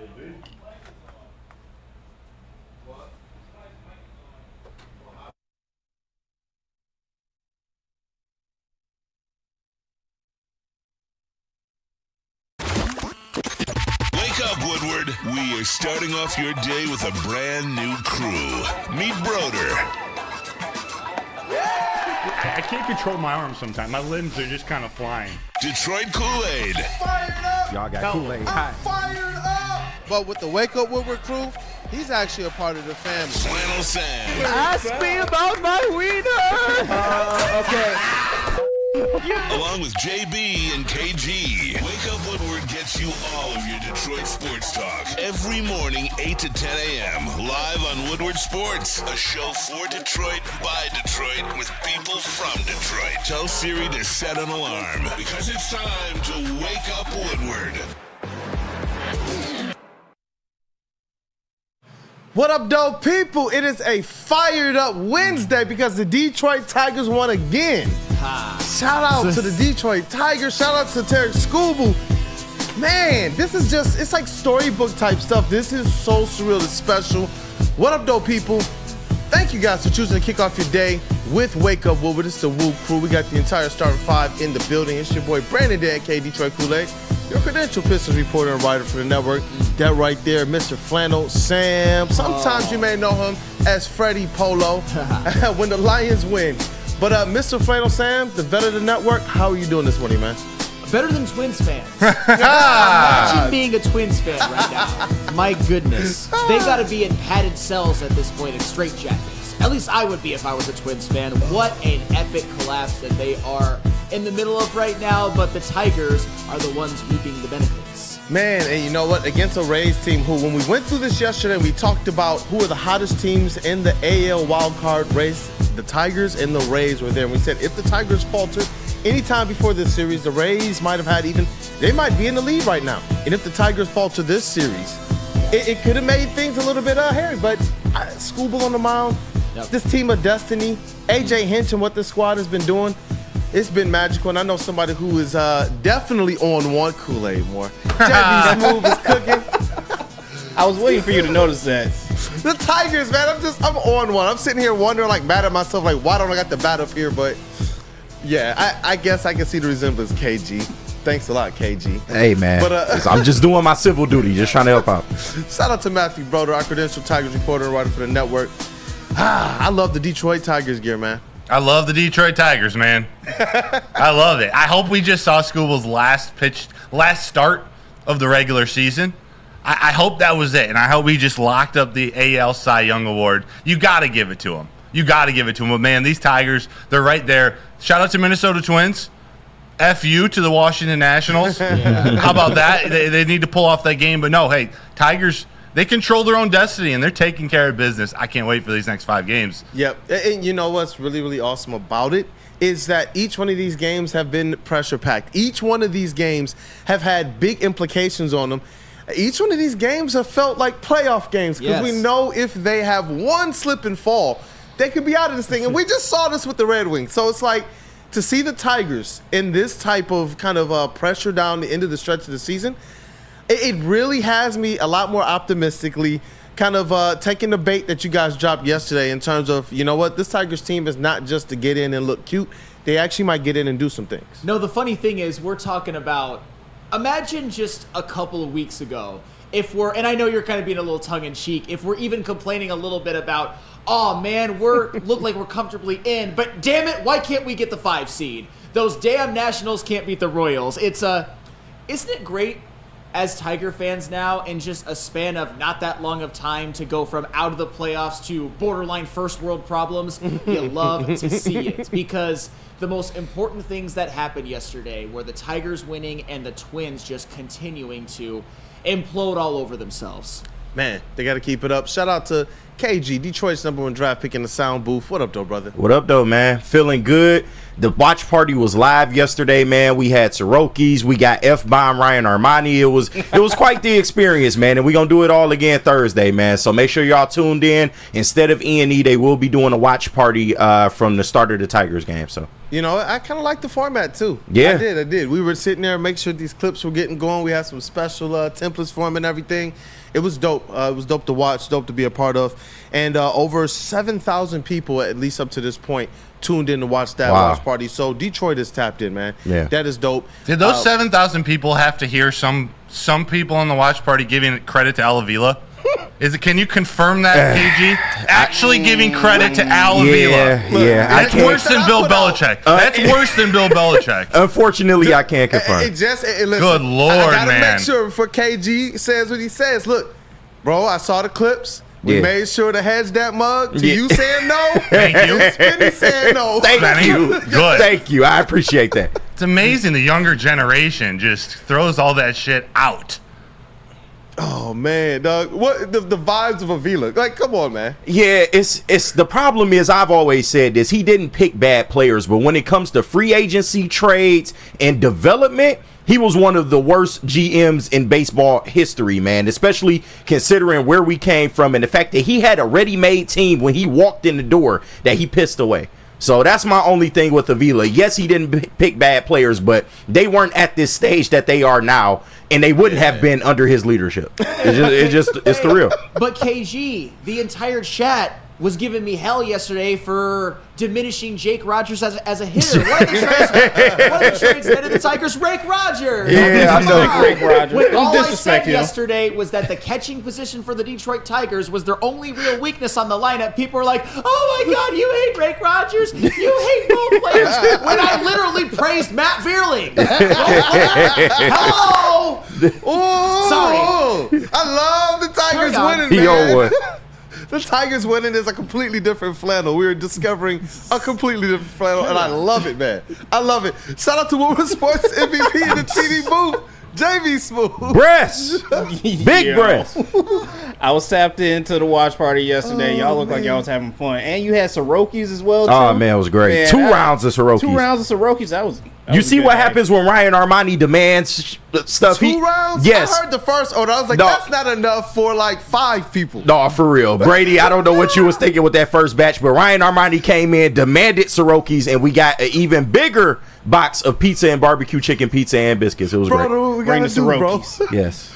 Wake up, Woodward. We are starting off your day with a brand new crew. Meet Brodric. I can't control my arms sometimes. My limbs are just kind of flying. Detroit Kool-Aid. Fired up! Y'all got Kool-Aid. I'm fired up! But with the Wake Up Woodward crew, he's actually a part of the family. Flannel Sam. Ask me about my wiener! Okay. Along with JB and KG. Wake Up Woodward gets you all of your Detroit sports talk. Every morning, 8 to 10 a.m. Live on Woodward Sports. A show for Detroit, by Detroit, with people from Detroit. Tell Siri to set an alarm, because it's time to Wake Up Woodward. What up, dope people? It is a fired up Wednesday because the Detroit Tigers won again. Shout out to the Detroit Tigers. Shout out to TARIK SKUBAL. Man, this is just, it's like storybook type stuff. This is so surreal. It's special. What up, dope people? Thank you guys for choosing to kick off your day with Wake Up Woodward. It's the WUW Crew. We got the entire starting five in the building. It's your boy Brandon, aka Detroit Kool-Aid, your credential Pistons reporter and writer for the network. That right there, Mr. Flannel Sam. Sometimes you may know him as Freddie Polo when the Lions win. But Mr. Flannel Sam, the vet of the network, how are you doing this morning, man? Better than Twins fans. Imagine being a Twins fan right now. My goodness. They got to be in padded cells at this point in straitjackets. At least I would be if I was a Twins fan. What an epic collapse that they are in the middle of right now, but the Tigers are the ones reaping the benefits. Man, and you know what? Against a Rays team who, when we went through this yesterday, we talked about who are the hottest teams in the AL wildcard race. The Tigers and the Rays were there. And we said if the Tigers faltered anytime before this series, the Rays might have had they might be in the lead right now. And if the Tigers falter this series, it could have made things a little bit hairy. But SKUBAL on the mound, this team of destiny, AJ Hinch and what this squad has been doing, it's been magical. And I know somebody who is definitely on one Kool-Aid more. JB Smooth is cooking. I was waiting for you to notice that. The Tigers, man, I'm on one. I'm sitting here wondering, like, mad at myself, like, why don't I got the bat up here? But yeah, I guess I can see the resemblance, KG. Thanks a lot, KG. Hey, man. But, I'm just doing my civil duty, just trying to help out. Shout out to Matthew Brodric, our credential Tigers reporter and writer for the network. I love the Detroit Tigers gear, man. I love the Detroit Tigers, man. I love it. I hope we just saw SKUBAL's last start of the regular season. I hope that was it, and I hope he just locked up the AL Cy Young Award. You got to give it to him. You got to give it to him. But, man, these Tigers, they're right there. Shout out to Minnesota Twins. F you to the Washington Nationals. Yeah. How about that? They need to pull off that game. But, no, hey, Tigers, they control their own destiny, and they're taking care of business. I can't wait for these next 5 games. Yep. And you know what's really, really awesome about it is that each one of these games have been pressure-packed. Each one of these games have had big implications on them. Each one of these games have felt like playoff games because we know if they have one slip and fall, they could be out of this thing. And we just saw this with the Red Wings. So it's like to see the Tigers in this type of kind of pressure down the end of the stretch of the season, it really has me a lot more optimistically kind of taking the bait that you guys dropped yesterday in terms of, you know what, this Tigers team is not just to get in and look cute. They actually might get in and do some things. No, the funny thing is we're talking about, imagine just a couple of weeks ago, and I know you're kind of being a little tongue-in-cheek, if we're even complaining a little bit about, oh man, look like we're comfortably in, but damn it, why can't we get the 5 seed? Those damn Nationals can't beat the Royals. Isn't it great as Tiger fans now in just a span of not that long of time to go from out of the playoffs to borderline first world problems? You love to see it because the most important things that happened yesterday were the Tigers winning and the Twins just continuing to implode all over themselves. Man, they got to keep it up. Shout out to KG, Detroit's #1 draft pick in the sound booth. What up, though, brother? What up, though, man? Feeling good. The watch party was live yesterday, man. We had Siroki's. We got F-Bomb Ryan Armani. It was quite the experience, man. And we're going to do it all again Thursday, man. So make sure y'all tuned in. Instead of E&E, they will be doing a watch party from the start of the Tigers game. So, you know, I kind of like the format, too. Yeah. I did. We were sitting there, make sure these clips were getting going. We had some special templates for them and everything. It was dope. It was dope to watch, dope to be a part of. And over 7,000 people, at least up to this point, tuned in to watch that watch party. So Detroit is tapped in, man. Yeah. That is dope. Did those 7,000 people have to hear some people on the watch party giving credit to Al Avila? Can you confirm that, KG? Actually giving credit to Al Avila. Yeah. That's worse than Bill Belichick. That's worse than Bill Belichick. Unfortunately, I can't confirm. Listen, Good Lord, I gotta man. make sure before KG says what he says. Look, bro, I saw the clips. We made sure to hedge that mug to you saying no. Thank you. Spinny saying no. Thank you. Good. Thank you. I appreciate that. It's amazing the younger generation just throws all that shit out. Oh man, dog. What the vibes of Avila? Like, come on, man. Yeah, it's the problem is I've always said this. He didn't pick bad players, but when it comes to free agency, trades, and development, he was one of the worst GMs in baseball history, man, especially considering where we came from and the fact that he had a ready-made team when he walked in the door that he pissed away. So that's my only thing with Avila. Yes, he didn't pick bad players, but they weren't at this stage that they are now, and they wouldn't have been under his leadership. It's the real. But KG, the entire chat was giving me hell yesterday for diminishing Jake Rogers as a hitter. One of the trades that the Tigers, Rick Rogers. Yeah, I know. Rick Rogers. When Don't all I disrespect said him. yesterday was that the catching position for the Detroit Tigers was their only real weakness on the lineup. People were like, oh my God, you hate Rick Rogers? You hate ball players? When I literally praised Matt Vierling. Hello! Oh, Sorry. I love the Tigers Turn on. winning, man. What? The Tigers winning is a completely different flannel. We are discovering a completely different flannel, and I love it, man. I love it. Shout out to Woodward Sports MVP in the TD booth, JV Smooth. Breasts. Big breasts. I was tapped into the watch party yesterday. Y'all look like y'all was having fun. And you had Siroki's as well, too. Oh, man, it was great. Man, 2 rounds of Siroki's. 2 rounds of Siroki's. That was You see good what act. happens when Ryan Armani demands stuff? 2 rounds? Yes. I heard the first order. I was like, No. that's not enough for like 5 people. No, for real. Brady, I don't know what you was thinking with that first batch, but Ryan Armani came in, demanded Siroki's, and we got an even bigger box of pizza and barbecue chicken pizza and biscuits. It was Bro, great. what we Bring gotta the do, bro? Siroki's. Yes.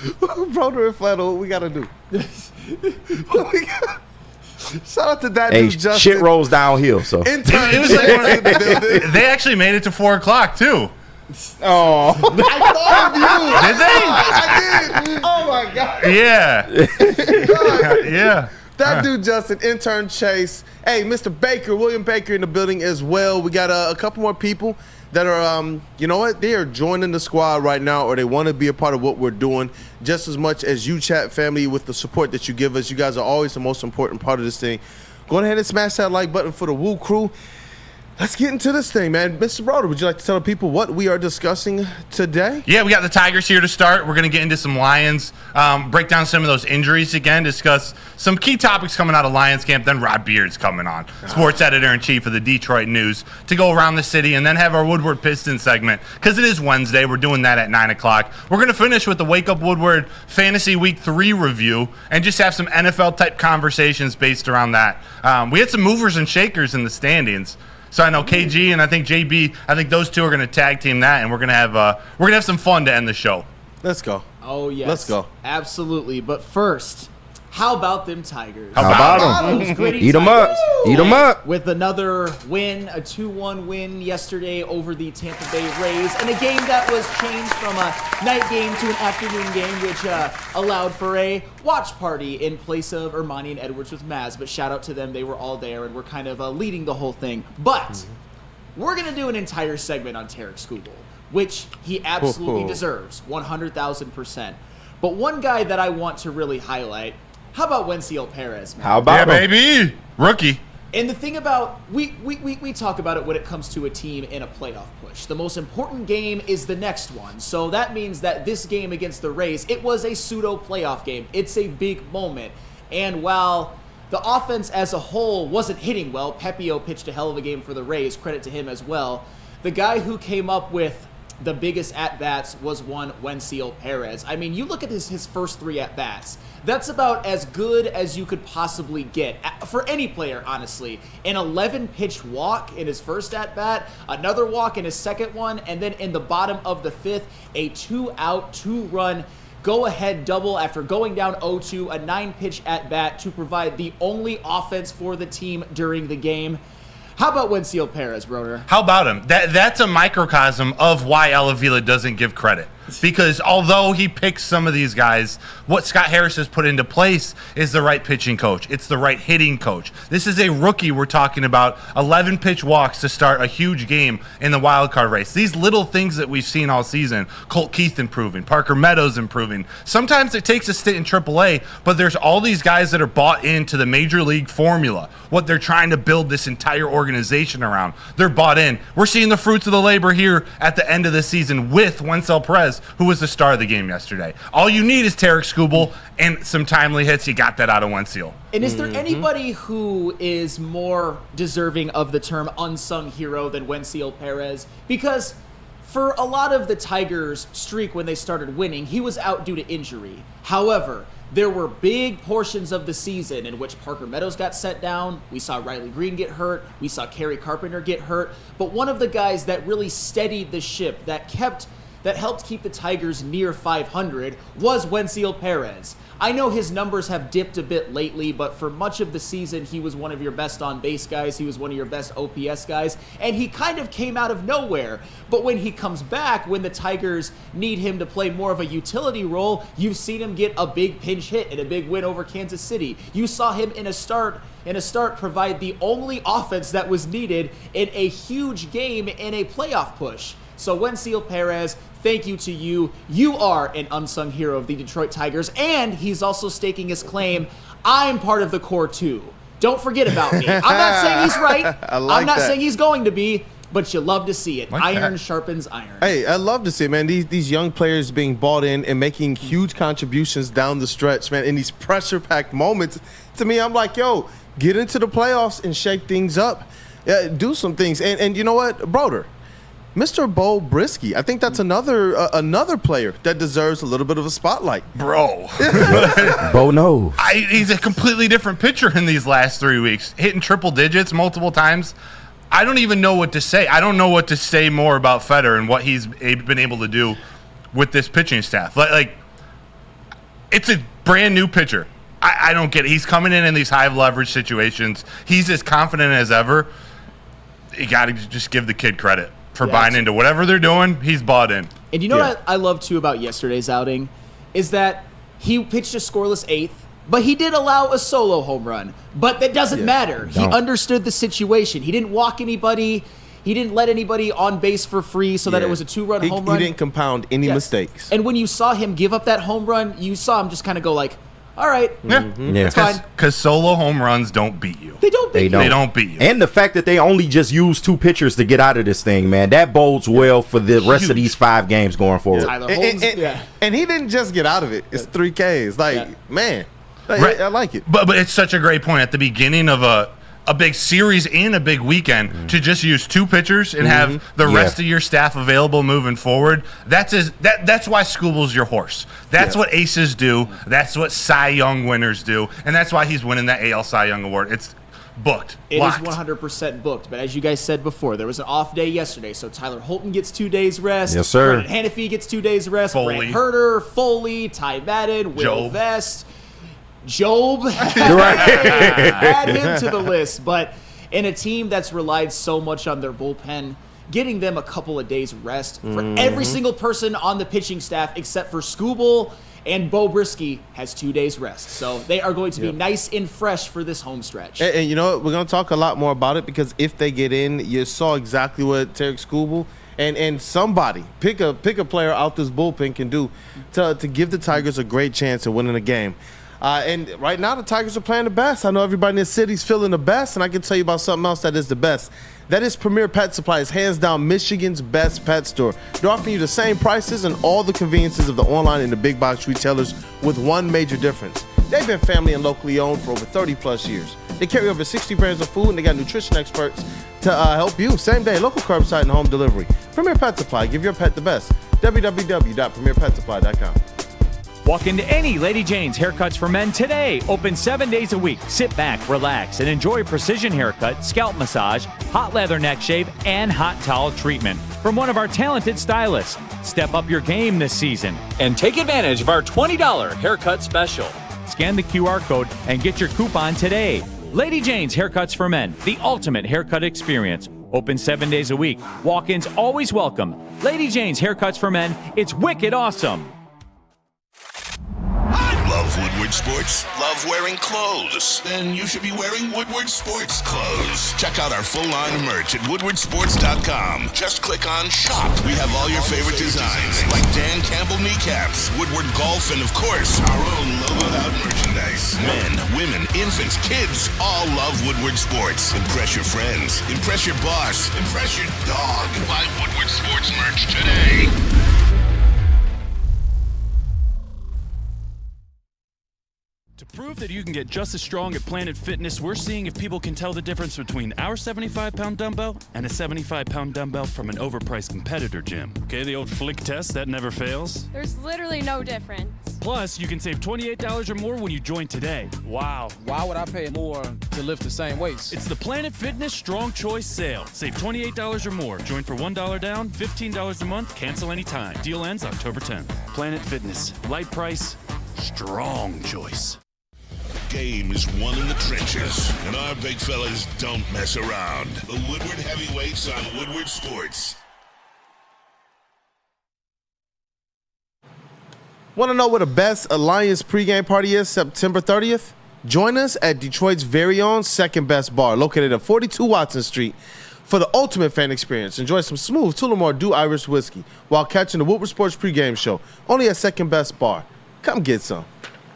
Brother and flannel, what we gotta do? What we got- Shout out to that Hey, dude, Justin. shit rolls downhill, so. Intern It was like Jay in the building. They actually made it to 4 o'clock, too. Oh. I thought of you. Did they? I did. Oh my God. Yeah. Yeah. That dude, Justin, intern Chase. Hey, Mr. Baker, William Baker in the building as well. We got a couple more people that are, you know what? They are joining the squad right now, or they want to be a part of what we're doing just as much as you, chat family, with the support that you give us. You guys are always the most important part of this thing. Go ahead and smash that like button for the WUW Crew. Let's get into this thing, man. Mr. Brodric, would you like to tell people what we are discussing today? Yeah, we got the Tigers here to start. We're going to get into some Lions, break down some of those injuries again, discuss some key topics coming out of Lions camp. Then Rod Beard's coming on, sports editor-in-chief of the Detroit News, to go around the city, and then have our Woodward Pistons segment. Because it is Wednesday, we're doing that at 9 o'clock. We're going to finish with the Wake Up Woodward Fantasy Week 3 review and just have some NFL-type conversations based around that. We had some movers and shakers in the standings. So I know KG and I think JB, I think those two are going to tag team that, and we're going to have some fun to end the show. Let's go. Oh, yes. Let's go. Absolutely. But first, how about them Tigers? How about them? Those gritty Eat them up. Tigers. Eat them up. With another win, a 2-1 win yesterday over the Tampa Bay Rays, and a game that was changed from a night game to an afternoon game, which allowed for a watch party in place of Ermani and Edwards with Maz. But shout out to them. They were all there and were kind of leading the whole thing. But we're going to do an entire segment on TARIK SKUBAL, which he absolutely deserves, 100,000%. But one guy that I want to really highlight, how about Wensiel Perez, man? How about Yeah, them? baby. Rookie. And the thing about, we talk about it when it comes to a team in a playoff push. The most important game is the next one. So that means that this game against the Rays, it was a pseudo playoff game. It's a big moment. And while the offense as a whole wasn't hitting well. Pepio pitched a hell of a game for the Rays. Credit to him as well. The guy who came up with the biggest at-bats was one Wenceel Perez. I mean, you look at his first 3 at-bats. That's about as good as you could possibly get for any player, honestly. An 11-pitch walk in his first at-bat, another walk in his second one, and then in the bottom of the 5th, a 2-out, 2-run go-ahead double after going down 0-2, a 9-pitch at-bat to provide the only offense for the team during the game. How about Wenceel Perez, Broder? How about him? That's a microcosm of why Ella Vila doesn't give credit. Because although he picks some of these guys, what Scott Harris has put into place is the right pitching coach. It's the right hitting coach. This is a rookie we're talking about, 11 pitch walks to start a huge game in the wild card race. These little things that we've seen all season, Colt Keith improving, Parker Meadows improving. Sometimes it takes a stint in AAA, but there's all these guys that are bought into the major league formula, what they're trying to build this entire organization around. They're bought in. We're seeing the fruits of the labor here at the end of the season with Wenceel Perez, who was the star of the game yesterday. All you need is TARIK SKUBAL and some timely hits. You got that out of Wenceel. And is there anybody who is more deserving of the term unsung hero than Wenceel Perez? Because for a lot of the Tigers' streak when they started winning, he was out due to injury. However, there were big portions of the season in which Parker Meadows got set down. We saw Riley Green get hurt. We saw Kerry Carpenter get hurt. But one of the guys that really steadied the ship, that helped keep the Tigers near 500, was Wenceel Perez. I know his numbers have dipped a bit lately, but for much of the season, he was one of your best on-base guys. He was one of your best OPS guys, and he kind of came out of nowhere. But when he comes back, when the Tigers need him to play more of a utility role, you've seen him get a big pinch hit and a big win over Kansas City. You saw him in a start provide the only offense that was needed in a huge game in a playoff push. So Wenceel Perez, thank you to you. You are an unsung hero of the Detroit Tigers, and he's also staking his claim, I'm part of the core too. Don't forget about me. I'm not saying he's right. I'm not saying he's going to be, but you love to see it. Iron sharpens iron. Hey, I love to see it, man. These young players being bought in and making huge contributions down the stretch, man, in these pressure-packed moments. To me, I'm like, yo, get into the playoffs and shake things up. Do some things. And you know what, Broder? Mr. Brodric, I think that's another player that deserves a little bit of a spotlight. Bro. Bo knows. He's a completely different pitcher in these last 3 weeks, hitting triple digits multiple times. I don't even know what to say. I don't know what to say more about Feder and what he's been able to do with this pitching staff. Like it's a brand new pitcher. I don't get it. He's coming in these high leverage situations. He's as confident as ever. You got to just give the kid credit for buying into whatever they're doing. He's bought in. And you know what I love too about yesterday's outing is that he pitched a scoreless 8th, but he did allow a solo home run. But that doesn't matter. He understood the situation. He didn't walk anybody. He didn't let anybody on base for free so that it was a 2-run home run. He didn't compound any mistakes. And when you saw him give up that home run, you saw him just kind of go like, all right, it's fine. Because solo home runs don't beat you. They don't beat you. They don't beat you. And the fact that they only just used 2 pitchers to get out of this thing, man, that bodes well for the rest of these 5 games going forward. Tyler Holmes, and he didn't just get out of it. It's 3 Ks. Man, I like it. But it's such a great point at the beginning of a big series and a big weekend to just use 2 pitchers and have the rest of your staff available moving forward. That's why SKUBAL's your horse. That's what aces do. That's what Cy Young winners do. And that's why he's winning that AL Cy Young Award. It's booked. It is 100% booked. But as you guys said before, there was an off day yesterday. So Tyler Holton gets 2 days rest. Yes, sir. Brandon Hannafy gets 2 days rest. Foley. Brent Herter, Foley, Ty Madden, Will Vest. Job, add him to the list. But in a team that's relied so much on their bullpen, getting them a couple of days rest for every single person on the pitching staff except for SKUBAL and Brodric has 2 days rest. So they are going to be nice and fresh for this home stretch. And you know what? We're going to talk a lot more about it because if they get in, you saw exactly what TARIK SKUBAL and somebody, pick a player out this bullpen can do to give the Tigers a great chance of winning a game. And right now, the Tigers are playing the best. I know everybody in the city's feeling the best, and I can tell you about something else that is the best. That is Premier Pet Supplies, hands down Michigan's best pet store. They're offering you the same prices and all the conveniences of the online and the big box retailers with one major difference. They've been family and locally owned for over 30 plus years. They carry over 60 brands of food, and they got nutrition experts to help you same day, local curbside and home delivery. Premier Pet Supply, give your pet the best. www.premierpetsupply.com. Walk into any Lady Jane's Haircuts for Men today. Open 7 days a week. Sit back, relax, and enjoy precision haircut, scalp massage, hot leather neck shave, and hot towel treatment from one of our talented stylists. Step up your game this season and take advantage of our $20 haircut special. Scan the QR code and get your coupon today. Lady Jane's Haircuts for Men, the ultimate haircut experience. Open 7 days a week. Walk-ins always welcome. Lady Jane's Haircuts for Men. It's wicked awesome. Love Woodward Sports? Love wearing clothes? Then you should be wearing Woodward Sports clothes. Check out our full line of merch at woodwardsports.com. Just click on shop. We have all your favorite designs, like Dan Campbell kneecaps, Woodward golf, and of course, our own logoed out merchandise. Men, women, infants, kids all love Woodward Sports. Impress your friends. Impress your boss. Impress your dog. Buy Woodward Sports merch today. To prove that you can get just as strong at Planet Fitness, we're seeing if people can tell the difference between our 75-pound dumbbell and a 75-pound dumbbell from an overpriced competitor gym. Okay, the old flick test, that never fails. There's literally no difference. Plus, you can save $28 or more when you join today. Wow. Why would I pay more to lift the same weights? It's the Planet Fitness Strong Choice Sale. Save $28 or more. Join for $1 down, $15 a month, cancel anytime. Deal ends October 10th. Planet Fitness. Light price, strong choice. Game is won in the trenches, and our big fellas don't mess around. The Woodward Heavyweights on Woodward Sports. Want to know where the best Alliance pregame party is September 30th? Join us at Detroit's very own Second Best Bar, located at 42 Watson Street, for the ultimate fan experience. Enjoy some smooth Tullamore Dew Irish whiskey while catching the Woodward Sports pregame show, only at Second Best Bar. Come get some.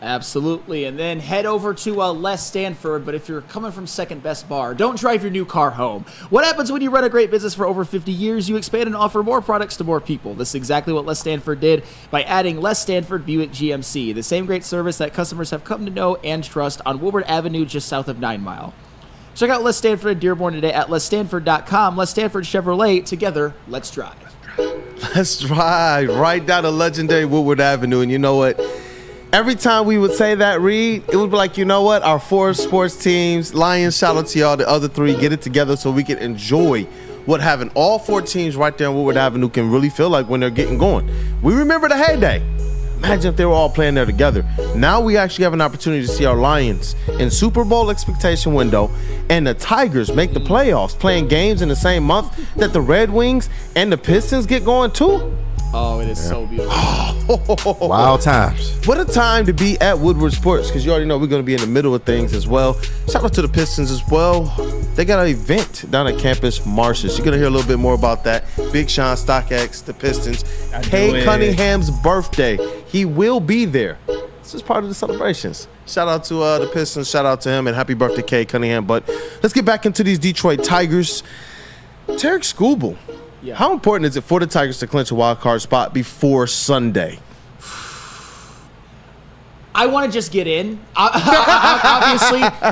Absolutely. And then head over to Les Stanford. But if you're coming from Second Best Bar, don't drive your new car home. What happens when you run a great business for over 50 years? You expand and offer more products to more people. This is exactly what Les Stanford did by adding Les Stanford Buick GMC, the same great service that customers have come to know and trust on Woodward Avenue just south of 9 Mile. Check out Les Stanford in Dearborn today at lesstanford.com. Les Stanford Chevrolet. Together, let's drive. Let's drive right down the legendary Woodward Avenue. And you know what? Every time we would say that, Reed, it would be like, you know what? Our 4 sports teams, Lions, shout out to y'all, the other 3, get it together so we can enjoy what having all 4 teams right there on Woodward Avenue can really feel like when they're getting going. We remember the heyday. Imagine if they were all playing there together. Now we actually have an opportunity to see our Lions in Super Bowl expectation window and the Tigers make the playoffs, playing games in the same month that the Red Wings and the Pistons get going too. Oh, it is so beautiful. Wild times. What a time to be at Woodward Sports, because you already know we're going to be in the middle of things as well. Shout out to the Pistons as well. They got an event down at Campus Martius. You're going to hear a little bit more about that. Big Sean StockX, the Pistons. Kay Cunningham's birthday. He will be there. This is part of the celebrations. Shout out to the Pistons. Shout out to him, and happy birthday, Kay Cunningham. But let's get back into these Detroit Tigers. TARIK SKUBAL. Yeah. How important is it for the Tigers to clinch a wild card spot before Sunday? I want to just get in.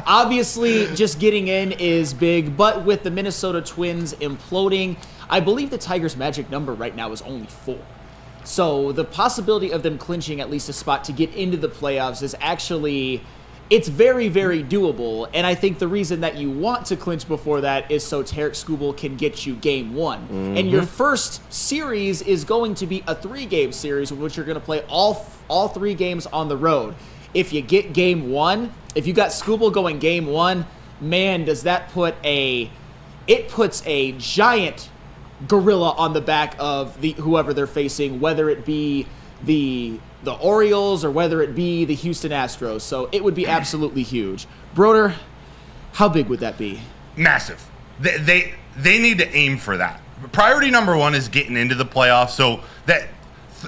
Obviously, just getting in is big. But with the Minnesota Twins imploding, I believe the Tigers' magic number right now is only 4. So the possibility of them clinching at least a spot to get into the playoffs is actually... It's very, very doable, and I think the reason that you want to clinch before that is so TARIK SKUBAL can get you game 1. Mm-hmm. And your first series is going to be a 3-game series in which you're going to play all 3 games on the road. If you get game 1, if you got SKUBAL going game 1, man, does that put it puts a giant gorilla on the back of whoever they're facing, whether it be the Orioles or whether it be the Houston Astros. So it would be absolutely huge. Broder, how big would that be? Massive. They need to aim for that. Priority number 1 is getting into the playoffs. So that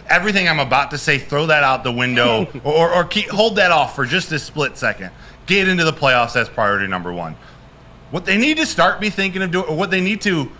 everything I'm about to say, throw that out the window or hold that off for just a split second. Get into the playoffs. That's priority number 1. What they need to start be thinking of doing, or what they need to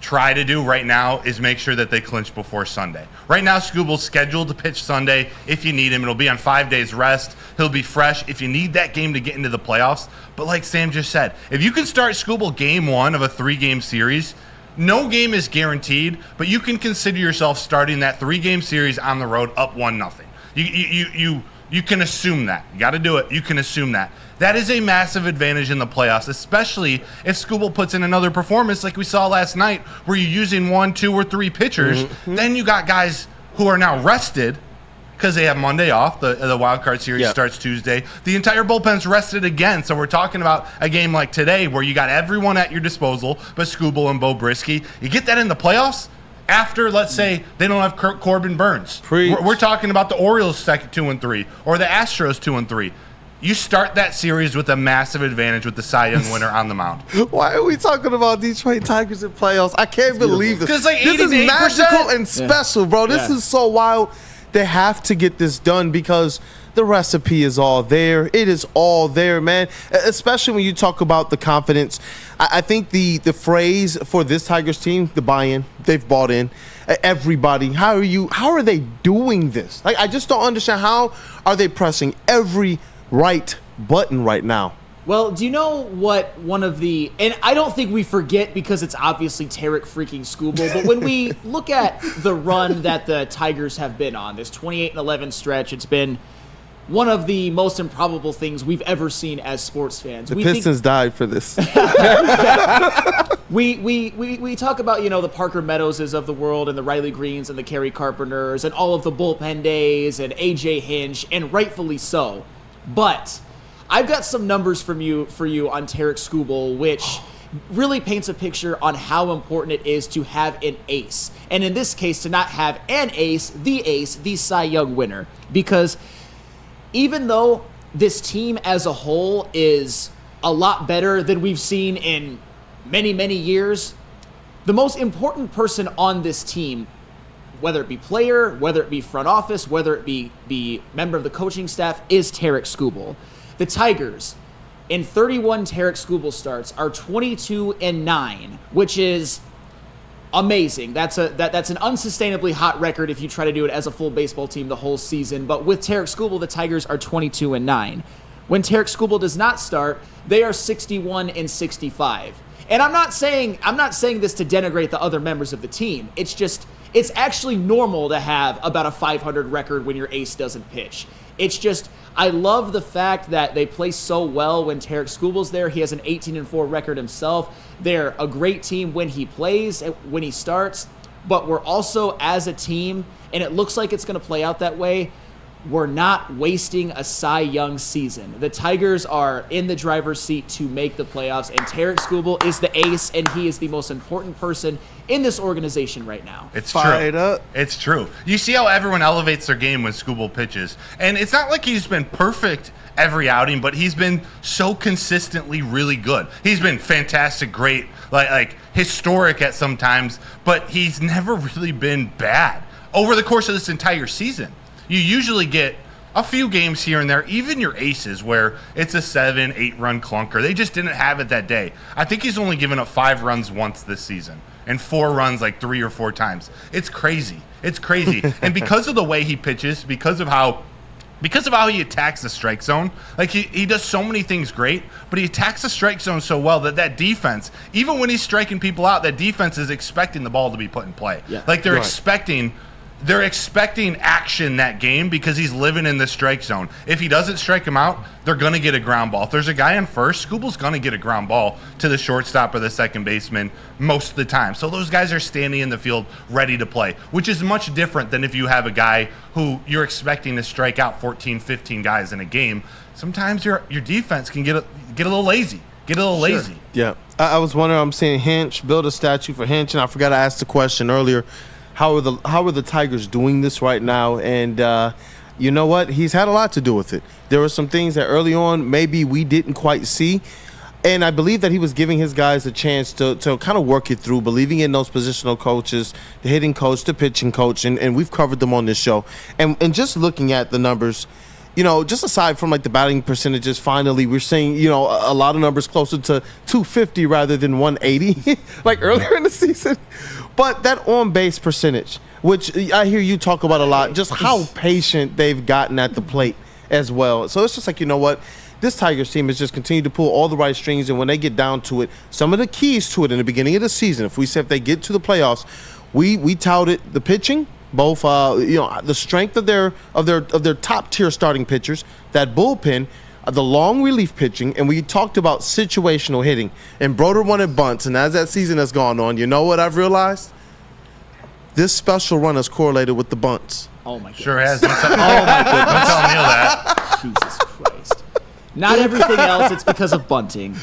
try to do right now is make sure that they clinch before Sunday. Right now, SKUBAL's scheduled to pitch Sunday if you need him. It'll be on 5 days rest. He'll be fresh if you need that game to get into the playoffs. But like Sam just said, if you can start SKUBAL game 1 of a 3-game series, no game is guaranteed, but you can consider yourself starting that 3-game series on the road up 1-0. You can assume that. You got to do it. You can assume that. That is a massive advantage in the playoffs, especially if SKUBAL puts in another performance like we saw last night where you're using 1, 2, or 3 pitchers. Mm-hmm. Then you got guys who are now rested because they have Monday off. The wild card series starts Tuesday. The entire bullpen's rested again. So we're talking about a game like today where you got everyone at your disposal but SKUBAL and Brodric. You get that in the playoffs after, let's say, they don't have Corbin Burns. We're talking about the Orioles 2-3 or the Astros 2-3. You start that series with a massive advantage with the Cy Young winner on the mound. Why are we talking about Detroit Tigers in playoffs? I can't believe this. Because like this is magical and special, bro. This is so wild. They have to get this done because the recipe is all there. It is all there, man. Especially when you talk about the confidence. I think the phrase for this Tigers team, the buy-in, they've bought in. Everybody, how are they doing this? Like, I just don't understand. How are they pressing every right button right now? Well, do you know what one of the, and I don't think we forget because it's obviously TARIK freaking SKUBAL, but when we look at the run that the Tigers have been on, this 28-11 stretch, it's been one of the most improbable things we've ever seen as sports fans. The Pistons died for this. We talk about, the Parker Meadowses of the world and the Riley Greens and the Kerry Carpenters and all of the bullpen days and AJ Hinch, and rightfully so. But I've got some numbers for you on TARIK SKUBAL, which really paints a picture on how important it is to have an ace. And in this case, to not have an ace, the Cy Young winner. Because even though this team as a whole is a lot better than we've seen in many, many years, the most important person on this team, whether it be player, whether it be front office, whether it be member of the coaching staff, is TARIK SKUBAL. The Tigers, in 31 TARIK SKUBAL starts, are 22-9, which is amazing. That's an unsustainably hot record if you try to do it as a full baseball team the whole season. But with TARIK SKUBAL, the Tigers are 22-9. When TARIK SKUBAL does not start, they are 61-65. And I'm not saying this to denigrate the other members of the team. It's actually normal to have about a 500 record when your ace doesn't pitch. It's just, I love the fact that they play so well when TARIK SKUBAL's there. He has an 18-4 record himself. They're a great team when he plays, when he starts. But we're also, as a team, and it looks like it's going to play out that way, we're not wasting a Cy Young season. The Tigers are in the driver's seat to make the playoffs, and TARIK SKUBAL is the ace, and he is the most important person in this organization right now. It's true. It's true. You see how everyone elevates their game when SKUBAL pitches. And it's not like he's been perfect every outing, but he's been so consistently really good. He's been fantastic, great, like historic at some times, but he's never really been bad over the course of this entire season. You usually get a few games here and there, even your aces, where it's a 7-8 run clunker. They just didn't have it that day. I think he's only given up 5 runs once this season and 4 runs like 3 or 4 times. It's crazy. It's crazy. And because of the way he pitches, because of how he attacks the strike zone, like he does so many things great, but he attacks the strike zone so well that defense, even when he's striking people out, that defense is expecting the ball to be put in play. Yeah. Like they're expecting action that game because he's living in the strike zone. If he doesn't strike him out, they're going to get a ground ball. If there's a guy in first, SKUBAL's going to get a ground ball to the shortstop or the second baseman most of the time. So those guys are standing in the field ready to play, which is much different than if you have a guy who you're expecting to strike out 14, 15 guys in a game. Sometimes your defense can get a little lazy. Lazy. Yeah. I was wondering, I'm seeing Hinch, build a statue for Hinch, and I forgot to ask the question earlier. How are the Tigers doing this right now? And you know what? He's had a lot to do with it. There were some things that early on maybe we didn't quite see. And I believe that he was giving his guys a chance to kind of work it through, believing in those positional coaches, the hitting coach, the pitching coach, and we've covered them on this show. And just looking at the numbers, just aside from like the batting percentages, finally we're seeing, a lot of numbers closer to 250 rather than 180 like earlier in the season. But that on-base percentage, which I hear you talk about a lot, just how patient they've gotten at the plate as well. So it's just like, you know what? This Tigers team has just continued to pull all the right strings, and when they get down to it, some of the keys to it in the beginning of the season, if they get to the playoffs, we touted the pitching, both the strength of their top tier starting pitchers, that bullpen, the long relief pitching, and we talked about situational hitting. And Brodric wanted bunts, and as that season has gone on, you know what I've realized? This special run is correlated with the bunts. Oh my goodness. Sure has. Don't tell Neil that. Jesus Christ. Not everything else, it's because of bunting.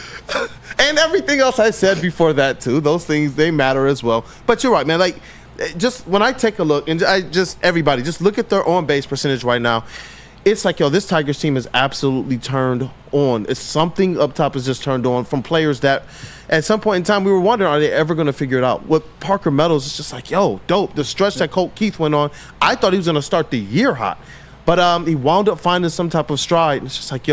And everything else I said before that too. Those things, they matter as well. But you're right, man. Like, just when I take a look, and everybody just look at their on-base percentage right now. It's like, this Tigers team is absolutely turned on. It's something up top is just turned on from players that at some point in time we were wondering, are they ever going to figure it out? With Parker Meadows, it's just like, dope. The stretch that Colt Keith went on, I thought he was going to start the year hot. But he wound up finding some type of stride. And it's just like,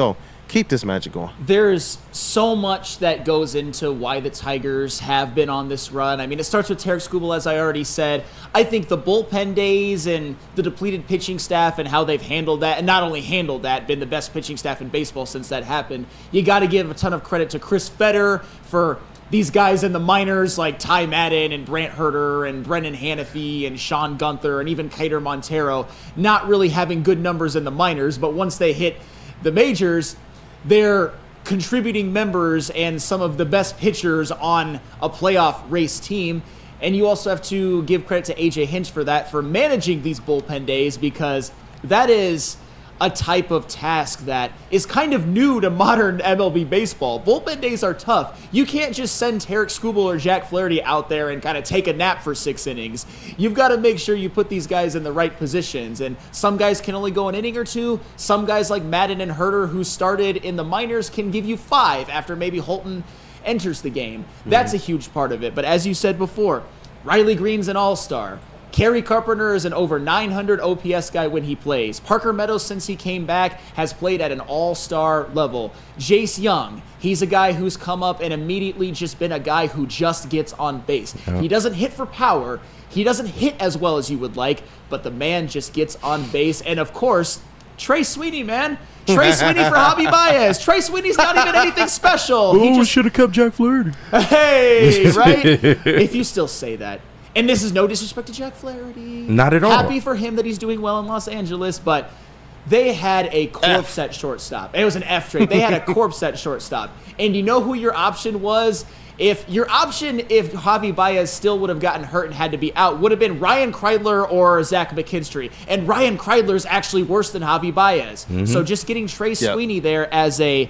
keep this magic going. There's so much that goes into why the Tigers have been on this run. I mean, it starts with TARIK, SKUBAL, as I already said. I think the bullpen days and the depleted pitching staff and how they've handled that, and not only handled that, been the best pitching staff in baseball since that happened. You got to give a ton of credit to Chris Fetter for these guys in the minors like Ty Madden and Brant Herter and Brendan Hanafy and Sean Gunther and even Kiter Montero not really having good numbers in the minors, but once they hit the majors, they're contributing members and some of the best pitchers on a playoff race team. And you also have to give credit to AJ Hinch for that, for managing these bullpen days, because that is a type of task that is kind of new to modern MLB baseball. Bullpen days are tough. You can't just send TARIK, SKUBAL, or Jack Flaherty out there and kind of take a nap for 6 innings. You've got to make sure you put these guys in the right positions, and some guys can only go an inning or 2. Some guys like Madden and Herter, who started in the minors, can give you 5 after maybe Holton enters the game. That's a huge part of it. But as you said before, Riley Green's an all-star. Kerry Carpenter is an over 900 OPS guy when he plays. Parker Meadows, since he came back, has played at an all-star level. Jace Young, he's a guy who's come up and immediately just been a guy who just gets on base. Yep. He doesn't hit for power. He doesn't hit as well as you would like, but the man just gets on base. And, of course, Trey Sweeney, man. Trey Sweeney for Javi Baez. Trey Sweeney's not even anything special. Oh, should have kept Jack Flaherty. Hey, right? If you still say that. And this is no disrespect to Jack Flaherty. Not at all. Happy for him that he's doing well in Los Angeles, but they had a corpse at shortstop. It was an F trade. They had a corpse at shortstop. And you know who your option was? If Javi Baez still would have gotten hurt and had to be out, would have been Ryan Kreidler or Zach McKinstry. And Ryan Kreidler is actually worse than Javi Baez. Mm-hmm. So just getting Trey Sweeney there as a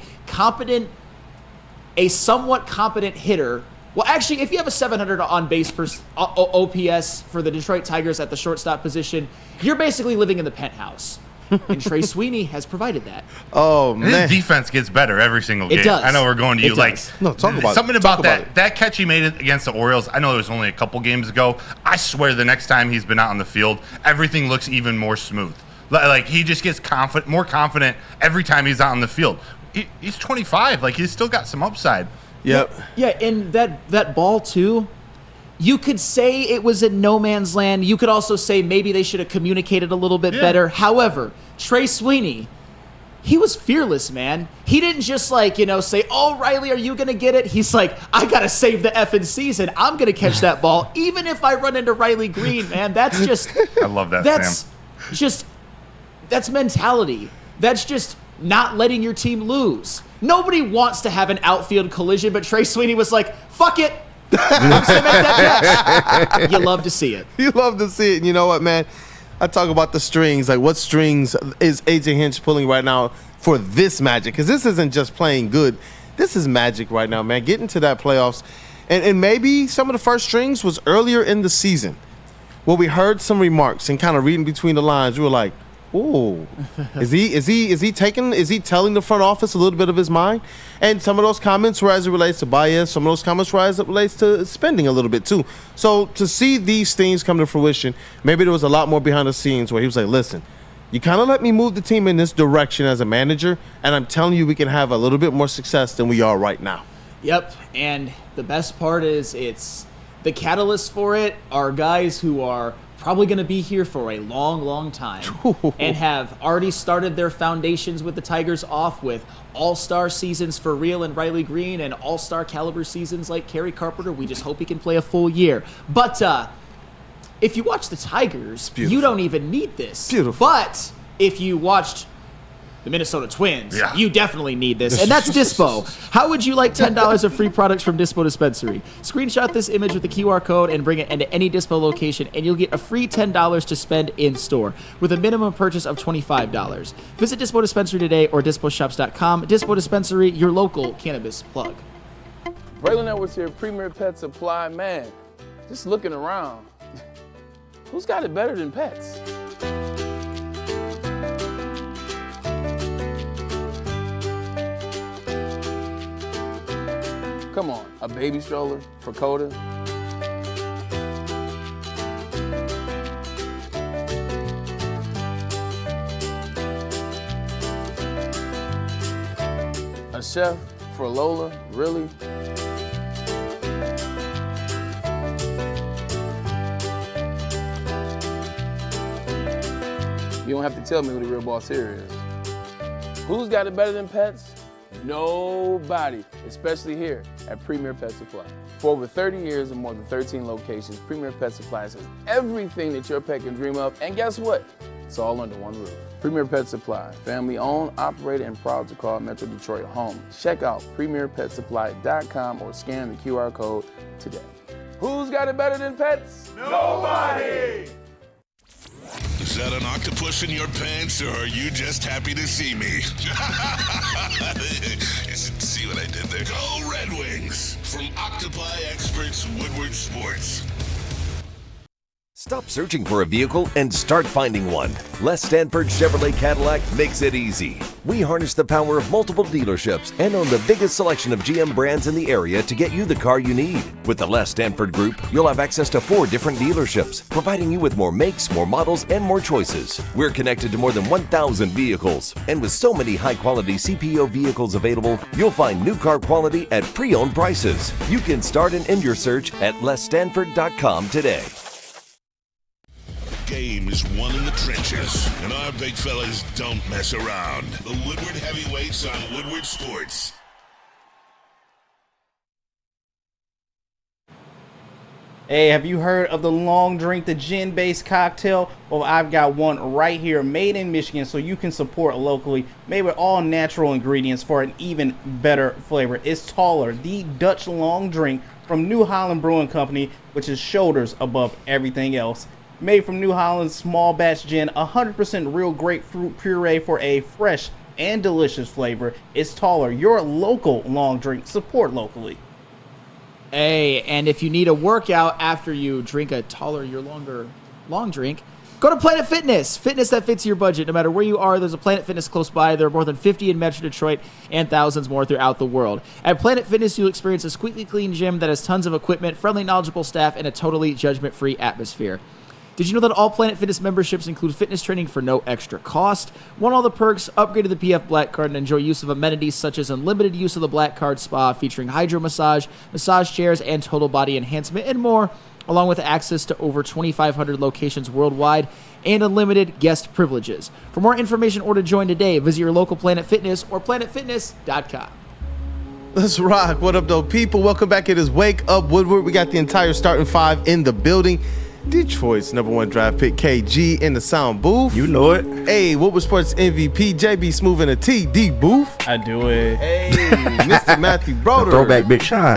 somewhat competent hitter. Well, actually, if you have a 700 on-base OPS for the Detroit Tigers at the shortstop position, you're basically living in the penthouse. And Trey Sweeney has provided that. Oh, man. His defense gets better every single game. It does. I know we're going to you. No, talk about something it. about that. That catch he made against the Orioles, I know it was only a couple games ago. I swear the next time he's been out on the field, everything looks even more smooth. Like, he just gets more confident every time he's out on the field. He's 25. Like, he's still got some upside. Yep. Yeah, and that ball, too, you could say it was in no man's land. You could also say maybe they should have communicated a little bit better. However, Trey Sweeney, he was fearless, man. He didn't just, say, oh, Riley, are you going to get it? He's like, I got to save the effing season. I'm going to catch that ball, even if I run into Riley Green, man. That's just... I love that, That's mentality. That's just not letting your team lose. Nobody wants to have an outfield collision, but Trey Sweeney was like, fuck it. I'm just going to make that catch. You love to see it. You love to see it. And you know what, man? I talk about the strings. Like, what strings is AJ Hinch pulling right now for this magic? Because this isn't just playing good. This is magic right now, man. Getting to that playoffs. And maybe some of the first strings was earlier in the season where we heard some remarks and kind of reading between the lines. We were like, ooh, is he telling the front office a little bit of his mind? And some of those comments were as it relates to Baez, some of those comments were as it relates to spending a little bit too. So to see these things come to fruition, maybe there was a lot more behind the scenes where he was like, listen, You kind of let me move the team in this direction as a manager, and I'm telling you we can have a little bit more success than we are right now. Yep, and the best part is it's the catalyst for it are guys who are probably going to be here for a long, long time and have already started their foundations with the Tigers off with all-star seasons for Real and Riley Green and all-star caliber seasons like Kerry Carpenter. We just hope he can play a full year. But if you watch the Tigers, you don't even need this. Beautiful. But if you watched the Minnesota Twins, you definitely need this. And that's Dispo. How would you like $10 of free products from Dispo Dispensary? Screenshot this image with the QR code and bring it into any Dispo location, and you'll get a free $10 to spend in-store with a minimum purchase of $25. Visit Dispo Dispensary today or disposhops.com. Dispo Dispensary, your local cannabis plug. Braylon Edwards here, Premier Pet Supply. Man, just looking around, who's got it better than pets? Come on, a baby stroller for Coda. A chef for Lola, really? You don't have to tell me who the real boss here is. Who's got it better than pets? Nobody, especially here at Premier Pet Supply. For over 30 years and more than 13 locations, Premier Pet Supply has everything that your pet can dream of, and guess what? It's all under one roof. Premier Pet Supply, family owned, operated, and proud to call Metro Detroit home. Check out premierpetsupply.com or scan the QR code today. Who's got it better than pets? Nobody! Is that an octopus in your pants, or are you just happy to see me? See what I did there? Go Red Wings! From Octopi Experts Woodward Sports. Stop searching for a vehicle and start finding one. Les Stanford Chevrolet Cadillac makes it easy. We harness the power of multiple dealerships and own the biggest selection of GM brands in the area to get you the car you need. With the Les Stanford Group, you'll have access to 4 different dealerships, providing you with more makes, more models, and more choices. We're connected to more than 1,000 vehicles, and with so many high-quality CPO vehicles available, you'll find new car quality at pre-owned prices. You can start and end your search at lesstanford.com today. Game is won in the trenches, and our big fellas don't mess around. The Woodward Heavyweights on Woodward Sports. Hey, have you heard of the Long Drink, the gin-based cocktail? Well, I've got one right here, made in Michigan, so you can support locally, made with all natural ingredients for an even better flavor. It's taller, the Dutch Long Drink from New Holland Brewing Company, which is shoulders above everything else. Made from New Holland's small batch gin, 100% real grapefruit puree for a fresh and delicious flavor. It's taller, your local long drink. Support locally. Hey, and if you need a workout after you drink a taller, your longer long drink, go to Planet Fitness. Fitness that fits your budget. No matter where you are, there's a Planet Fitness close by. There are more than 50 in Metro Detroit and thousands more throughout the world. At Planet Fitness, you'll experience a squeaky clean gym that has tons of equipment, friendly, knowledgeable staff, and a totally judgment-free atmosphere. Did you know that all Planet Fitness memberships include fitness training for no extra cost? Want all the perks? Upgrade to the PF Black Card and enjoy use of amenities such as unlimited use of the Black Card Spa featuring hydro massage, massage chairs, and total body enhancement, and more, along with access to over 2,500 locations worldwide and unlimited guest privileges. For more information or to join today, visit your local Planet Fitness or planetfitness.com. Let's rock. What up, though, people? Welcome back. It is Wake Up Woodward. We got the entire starting 5 in the building. Detroit's #1 draft pick, KG, in the sound booth. You know it. Hey, Woodward Sports MVP, JB Smooth in the TD booth. I do it. Hey, Mr. Matthew Broder. Throwback Big Sean.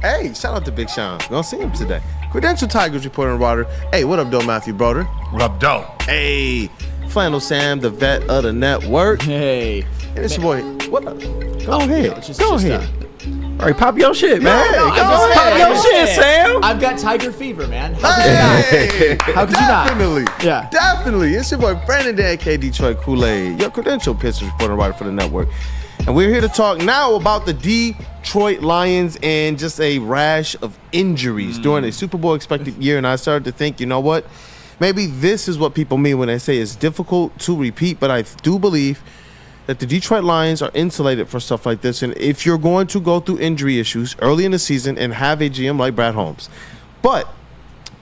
Hey, shout out to Big Sean. Gonna see him today. Credential Tigers reporting on water. Hey, what up, though, Matthew Broder? What up, doe? Hey, Flannel Sam, the vet of the network. Hey. And it's your boy. What up? Go ahead. Go ahead. All right, pop your shit, man. Yeah, Pop your shit, Sam. I've got Tiger fever, man. How could you not? Definitely. Yeah. Definitely. It's your boy Brandon Dan K. Detroit Kool-Aid, your credential pitcher reporter writer for the network. And we're here to talk now about the Detroit Lions and just a rash of injuries during a Super Bowl expected year. And I started to think, you know what? maybe this is what people mean when they say it's difficult to repeat, but I do believe that the Detroit Lions are insulated for stuff like this. And if you're going to go through injury issues early in the season and have a GM like Brad Holmes. But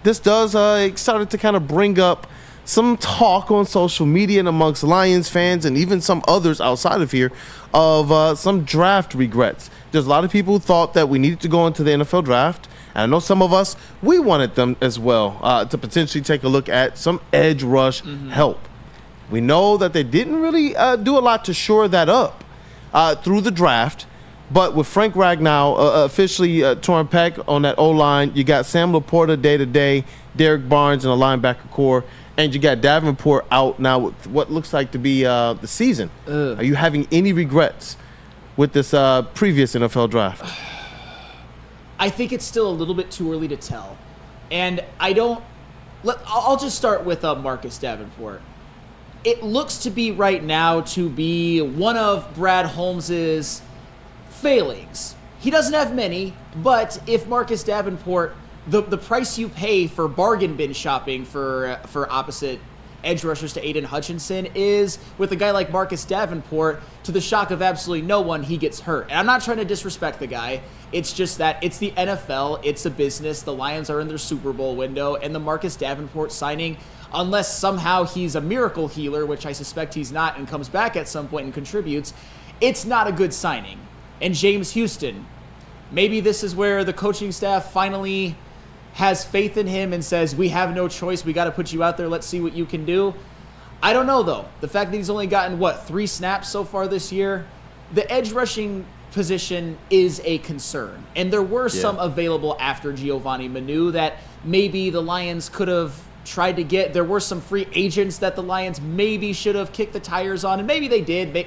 this does started to kind of bring up some talk on social media and amongst Lions fans and even some others outside of here of some draft regrets. There's a lot of people who thought that we needed to go into the NFL draft. And I know some of us, we wanted them as well to potentially take a look at some edge rush help. We know that they didn't really do a lot to shore that up through the draft. But with Frank Ragnow officially torn pec on that O-line, you got Sam LaPorta day-to-day, Derrick Barnes in the linebacker core, and you got Davenport out now with what looks like to be the season. Are you having any regrets with this previous NFL draft? I think it's still a little bit too early to tell. And I'll just start with Marcus Davenport. It looks to be right now to be one of Brad Holmes's failings. He doesn't have many, but if Marcus Davenport, the price you pay for bargain bin shopping for opposite edge rushers to Aiden Hutchinson is, with a guy like Marcus Davenport, to the shock of absolutely no one, he gets hurt. And I'm not trying to disrespect the guy. It's just that it's the NFL. It's a business. The Lions are in their Super Bowl window, and the Marcus Davenport signing, unless somehow he's a miracle healer, which I suspect he's not, and comes back at some point and contributes, it's not a good signing. And James Houston, maybe this is where the coaching staff finally has faith in him and says, we have no choice, we got to put you out there, let's see what you can do. I don't know, though. The fact that he's only gotten, 3 snaps so far this year, the edge rushing position is a concern. And there were some available after Gio Manu that maybe the Lions could have tried to get. There were some free agents that the Lions maybe should have kicked the tires on, and maybe they did.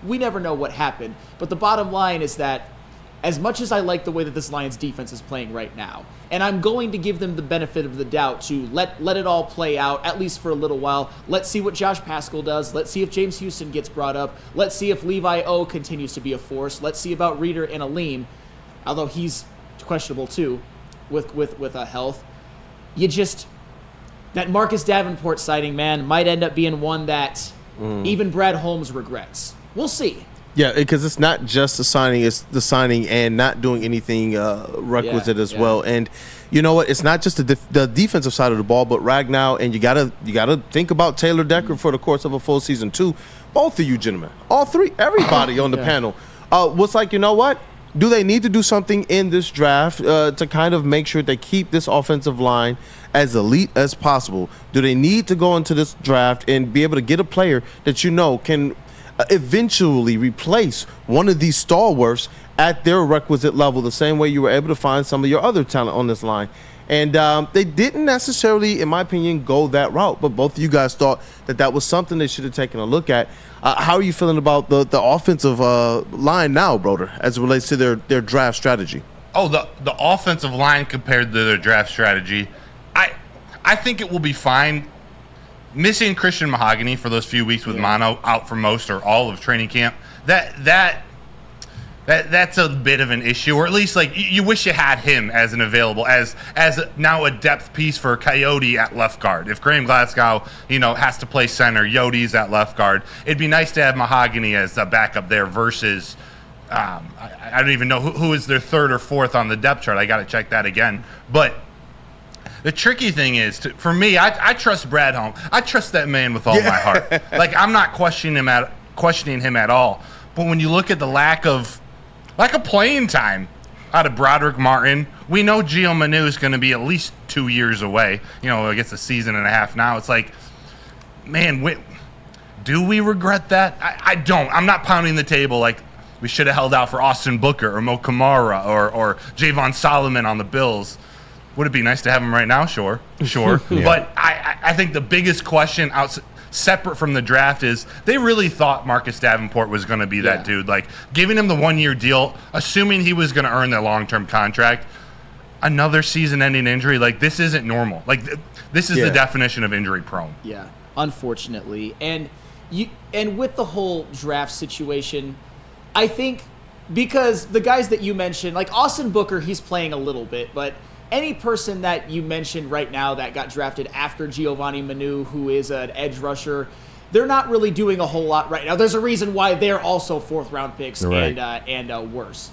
We never know what happened. But the bottom line is that as much as I like the way that this Lions defense is playing right now, and I'm going to give them the benefit of the doubt to let it all play out, at least for a little while. Let's see what Josh Paschal does. Let's see if James Houston gets brought up. Let's see if Levi O continues to be a force. Let's see about Reader and Aleem, although he's questionable too with health. That Marcus Davenport sighting, man, might end up being one that even Brad Holmes regrets. We'll see. Yeah, because it's not just the signing; it's the signing and not doing anything requisite as well. And you know what? It's not just the defensive side of the ball, but Ragnow, and you gotta think about Taylor Decker for the course of a full season too. Both of you gentlemen, all three, everybody on the panel, was like, you know what? Do they need to do something in this draft to kind of make sure they keep this offensive line as elite as possible? Do they need to go into this draft and be able to get a player that you know can eventually replace one of these stalwarts at their requisite level, the same way you were able to find some of your other talent on this line? And they didn't necessarily, in my opinion, go that route, but both of you guys thought that was something they should have taken a look at. How are you feeling about the offensive line now, Broder, as it relates to their draft strategy? Oh, the offensive line compared to their draft strategy, I think it will be fine. Missing Christian Mahogany for those few weeks with Mono out for most or all of training camp, that's a bit of an issue, or at least like you wish you had him as an available as now a depth piece for Coyote at left guard. If Graham Glasgow has to play center, Yode's at left guard. It'd be nice to have Mahogany as a backup there versus I don't even know who is their third or fourth on the depth chart. I got to check that again, but. The tricky thing is, for me, I trust Brad Holmes. I trust that man with all my heart. Like, I'm not questioning him at all. But when you look at the lack of playing time out of Brodric Martin, we know Gio Manu is going to be at least 2 years away. I guess a season and a half now. It's like, man, do we regret that? I don't. I'm not pounding the table like we should have held out for Austin Booker or Mo Kamara or Javon Solomon on the Bills. Would it be nice to have him right now? Sure. But I think the biggest question separate from the draft is they really thought Marcus Davenport was going to be that dude. Like, giving him the 1-year deal, assuming he was going to earn that long-term contract, another season-ending injury, like, this isn't normal. Like, this is the definition of injury prone. Yeah, unfortunately. And with the whole draft situation, I think because the guys that you mentioned, like Austin Booker, he's playing a little bit, but any person that you mentioned right now that got drafted after Gio Manu, who is an edge rusher, they're not really doing a whole lot right now. There's a reason why they're also 4th-round picks and worse.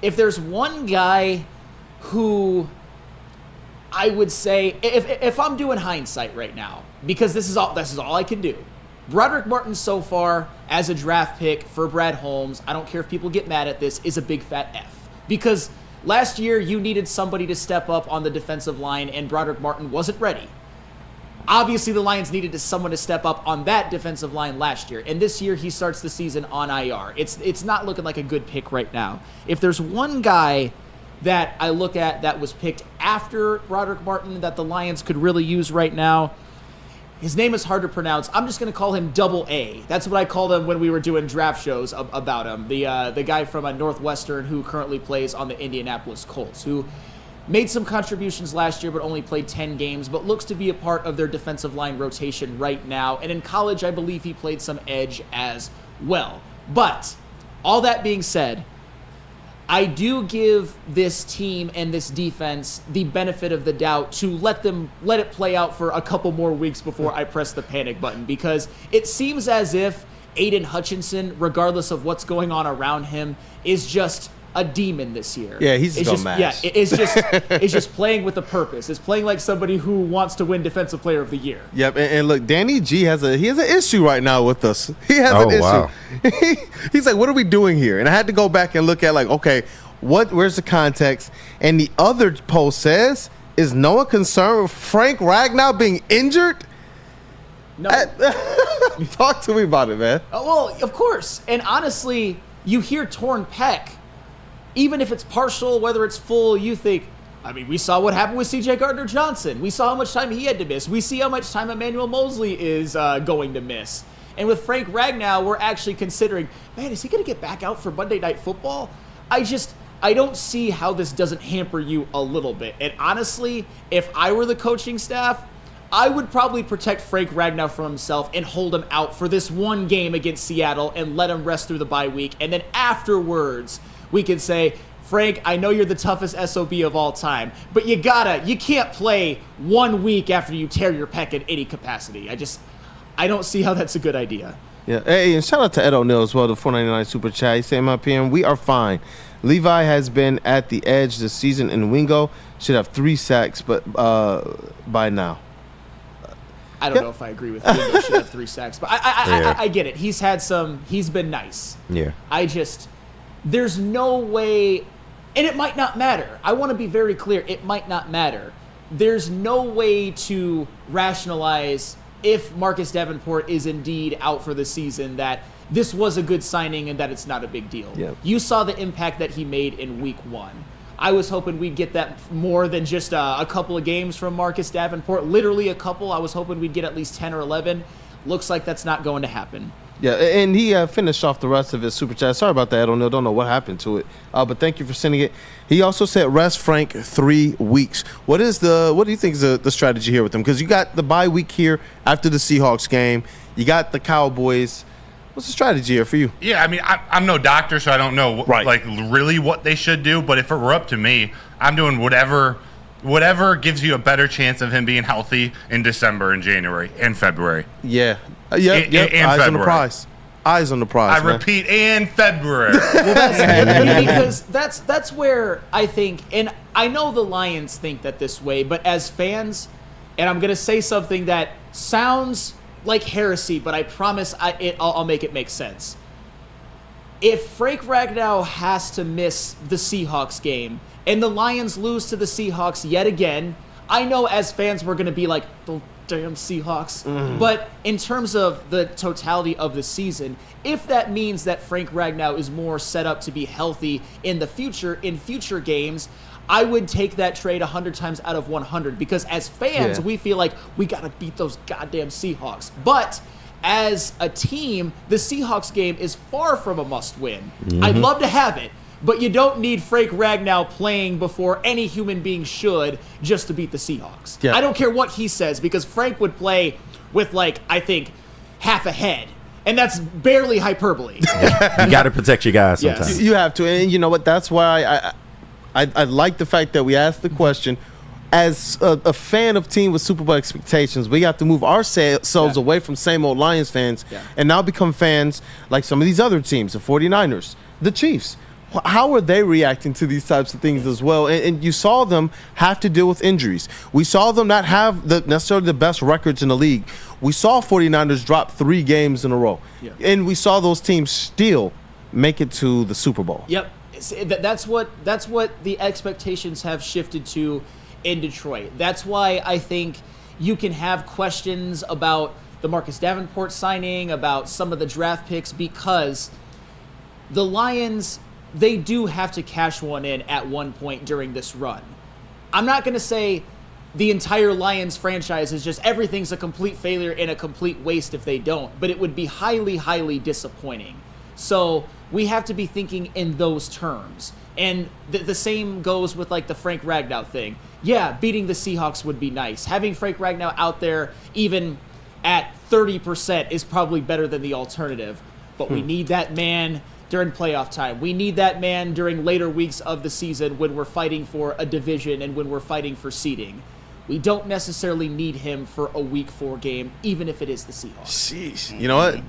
If there's one guy who I would say, if I'm doing hindsight right now, because this is all I can do. Brodric Martin so far as a draft pick for Brad Holmes, I don't care if people get mad at this, is a big fat F. Because last year you needed somebody to step up on the defensive line and Brodric Martin wasn't ready. Obviously the Lions needed someone to step up on that defensive line last year. And this year he starts the season on IR. It's not looking like a good pick right now. If there's one guy that I look at that was picked after Brodric Martin that the Lions could really use right now, his name is hard to pronounce. I'm just going to call him Double A. That's what I called him when we were doing draft shows about him. The guy from Northwestern who currently plays on the Indianapolis Colts, who made some contributions last year but only played 10 games, but looks to be a part of their defensive line rotation right now. And in college, I believe he played some edge as well. But all that being said, I do give this team and this defense the benefit of the doubt to let it play out for a couple more weeks before I press the panic button, because it seems as if Aiden Hutchinson, regardless of what's going on around him, is just a demon this year. Yeah, he's just mash. Yeah, it's just playing with a purpose. It's playing like somebody who wants to win Defensive Player of the Year. Yep, and look, Danny G has an issue right now with us. He has an issue. Wow. He's like, what are we doing here? And I had to go back and look at like, okay, where's the context? And the other post says, is no one concerned with Frank Ragnow being injured? No. Talk to me about it, man. Well, of course. And honestly, you hear torn pec. Even if it's partial, whether it's full, you think, I mean, we saw what happened with C.J. Gardner-Johnson. We saw how much time he had to miss. We see how much time Emmanuel Mosley is going to miss. And with Frank Ragnow, we're actually considering, man, is he going to get back out for Monday Night Football? I don't see how this doesn't hamper you a little bit. And honestly, if I were the coaching staff, I would probably protect Frank Ragnow from himself and hold him out for this one game against Seattle and let him rest through the bye week. And then afterwards, we can say, Frank, I know you're the toughest SOB of all time, but you can't play 1 week after you tear your pec in any capacity. I don't see how that's a good idea. Yeah. Hey, and shout out to Ed O'Neill as well, the $4.99 super chat. He said, in my opinion, we are fine. Levi has been at the edge this season, and Wingo should have 3 sacks, but by now. I don't know if I agree with Wingo should have 3 sacks, but I get it. He's been nice. Yeah. There's no way, and it might not matter. I want to be very clear. It might not matter. There's no way to rationalize if Marcus Davenport is indeed out for the season that this was a good signing and that it's not a big deal. Yep. You saw the impact that he made in week 1. I was hoping we'd get that more than just a couple of games from Marcus Davenport. Literally a couple. I was hoping we'd get at least 10 or 11. Looks like that's not going to happen. Yeah, and he finished off the rest of his super chat. Sorry about that. I don't know what happened to it. But thank you for sending it. He also said rest Frank 3 weeks. What do you think is the strategy here with him? Because you got the bye week here after the Seahawks game. You got the Cowboys. What's the strategy here for you? Yeah, I mean, I'm no doctor, so I don't know really what they should do. But if it were up to me, I'm doing whatever gives you a better chance of him being healthy in December and January and February. Yeah. Eyes February. on the prize. Eyes on the prize. I repeat, and February. Well, because that's where I think, and I know the Lions think that this way, but as fans, and I'm going to say something that sounds like heresy, but I promise I'll make it make sense. If Frank Ragnow has to miss the Seahawks game and the Lions lose to the Seahawks yet again, I know as fans we're going to be like, the damn Seahawks. But in terms of the totality of the season, if that means that Frank Ragnow is more set up to be healthy in the future, in future games, I would take that trade 100 times out of 100 because as fans, we feel like we got to beat those goddamn Seahawks. But as a team, the Seahawks game is far from a must-win. I'd love to have it, but you don't need Frank Ragnow playing before any human being should just to beat the Seahawks. I don't care what he says because Frank would play with, I think, half a head. And that's barely hyperbole. You got to protect your guys sometimes. You have to. And you know what? That's why I like the fact that we asked the question. As a fan of team with Super Bowl expectations, we have to move ourselves away from same old Lions fans and now become fans like some of these other teams, the 49ers, the Chiefs. How are they reacting to these types of things as well? And you saw them have to deal with injuries. We saw them not have necessarily the best records in the league. We saw 49ers drop 3 games in a row. Yeah. And we saw those teams still make it to the Super Bowl. Yep. That's what the expectations have shifted to in Detroit. That's why I think you can have questions about the Marcus Davenport signing, about some of the draft picks, because the Lions, they do have to cash one in at one point during this run. I'm not going to say the entire Lions franchise is just everything's a complete failure and a complete waste if they don't, but it would be highly, highly disappointing. So we have to be thinking in those terms. And the same goes with like the Frank Ragnow thing. Yeah, beating the Seahawks would be nice. Having Frank Ragnow out there even at 30% is probably better than the alternative. But we need that man during playoff time. We need that man during later weeks of the season when we're fighting for a division and when we're fighting for seeding. We don't necessarily need him for a Week 4 game, even if it is the Seahawks. Sheesh. You know what?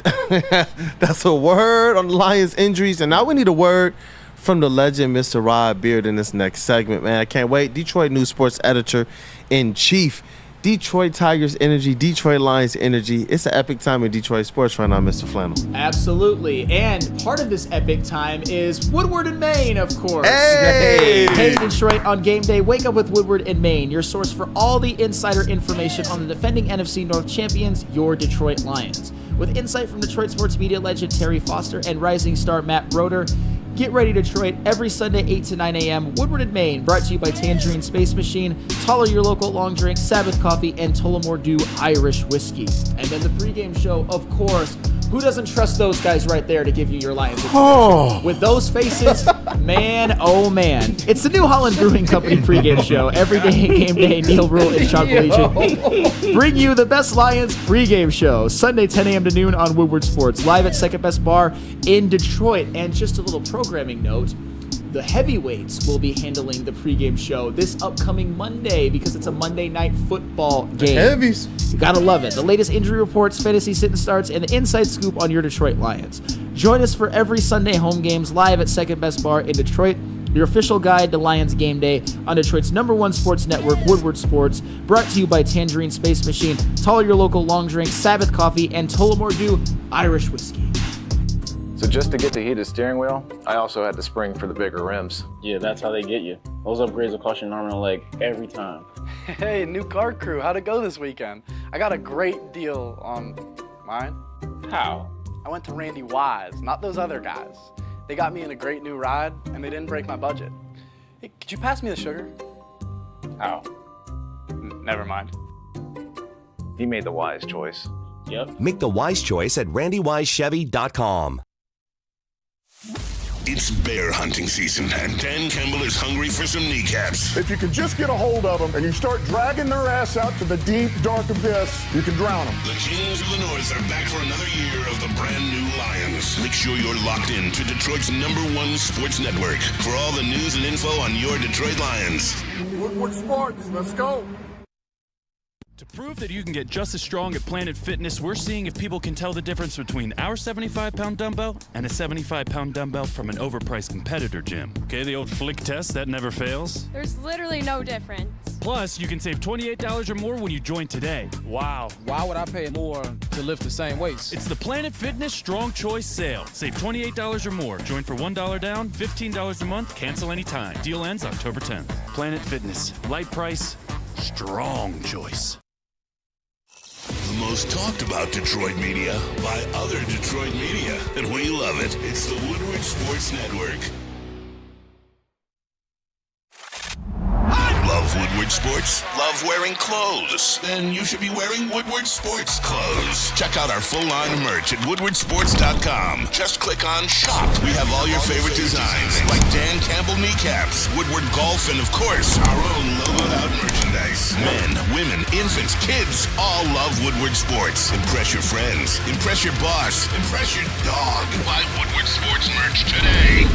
That's a word on the Lions injuries. And now we need a word from the legend, Mr. Rod Beard, in this next segment, man. I can't wait. Detroit News Sports Editor-in-Chief. Detroit Tigers energy, Detroit Lions energy. It's an epic time in Detroit sports right now, Mr. Flannel. Absolutely. And part of this epic time is Woodward in Maine, of course. Hey! Hey, Detroit on game day. Wake up with Woodward in Maine, your source for all the insider information on the defending NFC North champions, your Detroit Lions. With insight from Detroit sports media legend Terry Foster and rising star Matt Broder. Get ready, Detroit, every Sunday, 8 to 9 a.m. Woodward in Maine, brought to you by Tangerine Space Machine, Taller Your Local Long Drink, Sabbath Coffee, and Tullamore Dew Irish Whiskey. And then the pregame show, of course. Who doesn't trust those guys right there to give you your Lions information? With those faces, man, oh man. It's the New Holland Brewing Company pregame show. Every day, game day, Neil Rule and Sean Collegiate bring you the best Lions pregame show. Sunday, 10 a.m. to noon on Woodward Sports, live at Second Best Bar in Detroit. And just a little programming note, the heavyweights will be handling the pregame show this upcoming Monday because it's a Monday night football game. Heavies. You gotta love it. The latest injury reports, fantasy sit and starts, and the inside scoop on your Detroit Lions. Join us for every Sunday home games live at Second Best Bar in Detroit, your official guide to Lions game day on Detroit's #1 sports network, Woodward Sports, brought to you by Tangerine Space Machine, Taller Your Local Long Drink, Sabbath Coffee, and Tullamore Dew Irish Whiskey. So just to get the heated steering wheel, I also had to spring for the bigger rims. Yeah, that's how they get you. Those upgrades will cost you an arm and a leg every time. Hey, new car crew, how'd it go this weekend? I got a great deal on mine. How? I went to Randy Wise, not those other guys. They got me in a great new ride, and they didn't break my budget. Hey, could you pass me the sugar? How? Never mind. He made the wise choice. Yep. Make the wise choice at randywisechevy.com. It's bear hunting season, and Dan Campbell is hungry for some kneecaps. If you can just get a hold of them and you start dragging their ass out to the deep, dark abyss, you can drown them. The Kings of the North are back for another year of the brand new Lions. Make sure you're locked in to Detroit's #1 sports network for all the news and info on your Detroit Lions. Woodward Sports, let's go. To prove that you can get just as strong at Planet Fitness, we're seeing if people can tell the difference between our 75-pound dumbbell and a 75-pound dumbbell from an overpriced competitor gym. Okay, the old flick test, that never fails. There's literally no difference. Plus, you can save $28 or more when you join today. Wow. Why would I pay more to lift the same weights? It's the Planet Fitness Strong Choice Sale. Save $28 or more. Join for $1 down, $15 a month, cancel anytime. Deal ends October 10th. Planet Fitness. Light price, strong choice. The most talked about Detroit media by other Detroit media, and we love it. It's the Woodward Sports Network. Love Woodward Sports? Love wearing clothes? Then you should be wearing Woodward Sports clothes. Check out our full line of merch at woodwardsports.com. Just click on shop. We have all your favorite designs, like Dan Campbell kneecaps, Woodward Golf, and of course, our own logoed out merchandise. Men, women, infants, kids all love Woodward Sports. Impress your friends. Impress your boss. Impress your dog. Buy Woodward Sports merch today.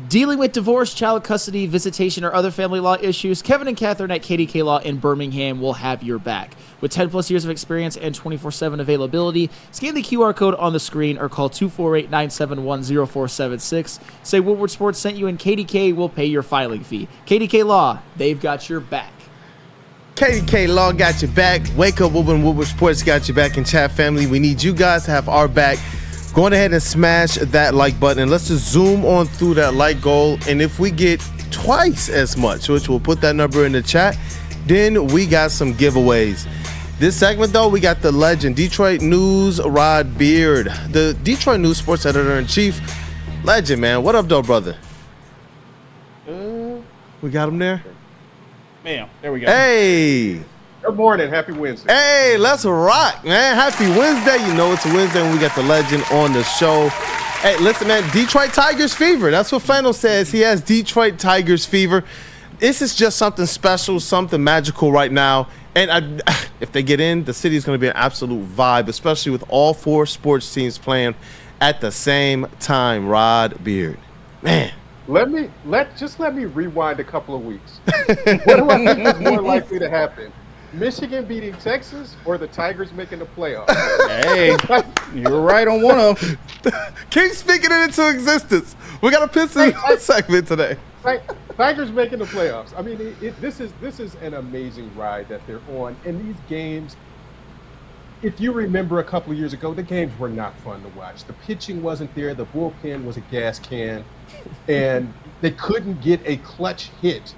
Dealing with divorce, child custody, visitation, or other family law issues, Kevin and Catherine at KDK Law in Birmingham will have your back. With 10 plus years of experience and 24/7 availability, scan the QR code on the screen or call 248-971-0476. Say Woodward Sports sent you and KDK will pay your filing fee. KDK Law, they've got your back. KDK Law got your back. Wake Up Woodward Sports got your back. And chat family, we need you guys to have our back. Go on ahead and smash that like button. And let's just zoom on through that like goal. And if we get twice as much, which we'll put that number in the chat, then we got some giveaways. This segment, though, we got the legend, Detroit News, Rod Beard, the Detroit News sports editor-in-chief. Legend, man. What up, though, brother? We got him there? Bam. There we go. Hey. Good morning. Happy Wednesday. Hey, let's rock, man. Happy Wednesday. You know it's a Wednesday when we got the legend on the show. Hey, listen, man. Detroit Tigers fever. That's what Fano says. He has Detroit Tigers fever. This is just something special, something magical right now. And if they get in, the city is going to be an absolute vibe, especially with all 4 sports teams playing at the same time. Rod Beard. Man. Let me rewind a couple of weeks. What do I think is more likely to happen? Michigan beating Texas or the Tigers making the playoffs? Hey, you're right on one of them. Keep speaking it into existence. We got a Pistons segment today. Tigers making the playoffs. I mean, this is an amazing ride that they're on. And these games, if you remember a couple of years ago, the games were not fun to watch. The pitching wasn't there. The bullpen was a gas can. And they couldn't get a clutch hit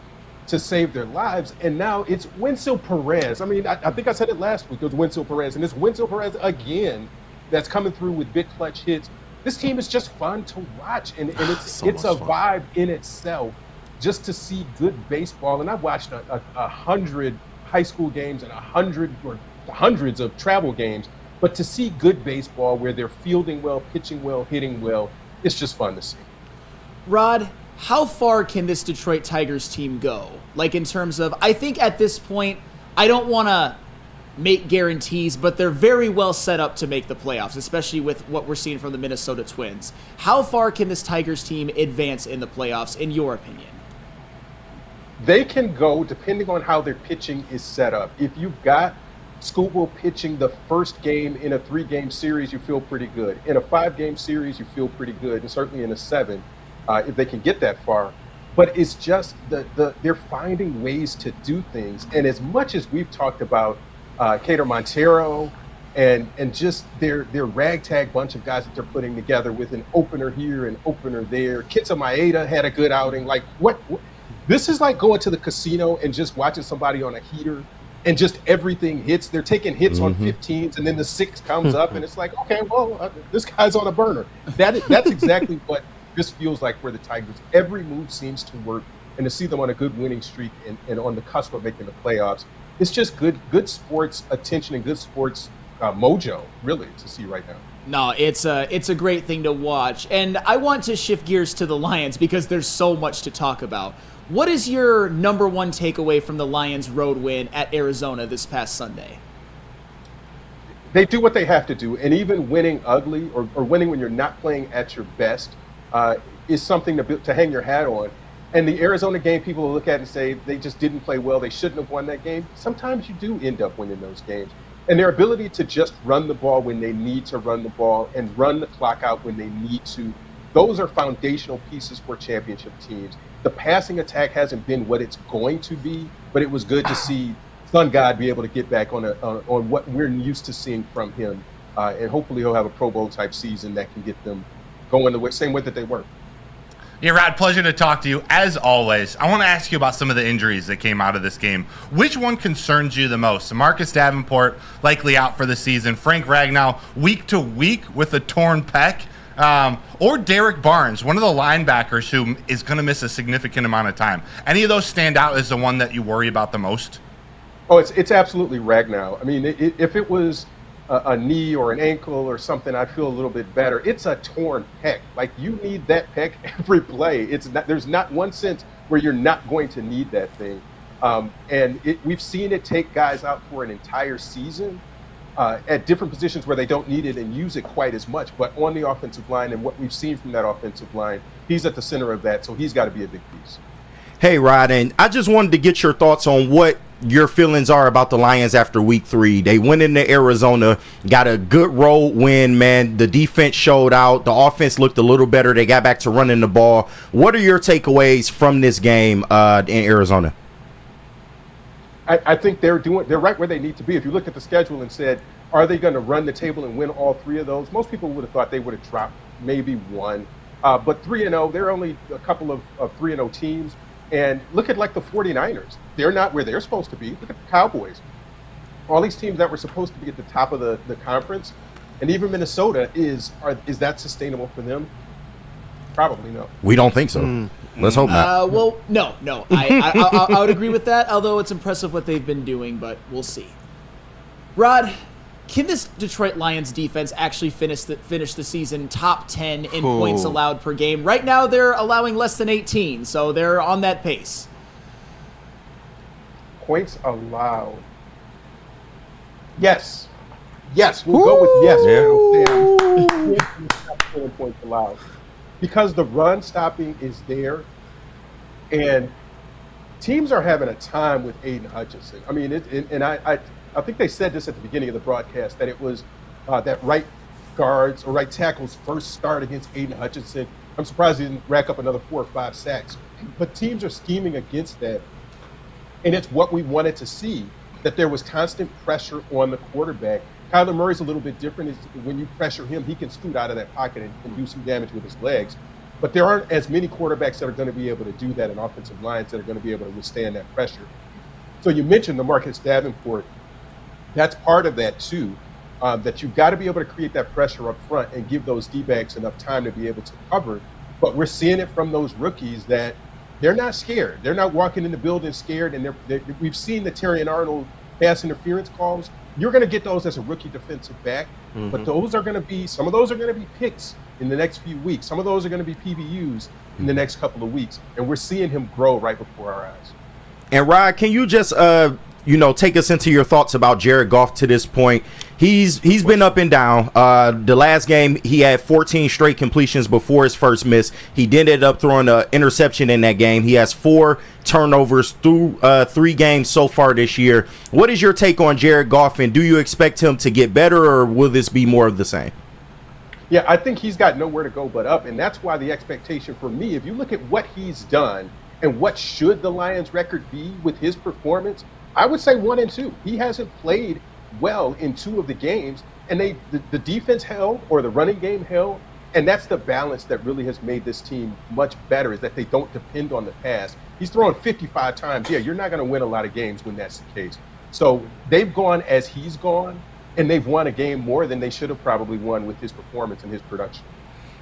to save their lives. And now it's Wenceel Perez. I mean, I think I said it last week. It was Wenceel Perez. And it's Wenceel Perez again that's coming through with big clutch hits. This team is just fun to watch. And it's a vibe in itself just to see good baseball. And I've watched 100 high school games and 100 or hundreds of travel games. But to see good baseball where they're fielding well, pitching well, hitting well, it's just fun to see. Rod, how far can this Detroit Tigers team go? Like in terms of, I think at this point, I don't want to make guarantees, but they're very well set up to make the playoffs, especially with what we're seeing from the Minnesota Twins. How far can this Tigers team advance in the playoffs, in your opinion? They can go depending on how their pitching is set up. If you've got SKUBAL pitching the first game in a 3-game series, you feel pretty good. In a 5-game series, you feel pretty good, and certainly in a 7. If they can get that far. But it's just they're finding ways to do things. And as much as we've talked about Cater Montero and just their ragtag bunch of guys that they're putting together with an opener here and opener there. Kitsa Maeda had a good outing. Like what? This is like going to the casino and just watching somebody on a heater and just everything hits. They're taking hits on 15s and then the 6 comes up and it's like, okay, well, this guy's on a burner. That's exactly what this feels like for the Tigers. Every move seems to work, and to see them on a good winning streak and on the cusp of making the playoffs, it's just good sports attention and good sports mojo, really, to see right now. No, it's a great thing to watch. And I want to shift gears to the Lions because there's so much to talk about. What is your number one takeaway from the Lions' road win at Arizona this past Sunday? They do what they have to do, and even winning ugly or winning when you're not playing at your best is something to hang your hat on. And the Arizona game, people will look at and say they just didn't play well. They shouldn't have won that game. Sometimes you do end up winning those games. And their ability to just run the ball when they need to run the ball and run the clock out when they need to, those are foundational pieces for championship teams. The passing attack hasn't been what it's going to be, but it was good to see Sun God be able to get back on what we're used to seeing from him. And hopefully he'll have a Pro Bowl type season that can get them going the same way that they were. Yeah, Rod, pleasure to talk to you. As always, I want to ask you about some of the injuries that came out of this game. Which one concerns you the most? Marcus Davenport likely out for the season. Frank Ragnow week to week with a torn pec. Or Derrick Barnes, one of the linebackers who is going to miss a significant amount of time. Any of those stand out as the one that you worry about the most? Oh, it's absolutely Ragnow. I mean, if it was a knee or an ankle or something, I'd feel a little bit better. It's a torn pec. Like, you need that pec every play. There's not one sense where you're not going to need that thing. And we've seen it take guys out for an entire season. at different positions where they don't need it and use it quite as much. But on the offensive line and what we've seen from that offensive line, he's at the center of that, so he's got to be a big piece. Hey, Rod, and I just wanted to get your thoughts on what your feelings are about the Lions after week 3. They went into Arizona, got a good road win, man. The defense showed out. The offense looked a little better. They got back to running the ball. What are your takeaways from this game in Arizona? I think they're right where they need to be. If you look at the schedule and said, are they going to run the table and win all 3 of those? Most people would have thought they would have dropped maybe one. But 3-0, they're only a couple of 3-0 teams. And look at like the 49ers. They're not where they're supposed to be. Look at the Cowboys. All these teams that were supposed to be at the top of the conference. And even Minnesota, is that sustainable for them? Probably no. We don't think so. Let's hope not. Well, no. I would agree with that, although it's impressive what they've been doing, but we'll see. Rod, can this Detroit Lions defense actually finish the season top 10 in points allowed per game? Right now, they're allowing less than 18, so they're on that pace. Points allowed. Yes, we'll go with yes. Yeah. Points allowed. Because the run stopping is there, and teams are having a time with Aiden Hutchinson. I mean, I think they said this at the beginning of the broadcast, that it was that right guards or right tackles first start against Aiden Hutchinson. I'm surprised he didn't rack up another 4 or 5 sacks. But teams are scheming against that, and it's what we wanted to see, that there was constant pressure on the quarterback. Kyler Murray's a little bit different. When you pressure him, he can scoot out of that pocket and do some damage with his legs. But there aren't as many quarterbacks that are going to be able to do that, and offensive lines that are going to be able to withstand that pressure. So you mentioned the Marcus Davenport. That's part of that too, that you've got to be able to create that pressure up front and give those D-backs enough time to be able to cover. But we're seeing it from those rookies that they're not scared. They're not walking in the building scared. And we've seen the Terry and Arnold pass interference calls. You're going to get those as a rookie defensive back, but those are going to be, some of those are going to be picks in the next few weeks. Some of those are going to be PBUs in the next couple of weeks. And we're seeing him grow right before our eyes. And Rod, can you just take us into your thoughts about Jared Goff to this point? He's been up and down. The last game, he had 14 straight completions before his first miss. He did end up throwing an interception in that game. He has 4 turnovers through 3 games so far this year. What is your take on Jared Goff, and do you expect him to get better, or will this be more of the same? Yeah, I think he's got nowhere to go but up, and that's why the expectation for me, if you look at what he's done and what should the Lions record be with his performance, I would say 1-2. He hasn't played well in 2 of the games, and the defense held, or the running game held, and that's the balance that really has made this team much better, is that they don't depend on the pass. He's thrown 55 times. Yeah, you're not going to win a lot of games when that's the case. So they've gone as he's gone, and they've won a game more than they should have probably won with his performance and his production.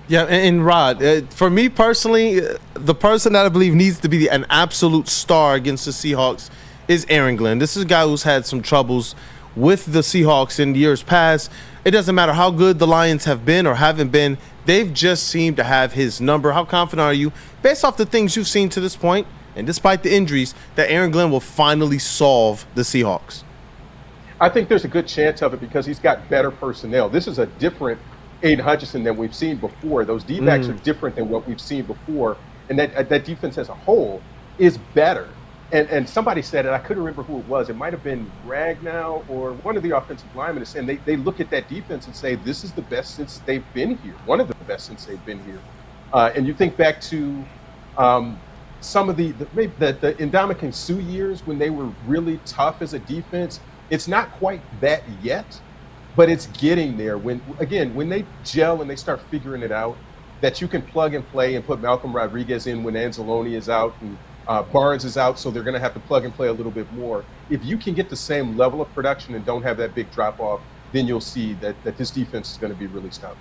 Yeah, and Rod, for me personally, the person that I believe needs to be an absolute star against the Seahawks is Aaron Glenn. This is a guy who's had some troubles with the Seahawks in years past. It doesn't matter how good the Lions have been or haven't been, they've just seemed to have his number. How confident are you, based off the things you've seen to this point, and despite the injuries, that Aaron Glenn will finally solve the Seahawks? I think there's a good chance of it because he's got better personnel. This is a different Aiden Hutchinson than we've seen before. Those D-backs are different than what we've seen before, and that defense as a whole is better. And somebody said it, I couldn't remember who it was. It might have been Ragnow or one of the offensive linemen, and they look at that defense and say, this is the best since they've been here, one of the best since they've been here. And you think back to some of the Ndamukong Suh years when they were really tough as a defense. It's not quite that yet, but it's getting there. When they gel and they start figuring it out, that you can plug and play and put Malcolm Rodriguez in when Anzalone is out and Barnes is out, so they're going to have to plug and play a little bit more. If you can get the same level of production and don't have that big drop-off, then you'll see that this defense is going to be really stout.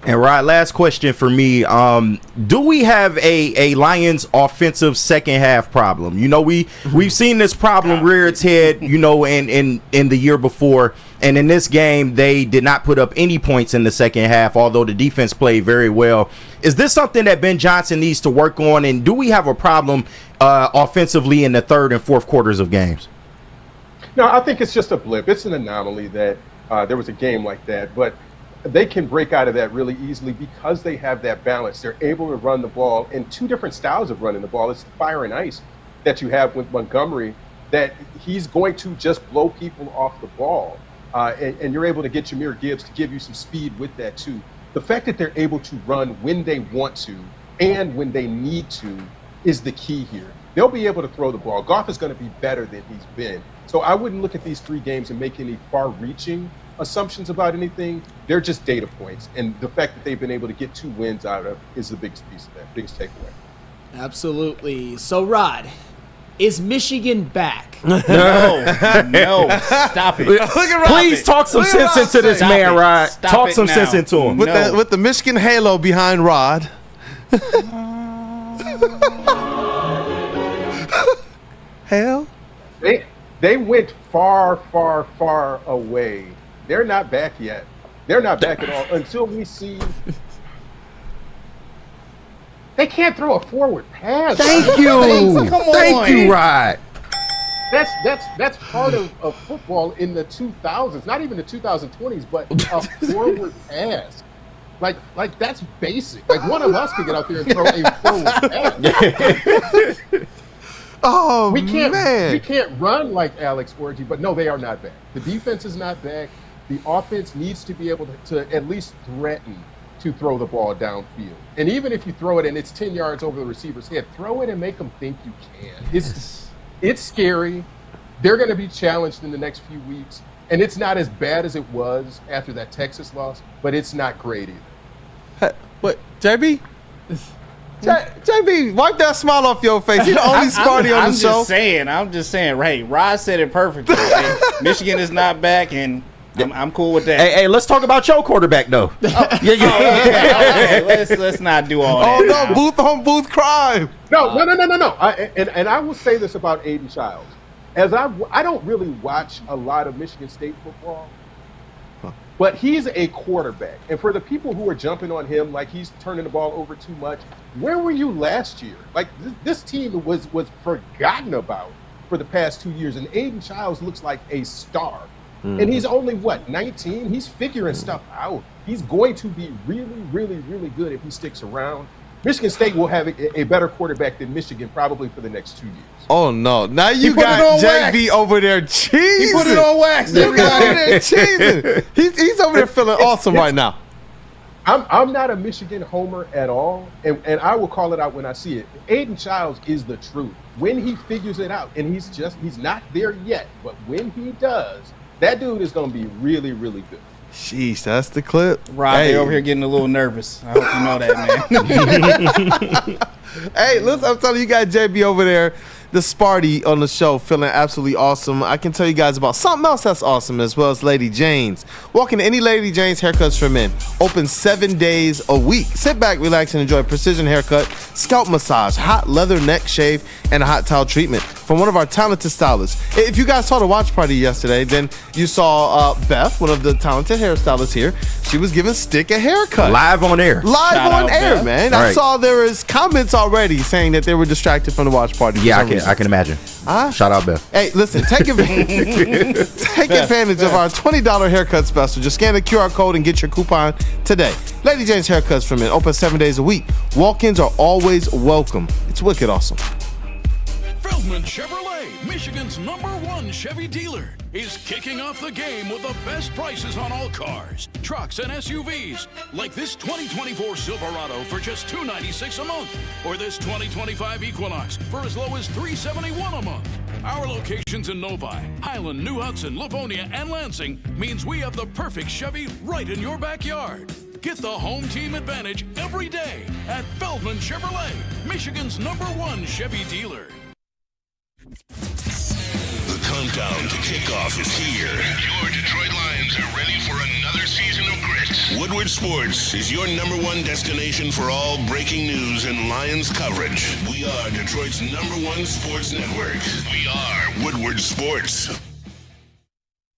And Rod, last question for me. Do we have a Lions offensive second half problem? You know, we've seen this problem rear its head, you know, in the year before. And in this game, they did not put up any points in the second half, although the defense played very well. Is this something that Ben Johnson needs to work on? And do we have a problem offensively in the third and fourth quarters of games? No, I think it's just a blip. It's an anomaly that There was a game like that, but they can break out of that really easily because they have that balance. They're able to run the ball in two different styles of running the ball. It's the fire and ice that you have with Montgomery, that he's going to just blow people off the ball. And you're able to get Jahmyr Gibbs to give you some speed with that too. The fact that they're able to run when they want to and when they need to is the key here. They'll be able to throw the ball. Goff is going to be better than he's been. So I wouldn't look at these 3 games and make any far-reaching assumptions about anything. They're just data points. And the fact that they've been able to get 2 wins out of is the biggest piece of that, biggest takeaway. Absolutely. So, Rod, is Michigan back? No, stop it. Please talk some sense into this man, Rod. Talk some sense into him. With the Michigan halo behind Rod. Hell? They went far, far, far away. They're not back yet. They're not back at all until we see. They can't throw a forward pass. Thank you. Thank you, Rod. That's part of football in the 2000s, not even the 2020s, but a forward pass. Like that's basic. Like one of us could get out there and throw a forward pass. Oh, we can't man. run like Alex Orji, but no, they are not back. The defense is not back. The offense needs to be able to at least threaten to throw the ball downfield. And even if you throw it and it's 10 yards over the receiver's head, throw it and make them think you can. It's scary. They're going to be challenged in the next few weeks. And it's not as bad as it was after that Texas loss, but it's not great either. What, JB? JB, wipe that smile off your face. You're the only Sparty on the show. I'm just saying, right? Rod said it perfectly. Right? Michigan is not back, and I'm cool with that. Hey, let's talk about your quarterback, though. Okay. Let's not do all that. Oh, no, booth on booth crime. No. And I will say this about Aiden Childs. As I don't really watch a lot of Michigan State football, but he's a quarterback. And for the people who are jumping on him like he's turning the ball over too much, where were you last year? Like this team was forgotten about for the past 2 years, and Aiden Childs looks like a star. Mm-hmm. And he's only, 19? He's figuring stuff out. He's going to be really, really, really good if he sticks around. Michigan State will have a better quarterback than Michigan probably for the next 2 years. Oh, no. Now you got JB over there cheesing. He put it on wax. You got over there cheesing. He's over there feeling awesome right now. I'm not a Michigan homer at all, and I will call it out when I see it. Aiden Childs is the truth. When he figures it out, and he's not there yet, but when he does, that dude is going to be really, really good. Sheesh, that's the clip. Rod, they over here getting a little nervous. I hope you know that, man. Hey, listen, I'm telling you guys, JB over there, the Sparty on the show, feeling absolutely awesome. I can tell you guys about something else that's awesome as well as Lady Jane's. Walk into any Lady Jane's Haircuts for Men. Open 7 days a week. Sit back, relax, and enjoy a precision haircut, scalp massage, hot leather neck shave, and a hot towel treatment from one of our talented stylists. If you guys saw the watch party yesterday, then you saw Beth, one of the talented hairstylists here. She was giving Stick a haircut. Live on air. Live on air, Beth. man. All I right. saw there was comments already saying that they were distracted from the watch party. Yeah, I can imagine. Shout out, Beth. Hey, listen, take advantage of our $20 haircut special. Just scan the QR code and get your coupon today. Lady Jane's Haircuts for Men, open 7 days a week. Walk-ins are always welcome. It's wicked awesome. Feldman Chevrolet, Michigan's #1 Chevy dealer, is kicking off the game with the best prices on all cars, trucks, and SUVs, like this 2024 Silverado for just $296 a month, or this 2025 Equinox for as low as $371 a month. Our locations in Novi, Highland, New Hudson, Livonia, and Lansing means we have the perfect Chevy right in your backyard. Get the home team advantage every day at Feldman Chevrolet, Michigan's #1 Chevy dealer. The countdown to kickoff is here. Your Detroit Lions are ready for another season of grit. Woodward Sports is your #1 destination for all breaking news and Lions coverage. We are Detroit's #1 sports network. We are Woodward Sports.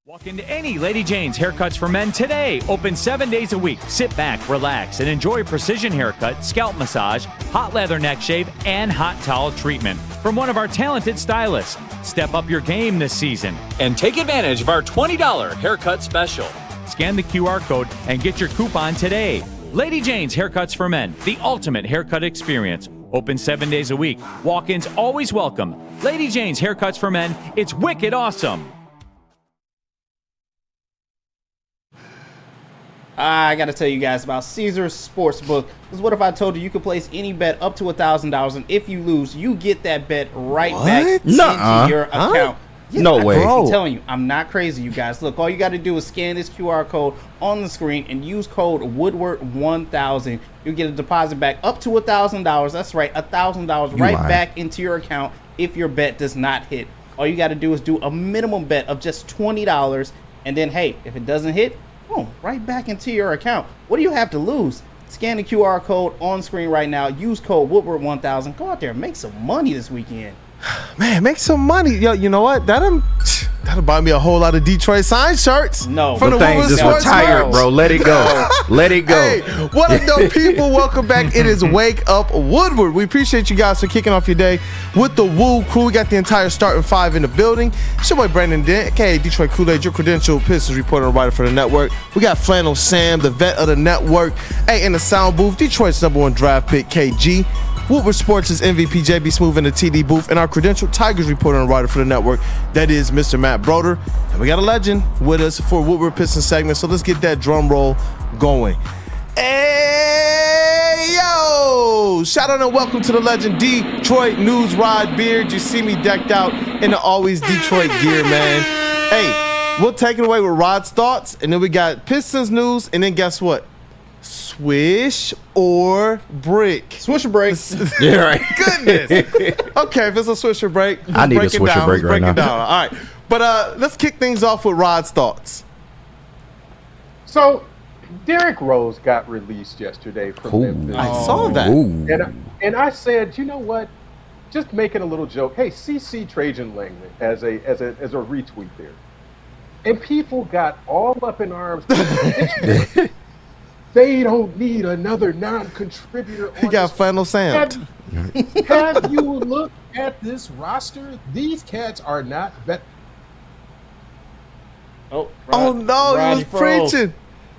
Walk into any Lady Jane's Haircuts for Men today. Open 7 days a week. Sit back, relax, and enjoy a precision haircut, scalp massage, hot leather neck shave, and hot towel treatment from one of our talented stylists. Step up your game this season. And take advantage of our $20 haircut special. Scan the QR code and get your coupon today. Lady Jane's Haircuts for Men, the ultimate haircut experience. Open 7 days a week. Walk-ins always welcome. Lady Jane's Haircuts for Men, it's wicked awesome. I got to tell you guys about Caesars Sportsbook. Because what if I told you you could place any bet up to $1,000, and if you lose, you get that bet right back into your account. Yeah, No way. I'm telling you, I'm not crazy, you guys. Look, all you got to do is scan this QR code on the screen and use code Woodward1000. You'll get a deposit back up to $1,000. That's right, $1,000 right back into your account if your bet does not hit. All you got to do is do a minimum bet of just $20, and then, hey, if it doesn't hit, boom, right back into your account. What do you have to lose? Scan the QR code on screen right now. Use code Woodward1000. Go out there and make some money this weekend. Man, make some money. Yo, you know what? That'll buy me a whole lot of Detroit signed shirts. No. From the things is retired, bro. Let it go. Let it go. Hey, what up, though, people? Welcome back. It is Wake Up Woodward. We appreciate you guys for kicking off your day with the WUW Crew. We got the entire starting five in the building. It's your boy Brandon Dent, aka Detroit Kool-Aid, your credentialed Pistons reporter and writer for the network. We got Flannel Sam, the vet of the network. Hey, in the sound booth, Detroit's #1 draft pick, KG. Woodward Sports' MVP, JB Smooth in the TD booth, and our credentialed Tigers reporter and writer for the network, that is Mr. Matt Broder. And we got a legend with us for Woodward Pistons segment, so let's get that drum roll going. Hey, yo! Shout out and welcome to the legend, Detroit News Rod Beard. You see me decked out in the always Detroit gear, man. Hey, we'll take it away with Rod's thoughts, and then we got Pistons news, and then guess what? Swish or break? Swish or break. Yeah, right. Goodness. Okay, if it's a swish or break, I need a swish or break right now. All right. But let's kick things off with Rod's thoughts. So, Derrick Rose got released yesterday from Memphis. I saw that. And I said, you know what? Just making a little joke. Hey, CC Trajan Langman as a retweet there. And people got all up in arms. They don't need another non-contributor. He got Flannel Sam. Have you looked at this roster? These cats are not bet. Oh no, he was preaching.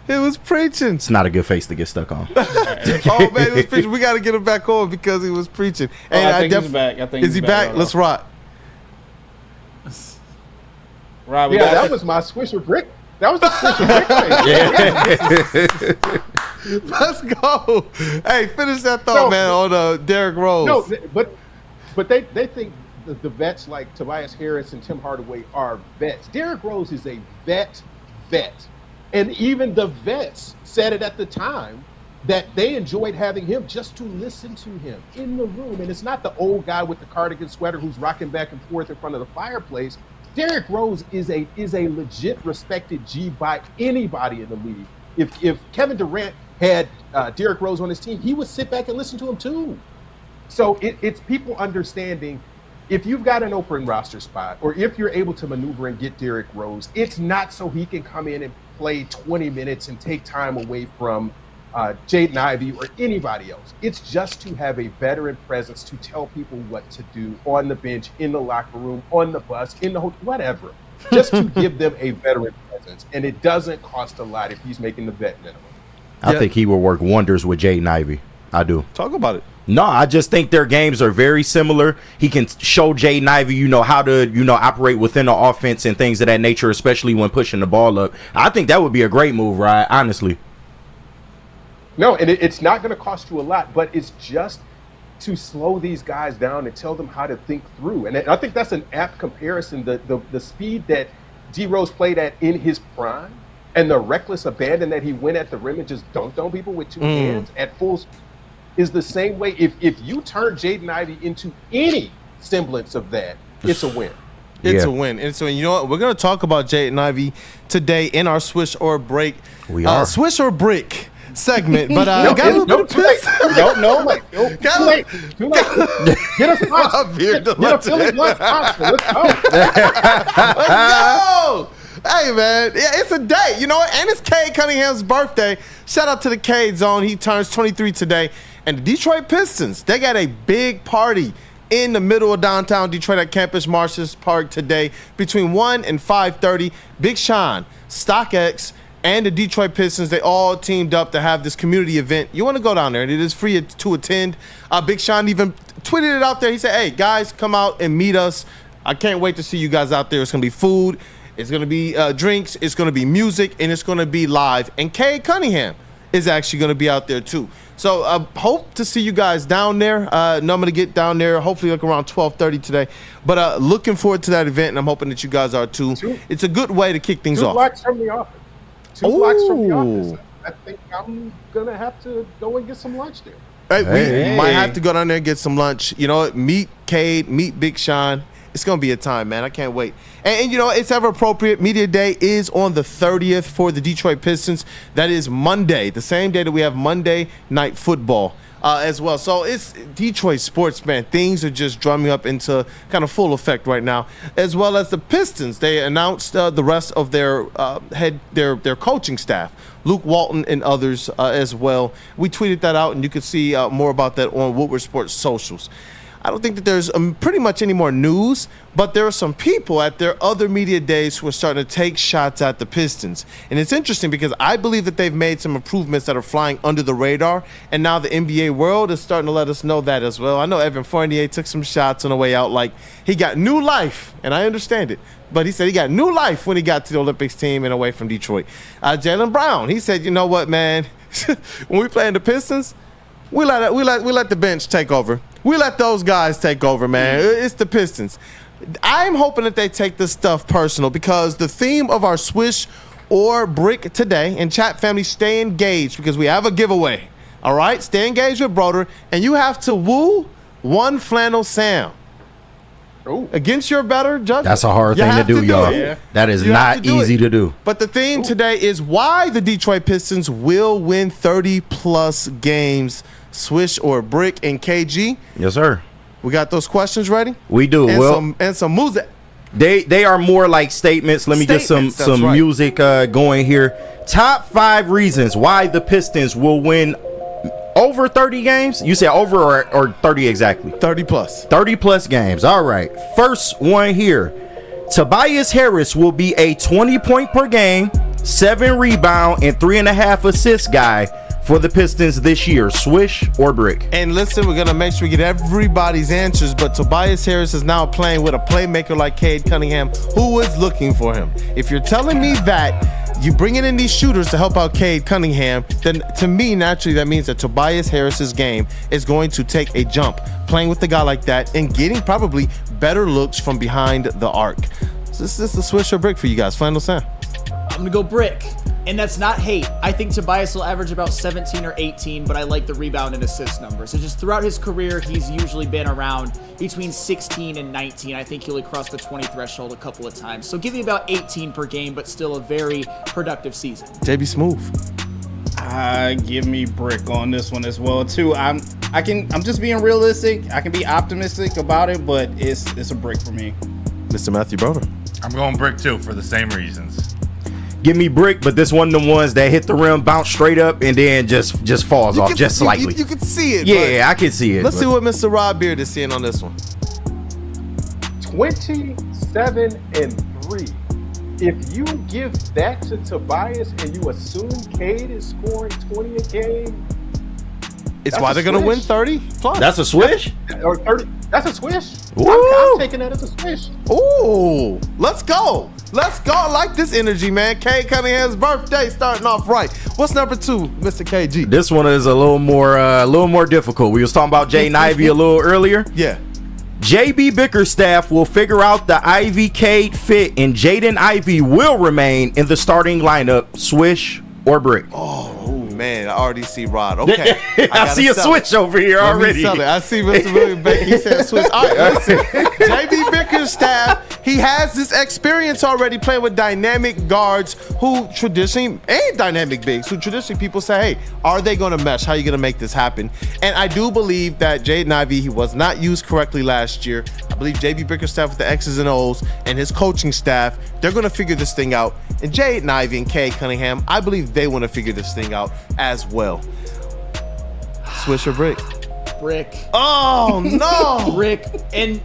He was preaching. It's not a good face to get stuck on. Oh man, he was preaching. We got to get him back on because he was preaching. And I think he's back. Is he back? Let's rock. Rod, yeah, that was my swisher brick. That was the swisher brick. Yeah. Let's go. Hey, finish that thought, man, on Derrick Rose. No, but they think the vets like Tobias Harris and Tim Hardaway are vets. Derrick Rose is a vet. And even the vets said it at the time that they enjoyed having him just to listen to him in the room. And it's not the old guy with the cardigan sweater who's rocking back and forth in front of the fireplace. Derrick Rose is a legit respected G by anybody in the league. If Kevin Durant had Derrick Rose on his team, he would sit back and listen to him too. So it's people understanding if you've got an open roster spot or if you're able to maneuver and get Derrick Rose, it's not so he can come in and play 20 minutes and take time away from Jaden Ivey or anybody else. It's just to have a veteran presence to tell people what to do on the bench, in the locker room, on the bus, in the hotel, whatever. Just to give them a veteran presence. And it doesn't cost a lot if he's making the vet minimum. I think he will work wonders with Jaden Ivey. I do. Talk about it. No, I just think their games are very similar. He can show Jaden Ivey, how to, operate within the offense and things of that nature, especially when pushing the ball up. I think that would be a great move, right? Honestly. No, and it's not going to cost you a lot, but it's just to slow these guys down and tell them how to think through. And I think that's an apt comparison. The speed that D Rose played at in his prime and the reckless abandon that he went at the rim and just dunked on people with two hands at full speed is the same way. If you turn Jaden Ivey into any semblance of that, it's a win. It's a win. And so, you know what? We're going to talk about Jaden Ivey today in our Swish or Break. We are. Swish or Brick segment. But got a little bit of piss. Too late. Get us sponsor. Get a Philly Blood sponsor. Let's go. Let's go. Hey, man. Yeah, it's a day. You know what? And it's Cade Cunningham's birthday. Shout out to the Cade Zone. He turns 23 today. And the Detroit Pistons, they got a big party in the middle of downtown Detroit at Campus Martius Park today between 1 and 5:30. Big Sean, StockX, and the Detroit Pistons, they all teamed up to have this community event. You want to go down there, and it is free to attend. Big Sean even tweeted it out there. He said, hey, guys, come out and meet us. I can't wait to see you guys out there. It's going to be food. It's going to be drinks. It's going to be music, and it's going to be live. And Cade Cunningham is actually going to be out there, too. So I hope to see you guys down there. No, I'm going to get down there hopefully like around 12:30 today. But looking forward to that event, and I'm hoping that you guys are, too. It's a good way to kick things off. 2 blocks from the office. 2 blocks from the office. I think I'm going to have to go and get some lunch there. We might have to go down there and get some lunch. You know, meet Cade, meet Big Sean. It's going to be a time, man. I can't wait. And, you know, it's ever appropriate. Media Day is on the 30th for the Detroit Pistons. That is Monday, the same day that we have Monday Night Football as well. So it's Detroit sports, man. Things are just drumming up into kind of full effect right now. As well as the Pistons, they announced the rest of their their coaching staff, Luke Walton and others as well. We tweeted that out, and you can see more about that on Woodward Sports socials. I don't think that there's pretty much any more news, but there are some people at their other media days who are starting to take shots at the Pistons. And it's interesting because I believe that they've made some improvements that are flying under the radar, and now the NBA world is starting to let us know that as well. I know Evan Fournier took some shots on the way out, like he got new life, and I understand it. But he said he got new life when he got to the Olympics team and away from Detroit. Jaylen Brown, he said, you know what, man, when we play in the Pistons, we let the bench take over. We let those guys take over, man. It's the Pistons. I'm hoping that they take this stuff personal because the theme of our Swish or Brick today, and chat family, stay engaged because we have a giveaway. All right? Stay engaged with Brodric, and you have to woo one Flannel Sam. Ooh. Against your better judgment. That's a hard thing to do, y'all. Yeah. That is not easy to do. But the theme today is why the Detroit Pistons will win 30-plus games. Swish or Brick and KG. Yes, sir. We got those questions ready? We do. And some music. They are more like statements. Let me get some music going here. Top 5 reasons why the Pistons will win over 30 games. You said over or 30 exactly? 30 plus. 30 plus games. All right. First one here. Tobias Harris will be a 20-point per game, 7 rebound, and 3.5 assist guy for the Pistons this year. Swish or Brick? And listen, we're going to make sure we get everybody's answers, but Tobias Harris is now playing with a playmaker like Cade Cunningham, who was looking for him. If you're telling me that you bringing in these shooters to help out Cade Cunningham, then to me, naturally, that means that Tobias Harris's game is going to take a jump, playing with a guy like that and getting probably better looks from behind the arc. So this is the Swish or Brick for you guys. Final Sam. I'm going to go Brick. And that's not hate. I think Tobias will average about 17 or 18, but I like the rebound and assist numbers. So just throughout his career, he's usually been around between 16 and 19. I think he'll only cross the 20 threshold a couple of times. So give me about 18 per game, but still a very productive season. JB Smooth. Give me Brick on this one as well too. I'm just being realistic. I can be optimistic about it, but it's a Brick for me. Mr. Matthew Broder. I'm going Brick too for the same reasons. Give me Brick, but this one of the ones that hit the rim, bounce straight up, and then just falls off just slightly. You can see it. Yeah, I can see it. Let's see what Mr. Rob Beard is seeing on this one. 27-3. If you give that to Tobias and you assume Cade is scoring 20 a game, it's why they're going to win 30 plus. That's a swish? Or 30. That's a swish. I'm taking that as a swish. Ooh, let's go. Let's go. I like this energy, man. Cade Cunningham's birthday starting off right. What's number 2, Mr. KG? This one is a little more difficult. We was talking about Jaden Ivey a little earlier. Yeah. JB Bickerstaff will figure out the Ivy Cade fit, and Jaden Ivey will remain in the starting lineup. Swish or Brick? Oh man, I already see Rod. Okay, I see a switch over here already. I see Mr. William Baker. He said switch. All right, listen. JB Bickerstaff, he has this experience already playing with dynamic guards who traditionally, and dynamic bigs, who traditionally people say, hey, are they going to mesh? How are you going to make this happen? And I do believe that Jaden Ivey, he was not used correctly last year. I believe JB Bickerstaff with the X's and O's and his coaching staff, they're going to figure this thing out. And Jaden Ivey and Cade Cunningham, I believe they want to figure this thing out as well. Swish or Brick? Brick. Oh, no. Brick. And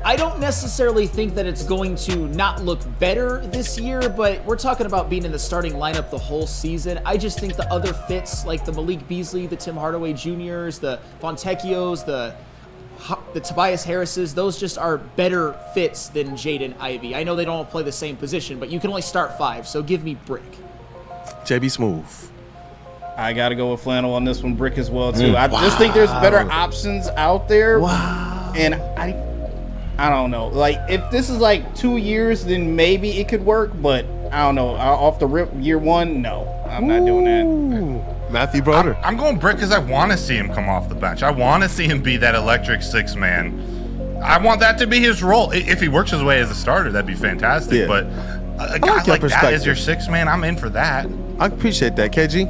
I don't necessarily think that it's going to not look better this year, but we're talking about being in the starting lineup the whole season. I just think the other fits, like the Malik Beasley, the Tim Hardaway Jr.'s, the Fontecchios, the Tobias Harris's, those just are better fits than Jaden Ivey. I know they don't all play the same position, but you can only start 5, so give me Brick. JB Smooth. I got to go with Flannel on this one, Brick as well, too. I just think there's better options out there. Wow. And I don't know. Like, if this is like 2 years, then maybe it could work. But I don't know. Off the rip, year 1, no. I'm not doing that. Matthew Broder. I'm going Brick because I want to see him come off the bench. I want to see him be that electric 6-man. I want that to be his role. If he works his way as a starter, that'd be fantastic. Yeah. But a guy like that as your 6-man, I'm in for that. I appreciate that, KG.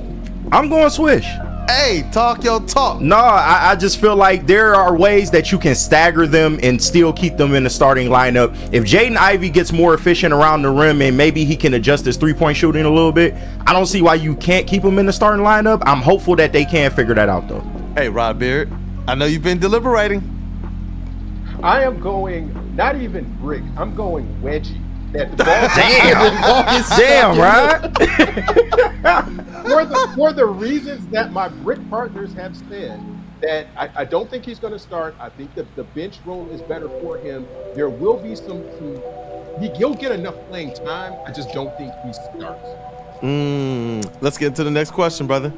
I'm going Swish. Hey, talk your talk. No, I just feel like there are ways that you can stagger them and still keep them in the starting lineup. If Jaden Ivey gets more efficient around the rim and maybe he can adjust his three-point shooting a little bit, I don't see why you can't keep him in the starting lineup. I'm hopeful that they can figure that out, though. Hey, Rod Beard, I know you've been deliberating. I am going, not even Brick, I'm going Wedgie. Damn, right? For the reasons that my Brick partners have said, that I don't think he's going to start. I think that the bench role is better for him. There will be he'll get enough playing time. I just don't think he starts. Let's get to the next question, brother.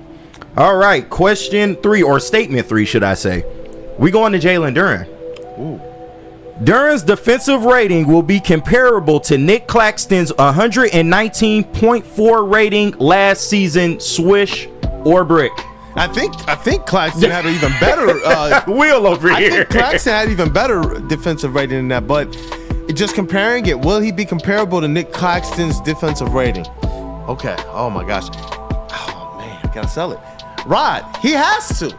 All right, question 3, or statement 3, should I say. We going to Jalen Duren. Ooh. Duren's defensive rating will be comparable to Nick Claxton's 119.4 rating last season. Swish or Brick? I think Claxton had an even better Will over here. I think Claxton had even better defensive rating than that, but just comparing it, will he be comparable to Nick Claxton's defensive rating? Okay. Oh my gosh. Oh man, I gotta sell it. Rod, he has to.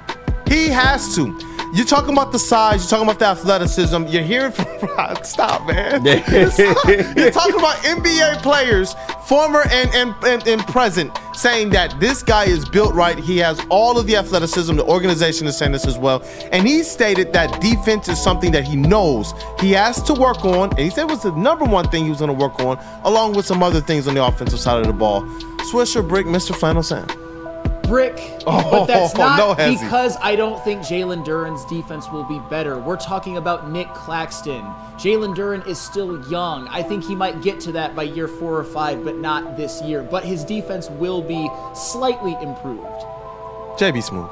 He has to. You're talking about the size. You're talking about the athleticism. You're hearing from Rod. Stop, man. You're talking about NBA players, former and present, saying that this guy is built right. He has all of the athleticism. The organization is saying this as well. And he stated that defense is something that he knows he has to work on. And he said it was the number one thing he was going to work on, along with some other things on the offensive side of the ball. Swish or Brick, Mr. Flannel Sam? Brick, but that's not no, because I don't think Jalen Duren's defense will be better. We're talking about Nick Claxton. Jalen Duren is still young. I think he might get to that by year 4 or 5, but not this year. But his defense will be slightly improved. JB Smooth.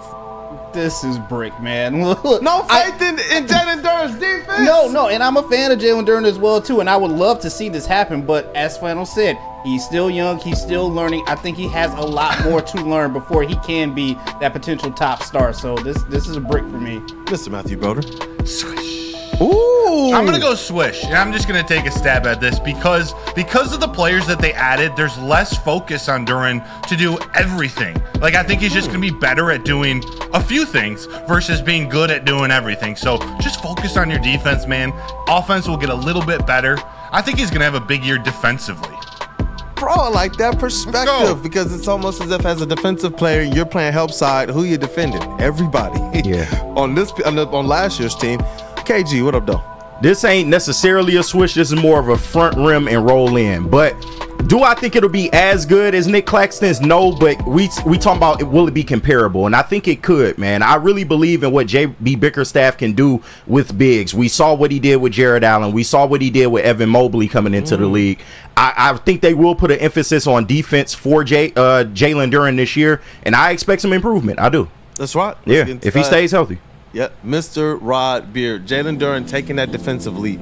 This is Brick, man. No faith in Jalen Duren's defense? No, and I'm a fan of Jalen Duren as well, too, and I would love to see this happen, but as Flannel said, he's still young, he's still learning. I think he has a lot more to learn before he can be that potential top star, so this is a Brick for me. Mr. Matthew Broder. Swish. Ooh. I'm gonna go Swish, and I'm just gonna take a stab at this because of the players that they added. There's less focus on Duren to do everything. Like, I think he's just gonna be better at doing a few things versus being good at doing everything. So just focus on your defense, man. Offense will get a little bit better. I think he's gonna have a big year defensively. Bro, I like that perspective because it's almost as if as a defensive player, you're playing help side. Who you defending? Everybody. Yeah. on last year's team. KG, what up, though? This ain't necessarily a Swish. This is more of a front rim and roll in. But do I think it'll be as good as Nick Claxton's? No, but we talking about will it be comparable? And I think it could, man. I really believe in what J.B. Bickerstaff can do with bigs. We saw what he did with Jared Allen. We saw what he did with Evan Mobley coming into the league. I think they will put an emphasis on defense for Jalen Duren this year, and I expect some improvement. I do. That's right. Yeah, if he stays healthy. Yep, Mr. Rod Beard. Jalen Duren taking that defensive leap.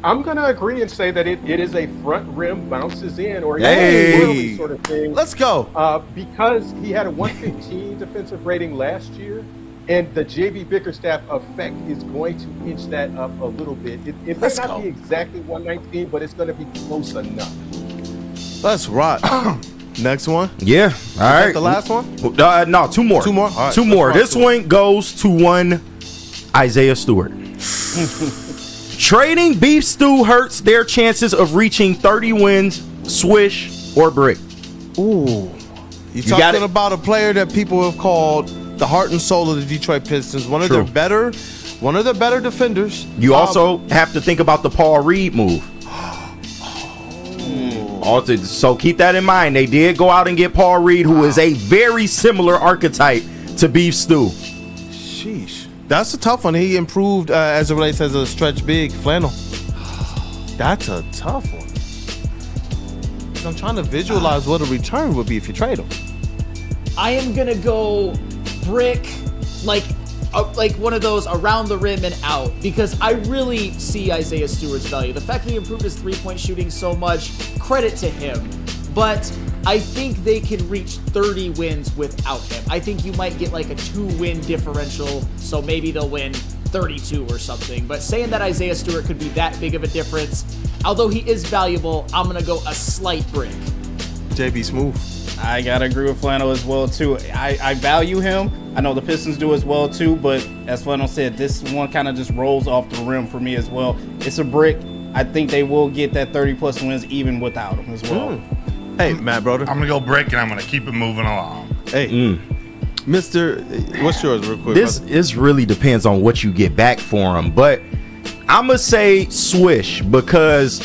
I'm going to agree and say that it is a front rim bounces in or hey, sort of thing. Let's go. Because he had a 115 defensive rating last year, and the J.B. Bickerstaff effect is going to inch that up a little bit. It may not be exactly 119, but it's going to be close enough. Let's rock. Next one. Yeah. All right. The last one? No, two more. Two more? All right, two more. This one goes to one Isaiah Stewart. Trading Beef Stew hurts their chances of reaching 30 wins. Swish or Brick? Ooh. You're talking about a player that people have called the heart and soul of the Detroit Pistons. One of their better defenders. You also have to think about the Paul Reed move. So keep that in mind. They did go out and get Paul Reed, who is a very similar archetype to Beef Stew. Sheesh. That's a tough one. He improved as it relates as a stretch big flannel. That's a tough one. I'm trying to visualize what a return would be if you trade him. I am going to go brick, like one of those around the rim and out, because I really see Isaiah Stewart's value. The fact that he improved his three-point shooting so much, credit to him. But I think they can reach 30 wins without him. I think you might get like a 2-win differential, so maybe they'll win 32 or something. But saying that Isaiah Stewart could be that big of a difference, although he is valuable, I'm going to go a slight brick. JB Smooth. I gotta agree with Flannel as well too. I value him. I know the Pistons do as well too, but as Flannel said, this one kind of just rolls off the rim for me as well. It's a brick. I think they will get that 30+ wins even without him as well. Hey, Matt Broder. I'm going to go brick, and I'm going to keep it moving along. Hey, Mr. What's yours real quick? This really depends on what you get back for him, but I'm going to say Swish, because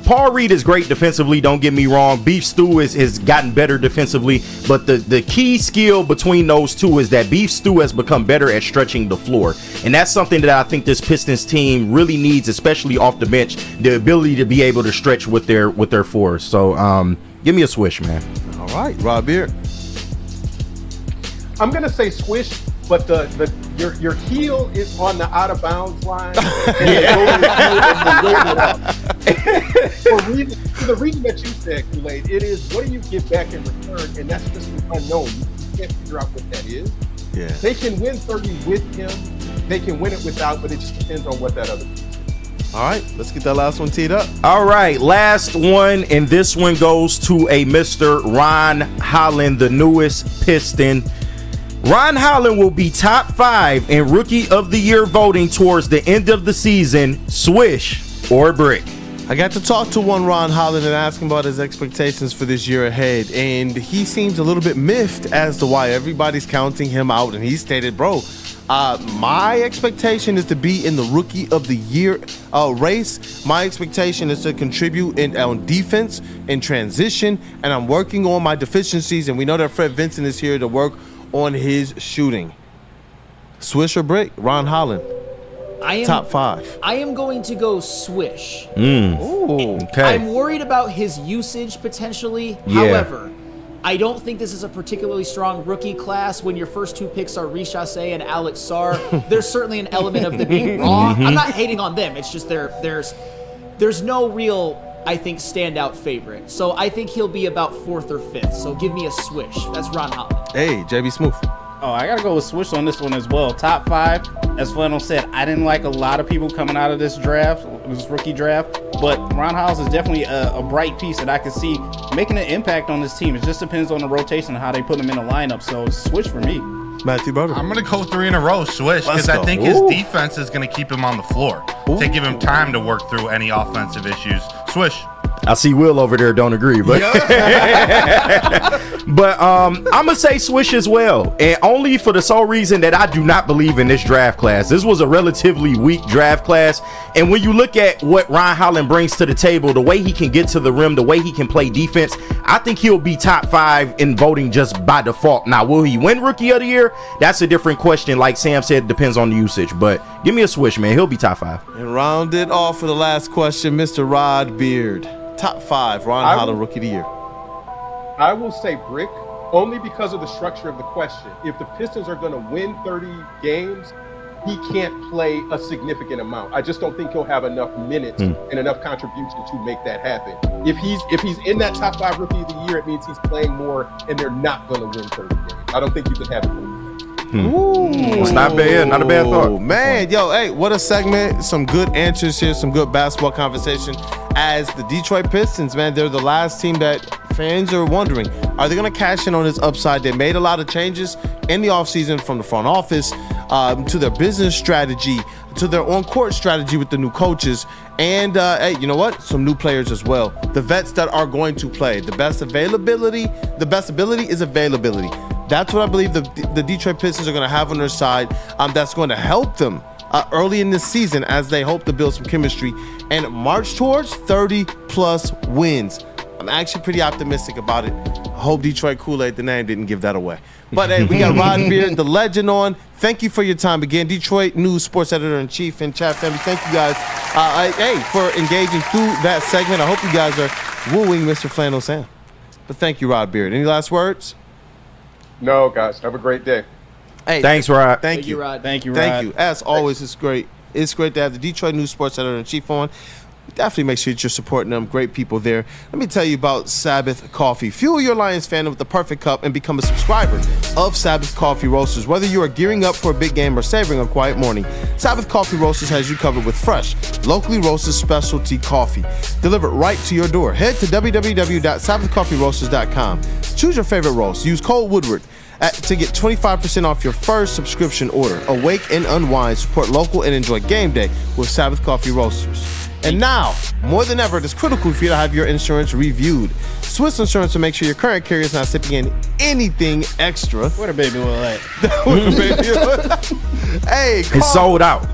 Paul Reed is great defensively, don't get me wrong. Beef Stew has gotten better defensively, but the key skill between those two is that Beef Stew has become better at stretching the floor. And that's something that I think this Pistons team really needs, especially off the bench, the ability to be able to stretch with their fours. So give me a Swish, man. All right, Rob Beard. I'm going to say Swish, but your heel is on the out of bounds line. For the reason that you said, Kool-Aid, it is what do you get back in return, and that's just an unknown. You can't figure out what that is. Yeah. They can win 30 with him. They can win it without, but it just depends on what that other piece is. All right, let's get that last one teed up. All right, last one, and this one goes to a Mr. Ron Holland, the newest Piston. Ron Holland will be top 5 in Rookie of the Year voting towards the end of the season. Swish or brick? I got to talk to one Ron Holland and ask him about his expectations for this year ahead, and he seems a little bit miffed as to why everybody's counting him out. And he stated, bro, my expectation is to be in the Rookie of the Year race. My expectation is to contribute on defense, in transition, and I'm working on my deficiencies. And we know that Fred Vincent is here to work on his shooting. Swish or brick? Ron Holland. Top 5. I am going to go Swish. Ooh, okay. I'm worried about his usage potentially. Yeah. However, I don't think this is a particularly strong rookie class when your first 2 picks are Richace and Alex Sarr. There's certainly an element of them being raw. I'm not hating on them. It's just there's no real, I think, standout favorite. So I think he'll be about 4th or 5th. So give me a Swish. That's Ron Holland. Hey, JB Smooth. Oh, I gotta go with Swish on this one as well. Top 5. As Flannel said, I didn't like a lot of people coming out of this draft, this rookie draft, but Ron Holmes is definitely a bright piece that I can see making an impact on this team. It just depends on the rotation and how they put him in the lineup. So Swish for me. Matthew Broder. I'm going to go 3 in a row, Swish, because I think his defense is going to keep him on the floor to give him time to work through any offensive issues. Swish. I see Will over there don't agree, but but I'm gonna say Swish as well, and only for the sole reason that I do not believe in this draft class. This was a relatively weak draft class, and when you look at what Ron Holland brings to the table, the way he can get to the rim, the way he can play defense, I think he'll be top 5 in voting just by default. Now, will he win Rookie of the Year? That's a different question. Like Sam said, it depends on the usage, but give me a Swish, man. He'll be top 5. And round it off for the last question, Mr. Rod Beard. Top 5, Ron Holland, Rookie of the Year. I will say brick, only because of the structure of the question. If the Pistons are going to win 30 games, he can't play a significant amount. I just don't think he'll have enough minutes and enough contribution to make that happen. If he's in that top 5 Rookie of the Year, it means he's playing more, and they're not going to win 30 games. I don't think you can have it. Ooh. It's not bad. Not a bad thought. Man, yo, hey, what a segment. Some good answers here. Some good basketball conversation. As the Detroit Pistons, man, they're the last team that fans are wondering, are they going to cash in on this upside? They made a lot of changes in the offseason, from the front office to their business strategy, to their on-court strategy with the new coaches. And, hey, you know what? Some new players as well. The vets that are going to play. The best ability is availability. That's what I believe the Detroit Pistons are going to have on their side. That's going to help them early in this season as they hope to build some chemistry and march towards 30-plus wins. I'm actually pretty optimistic about it. I hope Detroit Kool-Aid, the name, didn't give that away. But hey, we got Rod Beard, the legend, on. Thank you for your time again. Detroit News Sports Editor-in-Chief and chat family, thank you guys for engaging through that segment. I hope you guys are wooing Mr. Flannel Sam. But thank you, Rod Beard. Any last words? No, guys. Have a great day. Hey, thanks, Rod. Thank you, Rod. Thank you, Rod. Thank you. As always, it's great. It's great to have the Detroit News Sports Editor-in-Chief on. Definitely make sure that you're supporting them. Great people there. Let me tell you about Sabbath Coffee. Fuel your Lions fandom with the perfect cup and become a subscriber of Sabbath Coffee Roasters. Whether you are gearing up for a big game or savoring a quiet morning, Sabbath Coffee Roasters has you covered with fresh, locally roasted specialty coffee delivered right to your door. Head to www.sabbathcoffeeroasters.com. Choose your favorite roast. Use code Woodward to get 25% off your first subscription order. Awake and unwind, support local, and enjoy game day with Sabbath Coffee Roasters. And now, more than ever, it is critical for you to have your insurance reviewed. Swiss Insurance will make sure your current carrier is not sipping in anything extra. Where the baby will at? Hey, it's sold out.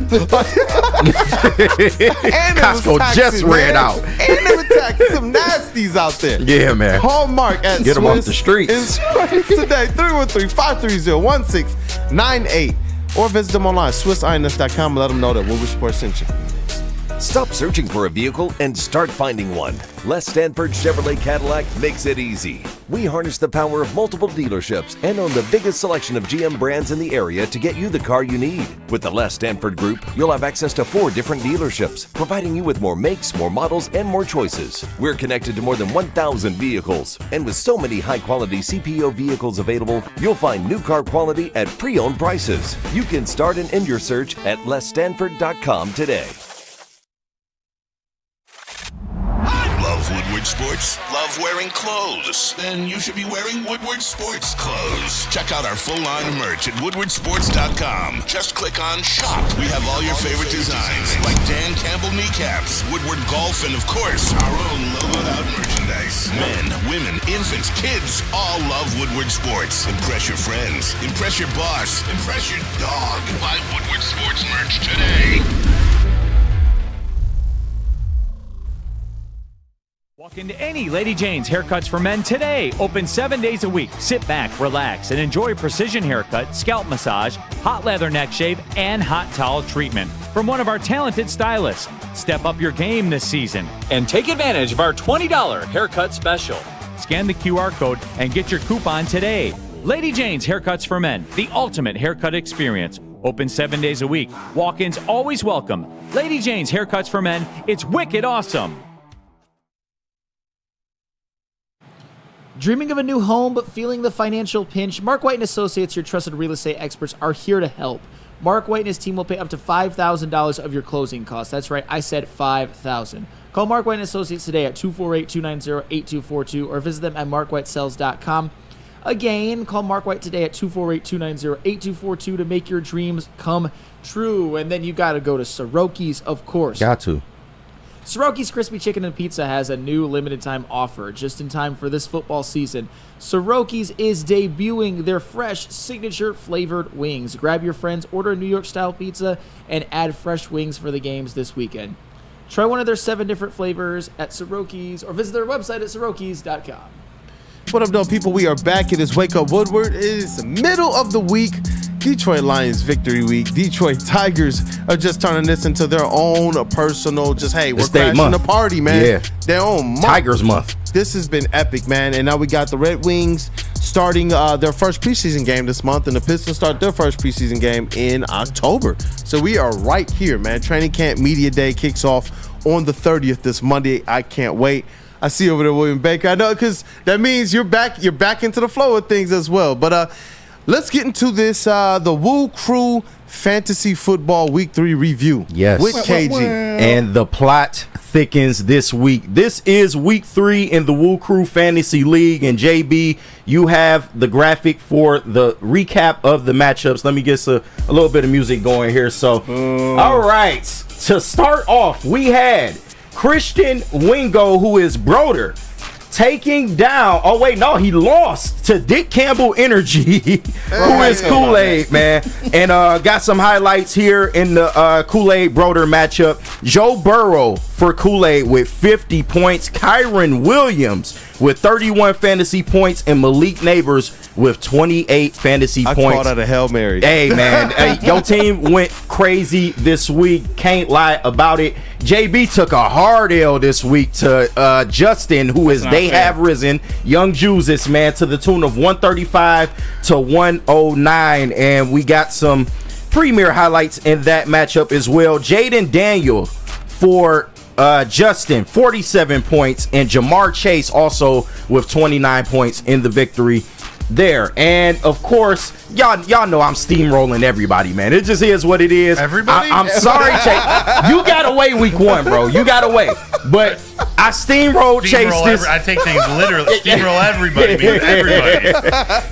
Costco just ran out. And they were taxing some nasties out there. Yeah, man. Call Mark at Get them Swiss off the streets. Insurance today, 313-530-1698. Or visit them online, SwissINS.com, and let them know that Woodward Sports sent you. Stop searching for a vehicle and start finding one. Les Stanford Chevrolet Cadillac makes it easy. We harness the power of multiple dealerships and own the biggest selection of GM brands in the area to get you the car you need. With the Les Stanford Group, you'll have access to 4 different dealerships, providing you with more makes, more models, and more choices. We're connected to more than 1,000 vehicles, and with so many high-quality CPO vehicles available, you'll find new car quality at pre-owned prices. You can start and end your search at lesstanford.com today. Love Woodward Sports? Love wearing clothes? Then you should be wearing Woodward Sports clothes. Check out our full line of merch at woodwardsports.com. Just click on Shop. We have all your favorite designs, like Dan Campbell kneecaps, Woodward Golf, and of course, our own logoed out merchandise. Men, women, infants, kids all love Woodward Sports. Impress your friends. Impress your boss. Impress your dog. Buy Woodward Sports merch today. Walk into any Lady Jane's Haircuts for Men today. Open 7 days a week. Sit back, relax, and enjoy precision haircut, scalp massage, hot leather neck shave, and hot towel treatment from one of our talented stylists. Step up your game this season. And take advantage of our $20 haircut special. Scan the QR code and get your coupon today. Lady Jane's Haircuts for Men, the ultimate haircut experience. Open 7 days a week. Walk-ins always welcome. Lady Jane's Haircuts for Men. It's wicked awesome. Dreaming of a new home but feeling the financial pinch? Mark White & Associates, your trusted real estate experts, are here to help. Mark White and his team will pay up to $5,000 of your closing costs. That's right, I said $5,000. Call Mark White & Associates today at 248-290-8242 or visit them at markwhitesells.com. Again, call Mark White today at 248-290-8242 to make your dreams come true. And then you got to go to Soroki's, of course. Got to. Soroki's Crispy Chicken and Pizza has a new limited time offer just in time for this football season. Soroki's is debuting their fresh signature flavored wings. Grab your friends, order a New York style pizza, and add fresh wings for the games this weekend. Try one of their 7 different flavors at Soroki's or visit their website at sorokis.com. What up, though, people? We are back. It is Wake Up Woodward. It is the middle of the week. Detroit Lions victory week. Detroit Tigers are just turning this into their own personal, just, hey, we're crashing the party, man. Yeah. Their own month. Tigers month. This has been epic, man. And now we got the Red Wings starting their first preseason game this month, and the Pistons start their first preseason game in October. So we are right here, man. Training camp media day kicks off on the 30th this Monday. I can't wait. I see over there William Baker. I know, because that means you're back into the flow of things as well. But let's get into this, the WUW Crew Fantasy Football Week 3 review. Yes. With KG. And the plot thickens this week. This is week 3 in the WUW Crew Fantasy League. And JB, you have the graphic for the recap of the matchups. Let me get a little bit of music going here. So, all right. To start off, we had Christian Wingo, who is Broder, taking down. Oh wait, no, he lost to Dick Campbell Energy, who is Kool-Aid, man. And got some highlights here in the Kool-Aid Broder matchup. Joe Burrow for Kool-Aid with 50 points. Kyron Williams with 31 fantasy points, and Malik Neighbors with 28 fantasy points. I call that a Hail Mary. Hey, man. Hey, your team went crazy this week. Can't lie about it. JB took a hard L this week to Justin, who is They fair. Have Risen. Young Jesus, man, to the tune of 135 to 109. And we got some premier highlights in that matchup as well. Jaden Daniel for Justin, 47 points, and Jamar Chase also with 29 points in the victory there. And of course, y'all know I'm steamrolling everybody, man. It just is what it is. Everybody? I'm sorry, Chase. You got away week one, bro. You got away. But I steamrolled Chase this. I take things literally. Steamroll everybody, means everybody.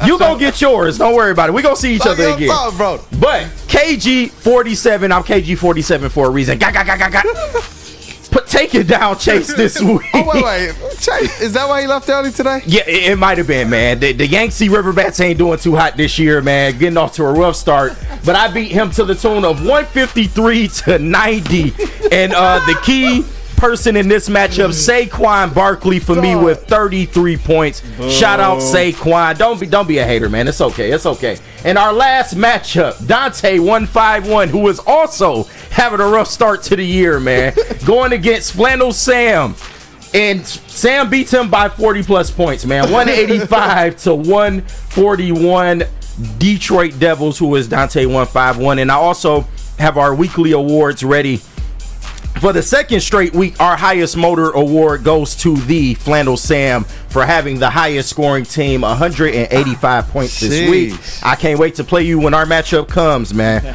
You gonna get yours. Don't worry about it. We gonna see each other again. Bro. But KG47, I'm KG47 for a reason. Take it down, Chase, this week. Oh, wait. Chase, is that why he left early today? Yeah, it might have been, man. The Yangtze Riverbats ain't doing too hot this year, man. Getting off to a rough start. But I beat him to the tune of 153 to 90. And the key person in this matchup, Saquon Barkley, for me with 33 points. Shout out Saquon. Don't be a hater, man. It's okay. It's okay. And our last matchup, Dante 151, who is also having a rough start to the year, man. Going against Flannel Sam. And Sam beats him by 40 plus points, man. 185 to 141. Detroit Devils, who is Dante 151. And I also have our weekly awards ready. For the second straight week, our highest motor award goes to the Flannel Sam for having the highest scoring team, 185 points this week. I can't wait to play you when our matchup comes, man.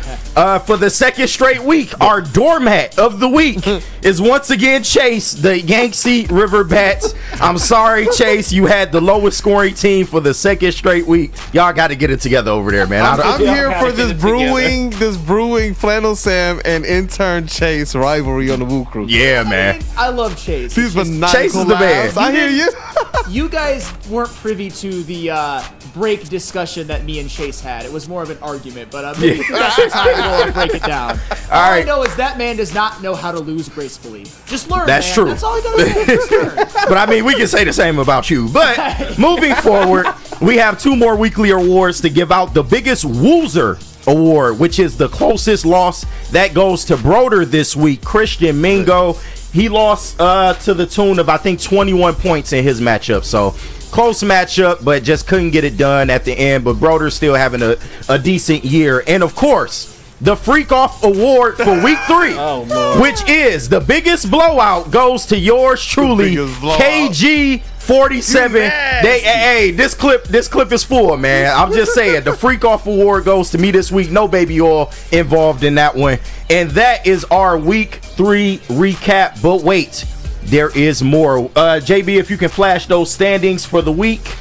For the second straight week, our doormat of the week is once again Chase, the Yangtze Riverbats. I'm sorry, Chase, you had the lowest scoring team for the second straight week. Y'all got to get it together over there, man. I'm here for this brewing Flannel Sam and intern Chase rivalry on the WUW Crew. Yeah, man. I love Chase. These maniacal Chase is the man. I hear you. You guys weren't privy to the break discussion that me and Chase had. It was more of an argument, but maybe we got some time to go and break it down. All I know is that man does not know how to lose gracefully. Just learn, That's man. true. That's all he does. Just learn. But I mean, we can say the same about you. But moving forward, we have two more weekly awards to give out. The biggest woozer award, which is the closest loss, that goes to Broder this week. Christian Mingo, he lost to the tune of, I think, 21 points in his matchup. So close matchup, but just couldn't get it done at the end. But Broder's still having a decent year. And of course, the Freak Off Award for week 3, which is the biggest blowout, goes to yours truly, KG47. Hey, this clip is full, man. I'm just saying, the Freak Off Award goes to me this week. No baby oil involved in that one. And that is our week 3 recap. But wait, there is more. JB, if you can flash those standings for the week.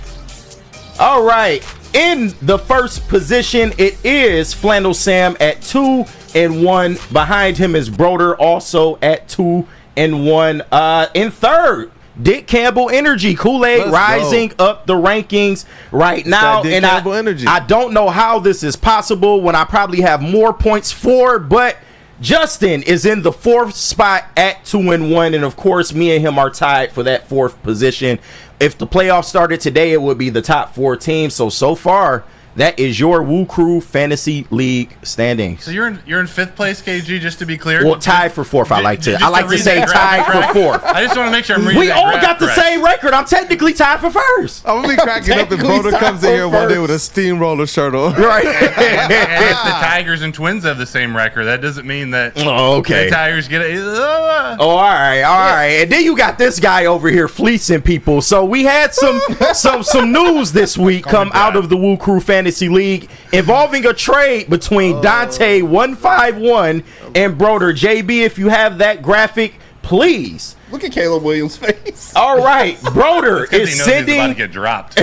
All right. In the first position, it is Flannel Sam at 2-1. Behind him is Broder, also at 2-1. In third, Dick Campbell Energy, Kool-Aid rising up the rankings right now. And I don't know how this is possible when I probably have more points for, but Justin is in the 4th spot at 2-1. And of course, me and him are tied for that 4th position. If the playoffs started today, it would be the top 4 teams. So far, that is your WUW Crew Fantasy League standings. So you're in 5th place, KG, just to be clear. Well, tied for 4th. I like to say tied for 4th. I just want to make sure I'm reading. We all got the same record. I'm technically tied for 1st. I'm gonna be cracking up if Broder comes in here one day with a steamroller shirt on. Right. and if the Tigers and Twins have the same record, that doesn't mean that the Tigers get it. All right. And then you got this guy over here fleecing people. So we had some news this week come out of the WUW Crew Fantasy League involving a trade between Dante 151 and Broder. JB, if you have that graphic, please. Look at Caleb Williams' face. All right, Broder is sending. He's about to get dropped.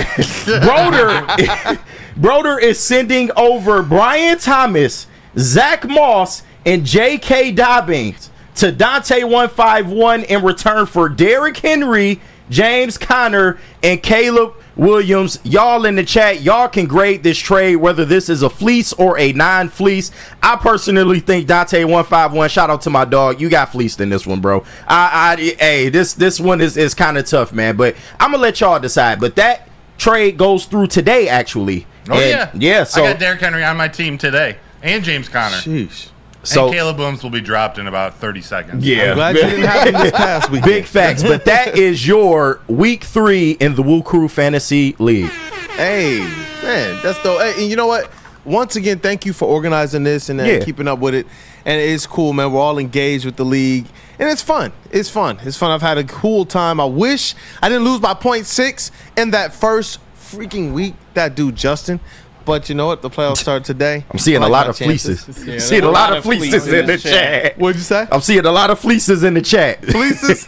Broder is sending over Brian Thomas, Zach Moss, and J.K. Dobbins to Dante 151 in return for Derrick Henry, James Conner and Caleb Williams, y'all in the chat, y'all can grade this trade whether this is a fleece or a non-fleece. I personally think Dante151, shout out to my dog, you got fleeced in this one, bro. Hey, this one is kind of tough, man, but I'm gonna let y'all decide. But that trade goes through today, actually. Yeah. So I got Derrick Henry on my team today, and James Conner. Sheesh. So, and Caleb Williams will be dropped in about 30 seconds. Yeah. I'm glad you didn't have him this past week. Big facts. But that is your week 3 in the WUW Crew Fantasy League. Hey, man, that's dope. Hey, and you know what? Once again, thank you for organizing this and keeping up with it. And it's cool, man. We're all engaged with the league. And it's fun. It's fun. I've had a cool time. I wish I didn't lose by 0.6 in that first freaking week. That dude, Justin. But you know what? The playoffs start today. I'm seeing a lot of fleeces. Seeing a lot of fleeces in the chat. What'd you say? I'm seeing a lot of fleeces in the chat. Fleeces?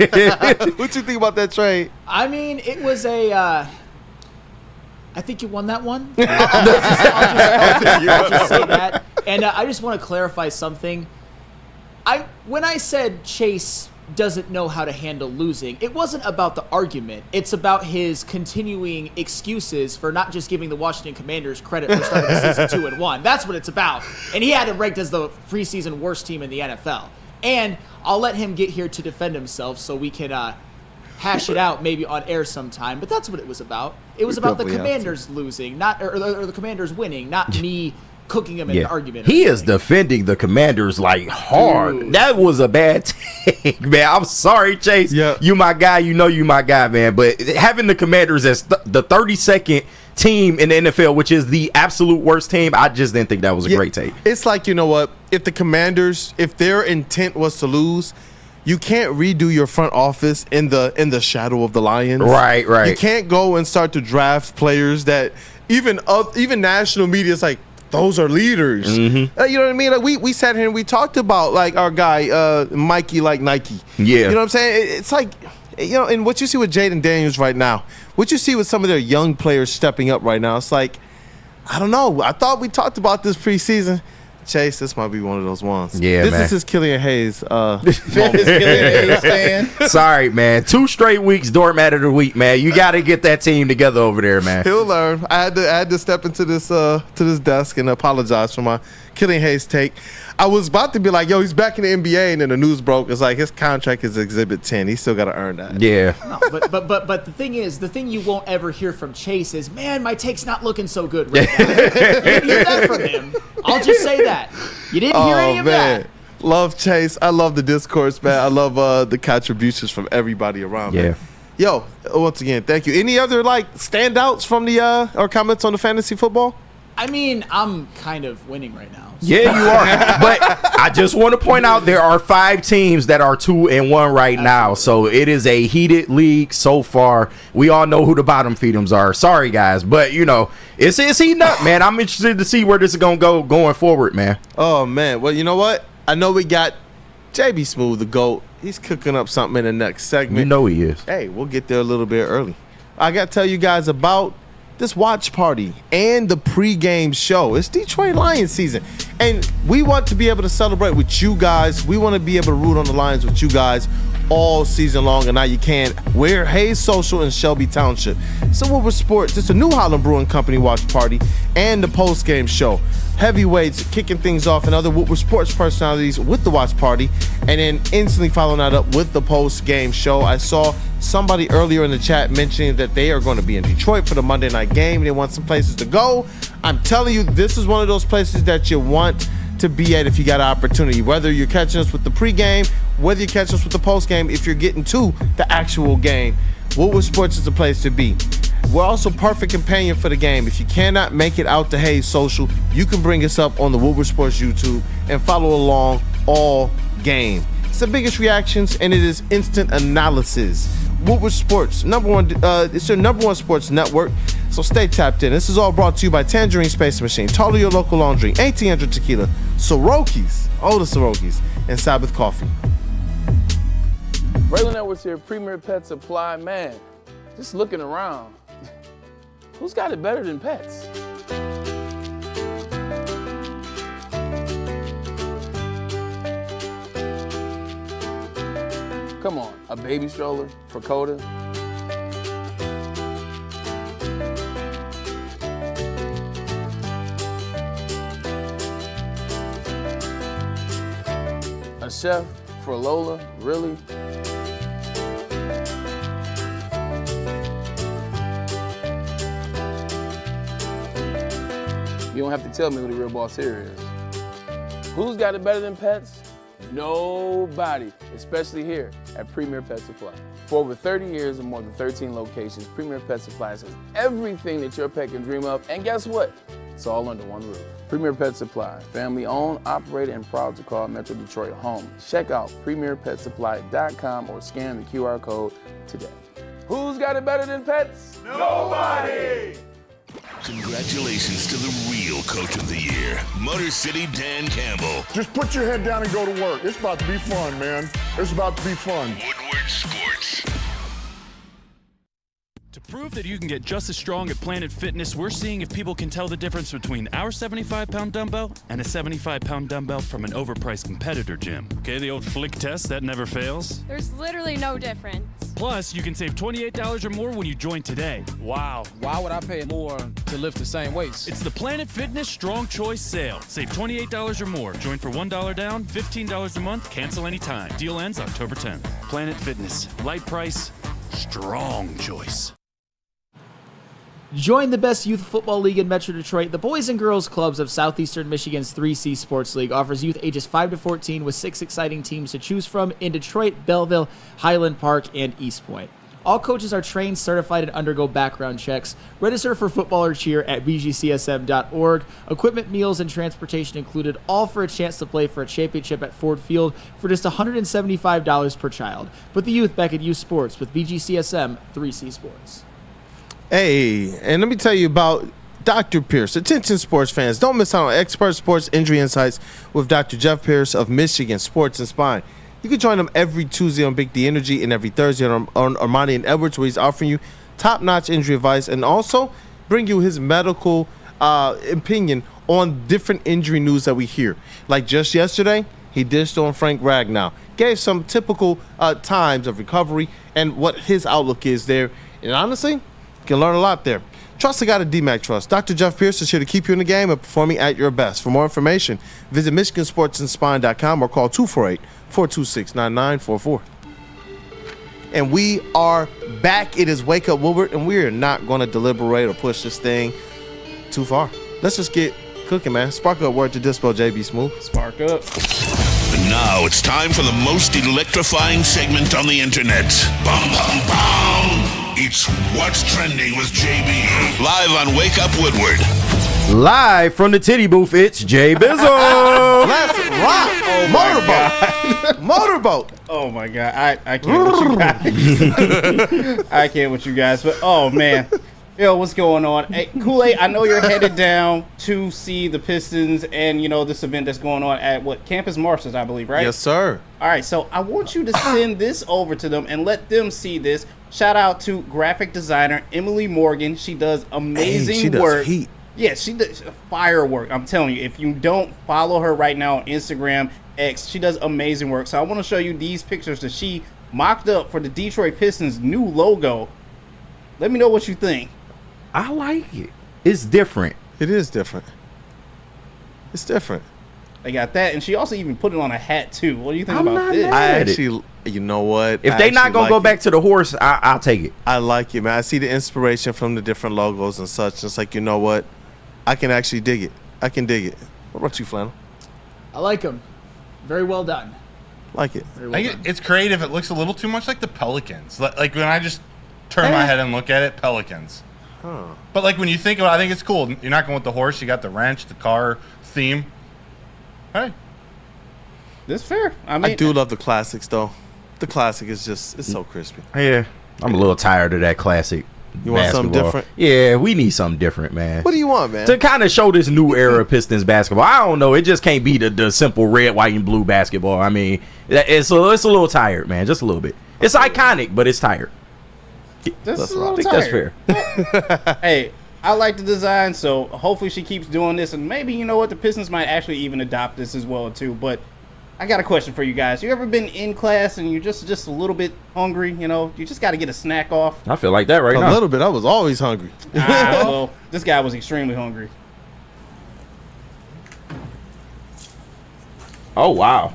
What you think about that trade? I mean, it was I think you won that one. I'll just say that. And I just want to clarify something. When I said Chase doesn't know how to handle losing, it wasn't about the argument. It's about his continuing excuses for not just giving the Washington Commanders credit for starting the season 2-1. That's what it's about. And he had it ranked as the preseason worst team in the NFL. And I'll let him get here to defend himself so we can hash it out maybe on air sometime. But that's what it was about. It was about the Commanders losing, or the Commanders winning, not me cooking him in an argument. He is defending the Commanders like hard. Dude. That was a bad take, man. I'm sorry, Chase. Yeah. You my guy. You know you my guy, man. But having the Commanders as the 32nd team in the NFL, which is the absolute worst team, I just didn't think that was a great take. It's like, you know what? If the Commanders, if their intent was to lose, you can't redo your front office in the shadow of the Lions. Right. You can't go and start to draft players that even national media is like, those are leaders. Mm-hmm. You know what I mean? Like we sat here and we talked about like our guy Mikey like Nike. Yeah. You know what I'm saying? It's like, you know, and what you see with Jaden Daniels right now, what you see with some of their young players stepping up right now, it's like, I don't know. I thought we talked about this preseason. Chase, this might be one of those ones. Yeah, this man. is his Killian Hayes. Sorry, man. 2 straight weeks, doormat of the week, man. You got to get that team together over there, man. He'll learn. I had to step into this desk and apologize for my Killian Hayes take. I was about to be like, yo, he's back in the NBA, and then the news broke. It's like his contract is Exhibit 10. He's still got to earn that. Yeah. No, but the thing is, the thing you won't ever hear from Chase is, man, my take's not looking so good right now. You didn't hear that from him. I'll just say that. You didn't hear any of that. Love Chase. I love the discourse, man. I love the contributions from everybody around. Yeah. Man. Yo, once again, thank you. Any other like standouts from the or comments on the fantasy football? I mean, I'm kind of winning right now. So. Yeah, you are. But I just want to point out there are 5 teams that are 2-1 right now. So it is a heated league so far. We all know who the bottom feedums are. Sorry, guys. But, you know, it's heating up, man. I'm interested to see where this is going to go going forward, man. Oh, man. Well, you know what? I know we got JB Smooth, the GOAT. He's cooking up something in the next segment. You know he is. Hey, we'll get there a little bit early. I got to tell you guys about this watch party and the pregame show. It's Detroit Lions season, and we want to be able to celebrate with you guys. We want to be able to root on the Lions with you guys all season long, and now you can. We're Hayes Social in Shelby Township. So Woodward Sports, it's a New Holland Brewing Company watch party and the post-game show. Heavyweights kicking things off and other Woodward Sports personalities with the watch party, and then instantly following that up with the post-game show. I saw somebody earlier in the chat mentioning that they are going to be in Detroit for the Monday night game. They want some places to go. I'm telling you, this is one of those places that you want to be at if you got an opportunity. Whether you're catching us with the pregame, whether you catch us with the postgame, if you're getting to the actual game, Woodward Sports is the place to be. We're also perfect companion for the game. If you cannot make it out to Hayes Social, you can bring us up on the Woodward Sports YouTube and follow along all game. It's the biggest reactions, and it is instant analysis. Woodward Sports, it's your number one sports network, so stay tapped in. This is all brought to you by Tangerine Space Machine, Total Your Local Laundry, 1800 Tequila, Soroki's, the Soroki's, and Sabbath Coffee. Braylon Edwards here, Premier Pet Supply. Man, just looking around, who's got it better than pets? Come on, a baby stroller for Coda, A chef for Lola? Really? You don't have to tell me who the real boss here is. Who's got it better than pets? Nobody, especially here at Premier Pet Supply. For over 30 years and more than 13 locations, Premier Pet Supply has everything that your pet can dream of, and guess what? It's all under one roof. Premier Pet Supply, family owned, operated, and proud to call Metro Detroit home. Check out premierpetsupply.com or scan the QR code today. Who's got it better than pets? Nobody! Congratulations to the real coach of the year, Motor City Dan Campbell. Just put your head down and go to work. It's about to be fun, man. It's about to be fun. Woodward Sports. To prove that you can get just as strong at Planet Fitness, we're seeing if people can tell the difference between our 75-pound dumbbell and a 75-pound dumbbell from an overpriced competitor gym. Okay, the old flick test, that never fails. There's literally no difference. Plus, you can save $28 or more when you join today. Wow. Why would I pay more to lift the same weights? It's the Planet Fitness Strong Choice Sale. Save $28 or more. Join for $1 down, $15 a month, cancel anytime. Deal ends October 10th. Planet Fitness. Light price, strong choice. Join the best youth football league in Metro Detroit. The Boys and Girls Clubs of Southeastern Michigan's 3C Sports League offers youth ages 5 to 14 with 6 exciting teams to choose from in Detroit, Belleville, Highland Park, and East Point. All coaches are trained, certified, and undergo background checks. Register for football or cheer at bgcsm.org. Equipment, meals, and transportation included, all for a chance to play for a championship at Ford Field for just $175 per child. Put the youth back at youth sports with BGCSM 3C Sports. Hey, and let me tell you about Dr. Pierce. Attention sports fans, don't miss out on expert sports injury insights with Dr. Jeff Pierce of Michigan Sports and Spine. You can join him every Tuesday on Big D Energy and every Thursday on Armani and Edwards, where he's offering you top-notch injury advice and also bring you his medical opinion on different injury news that we hear. Like just yesterday, he dished on Frank Ragnow, gave some typical times of recovery and what his outlook is there. And honestly, you can learn a lot there. Trust the guy at DMAC Trust. Dr. Jeff Pierce is here to keep you in the game and performing at your best. For more information, visit MichiganSportsandSpine.com or call 248-426-9944. And we are back. It is Wake Up Woodward, and we are not going to deliberate or push this thing too far. Let's just get cooking, man. Spark up word to Dispo, JB Smooth. Spark up. Now it's time for the most electrifying segment on the internet. Bum, bum, bum. It's What's Trending with JB. Live on Wake Up Woodward. Live from the titty booth, it's Jay Bizzle. Let's rock. Motorboat. Motorboat. Oh my God, I can't with you guys. I can't with you guys, but oh man. Yo, what's going on? Hey, Kool-Aid, I know you're headed down to see the Pistons and, you know, this event that's going on at Campus Martians, I believe, right? Yes, sir. All right, so I want you to send this over to them and let them see this. Shout out to graphic designer Emily Morgan. She does amazing work. Heat. Yeah, she does firework. I'm telling you, if you don't follow her right now on Instagram, X, she does amazing work. So I want to show you these pictures that she mocked up for the Detroit Pistons' new logo. Let me know what you think. I like it. It's different. It is different. It's different. They got that, and she also even put it on a hat too. What do you think about this? I actually, you know what? If they not gonna go back to the horse, I'll take it. I like it, man. I see the inspiration from the different logos and such. It's like, you know what? I can actually dig it. I can dig it. What about you, Flannel? I like them. Very well done. Like it. Very well done. It's creative. It looks a little too much like the Pelicans. Like when I just turn my head and look at it, Pelicans. Huh. But like when you think about it, I think it's cool. You're not going with the horse. You got the wrench, the car theme. Hey. That's fair. I do love the classics, though. The classic is just, it's so crispy. Yeah. I'm a little tired of that classic. You want something different? Yeah, we need something different, man. What do you want, man? To kind of show this new era of Pistons basketball. I don't know. It just can't be the simple red, white, and blue basketball. I mean, it's a little tired, man. Just a little bit. It's iconic, but it's tired. That's I think that's fair. Hey, I like the design, so hopefully she keeps doing this, and maybe, you know what, the Pistons might actually even adopt this as well too. But I got a question for you guys. You ever been in class and you're just a little bit hungry? You know, you just got to get a snack off. I feel like that right now. A little bit. I was always hungry. Well, this guy was extremely hungry. Oh wow.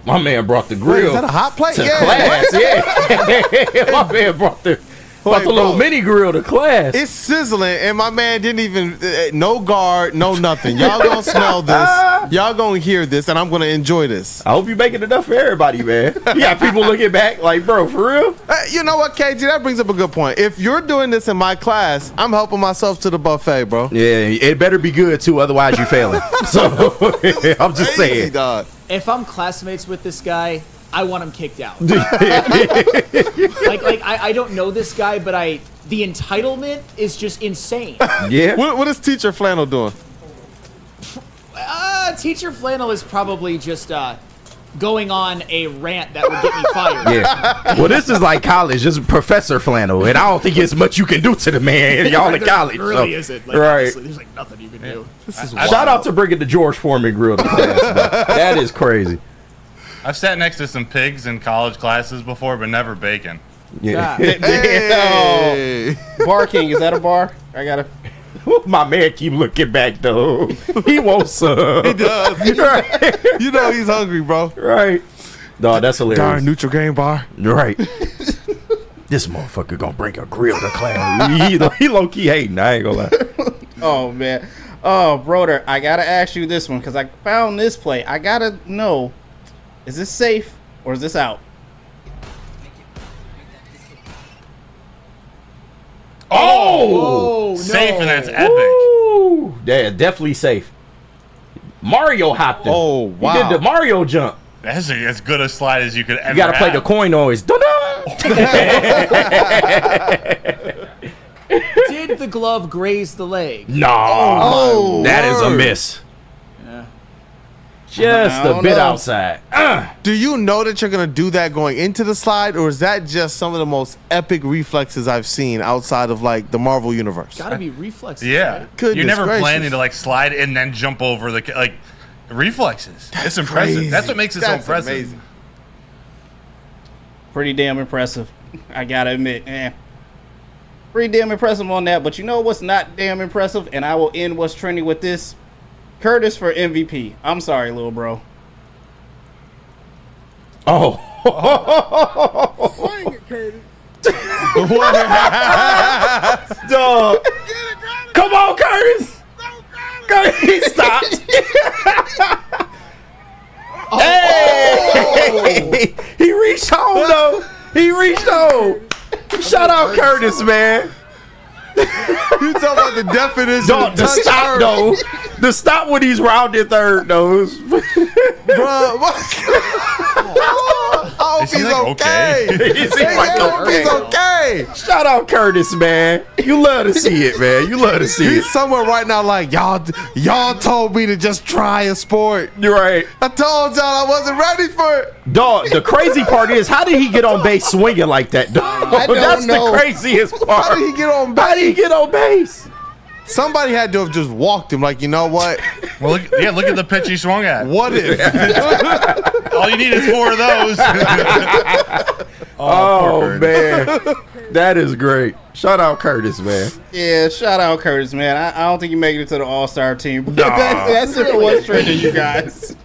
My man brought the grill. Wait, is that a hot plate? To Yeah. class, yeah. My man brought the little mini grill to class. It's sizzling, and my man didn't even, no guard, no nothing. Y'all gonna smell this. Y'all gonna hear this, and I'm gonna enjoy this. I hope you're making enough for everybody, man. You got people looking back like, bro, for real? You know what, KG? That brings up a good point. If you're doing this in my class, I'm helping myself to the buffet, bro. Yeah, it better be good, too. Otherwise, you're failing. So, I'm just saying. Dog. If I'm classmates with this guy, I want him kicked out. I don't know this guy, but the entitlement is just insane. Yeah. What is Teacher Flannel doing? Teacher Flannel is probably just going on a rant that would get me fired. Yeah. Well, this is like college. This is Professor Flannel, and I don't think there's much you can do to the man. Y'all in college. There really isn't. Like, right. Honestly, there's like nothing you can do. Shout out to bringing the George Foreman grill to class. That is crazy. I've sat next to some pigs in college classes before, but never bacon. Yeah. Hey. Bar King, is that a bar? I gotta. My man keep looking back though. He wants some. He does. Right. You know he's hungry, bro. Right. No, that's hilarious. Darn neutral game bar. Right. This motherfucker gonna bring a grill to class. He low key hating. I ain't gonna lie. Oh man. Oh, Broder, I gotta ask you this one because I found this play. I gotta know. Is this safe or is this out? Oh, safe, and that's epic. Woo. Yeah, definitely safe. Mario hopped him. Oh, wow. He did the Mario jump. That's as good a slide as you could ever You gotta play the have. coin noise. Did the glove graze the leg? No. Oh, that is a word. miss. Yeah. Just a bit outside. Do you know that you're going to do that going into the slide, or is that just some of the most epic reflexes I've seen outside of, like, the Marvel universe? Gotta be reflexes. Yeah. Right? Goodness You're never gracious. planning to, like, slide and then jump over the, like, reflexes. It's impressive. Crazy. That's what makes it so That's impressive. amazing. Pretty damn impressive. I gotta admit, pretty damn impressive on that. But you know what's not damn impressive? And I will end what's trending with this. Curtis for MVP. I'm sorry, little bro. Oh. Swing it, Curtis. Dog. Come on, Curtis. Curtis, he stopped. Hey! He reached home, though. He reached home. Shout out Curtis, man. You talking about the definition Dog, of the touch stop, earth. though. The stop when he's rounded third, though. Bro, I hope Is he, he's like, okay. He seems like I hope okay. he's okay. Shout out Curtis, man. You love to see it, man. You love to see it. He's somewhere right now like, y'all told me to just try a sport. You're right. I told y'all I wasn't ready for it. Dog, the crazy part is, how did he get on base swinging like that, dog? I don't That's know. the craziest part. How did he get on base? How did he get on base? Somebody had to have just walked him like, you know what? Well, look at the pitch he swung at. What if? All you need is 4 of those. Oh, man. That is great. Shout out Curtis, man. Yeah, shout out Curtis, man. I don't think you make it to the All-Star team. That's it for what's trending, you guys.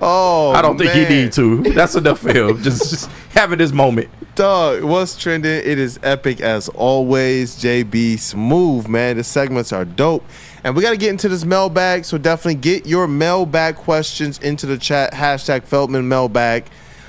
Oh, I don't think he man. need to. That's enough for him. Just having this moment. Dog, what's trending? It is epic as always. JB Smooth, man. The segments are dope. And we got to get into this mailbag, so definitely get your mailbag questions into the chat. Hashtag Feldman mailbag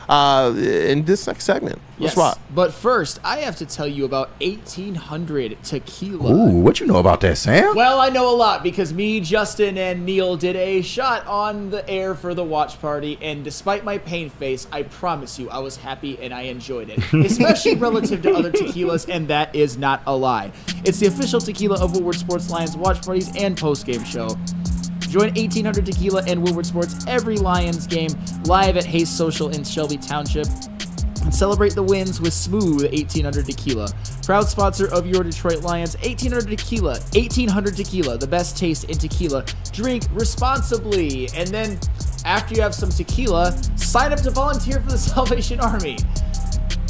in this next segment. Let's rock. But first, I have to tell you about 1800 Tequila. Ooh, what you know about that, Sam? Well, I know a lot because me, Justin, and Neil did a shot on the air for the watch party, and despite my pain face, I promise you I was happy and I enjoyed it, especially relative to other tequilas, and that is not a lie. It's the official tequila of Woodward Sports Lions watch parties and post-game show. Join 1800 Tequila and Woodward Sports every Lions game live at Hayes Social in Shelby Township. And celebrate the wins with smooth 1800 Tequila. Proud sponsor of your Detroit Lions. 1800 Tequila. 1800 Tequila, the best taste in tequila. Drink responsibly. And then, after you have some tequila, sign up to volunteer for the Salvation Army.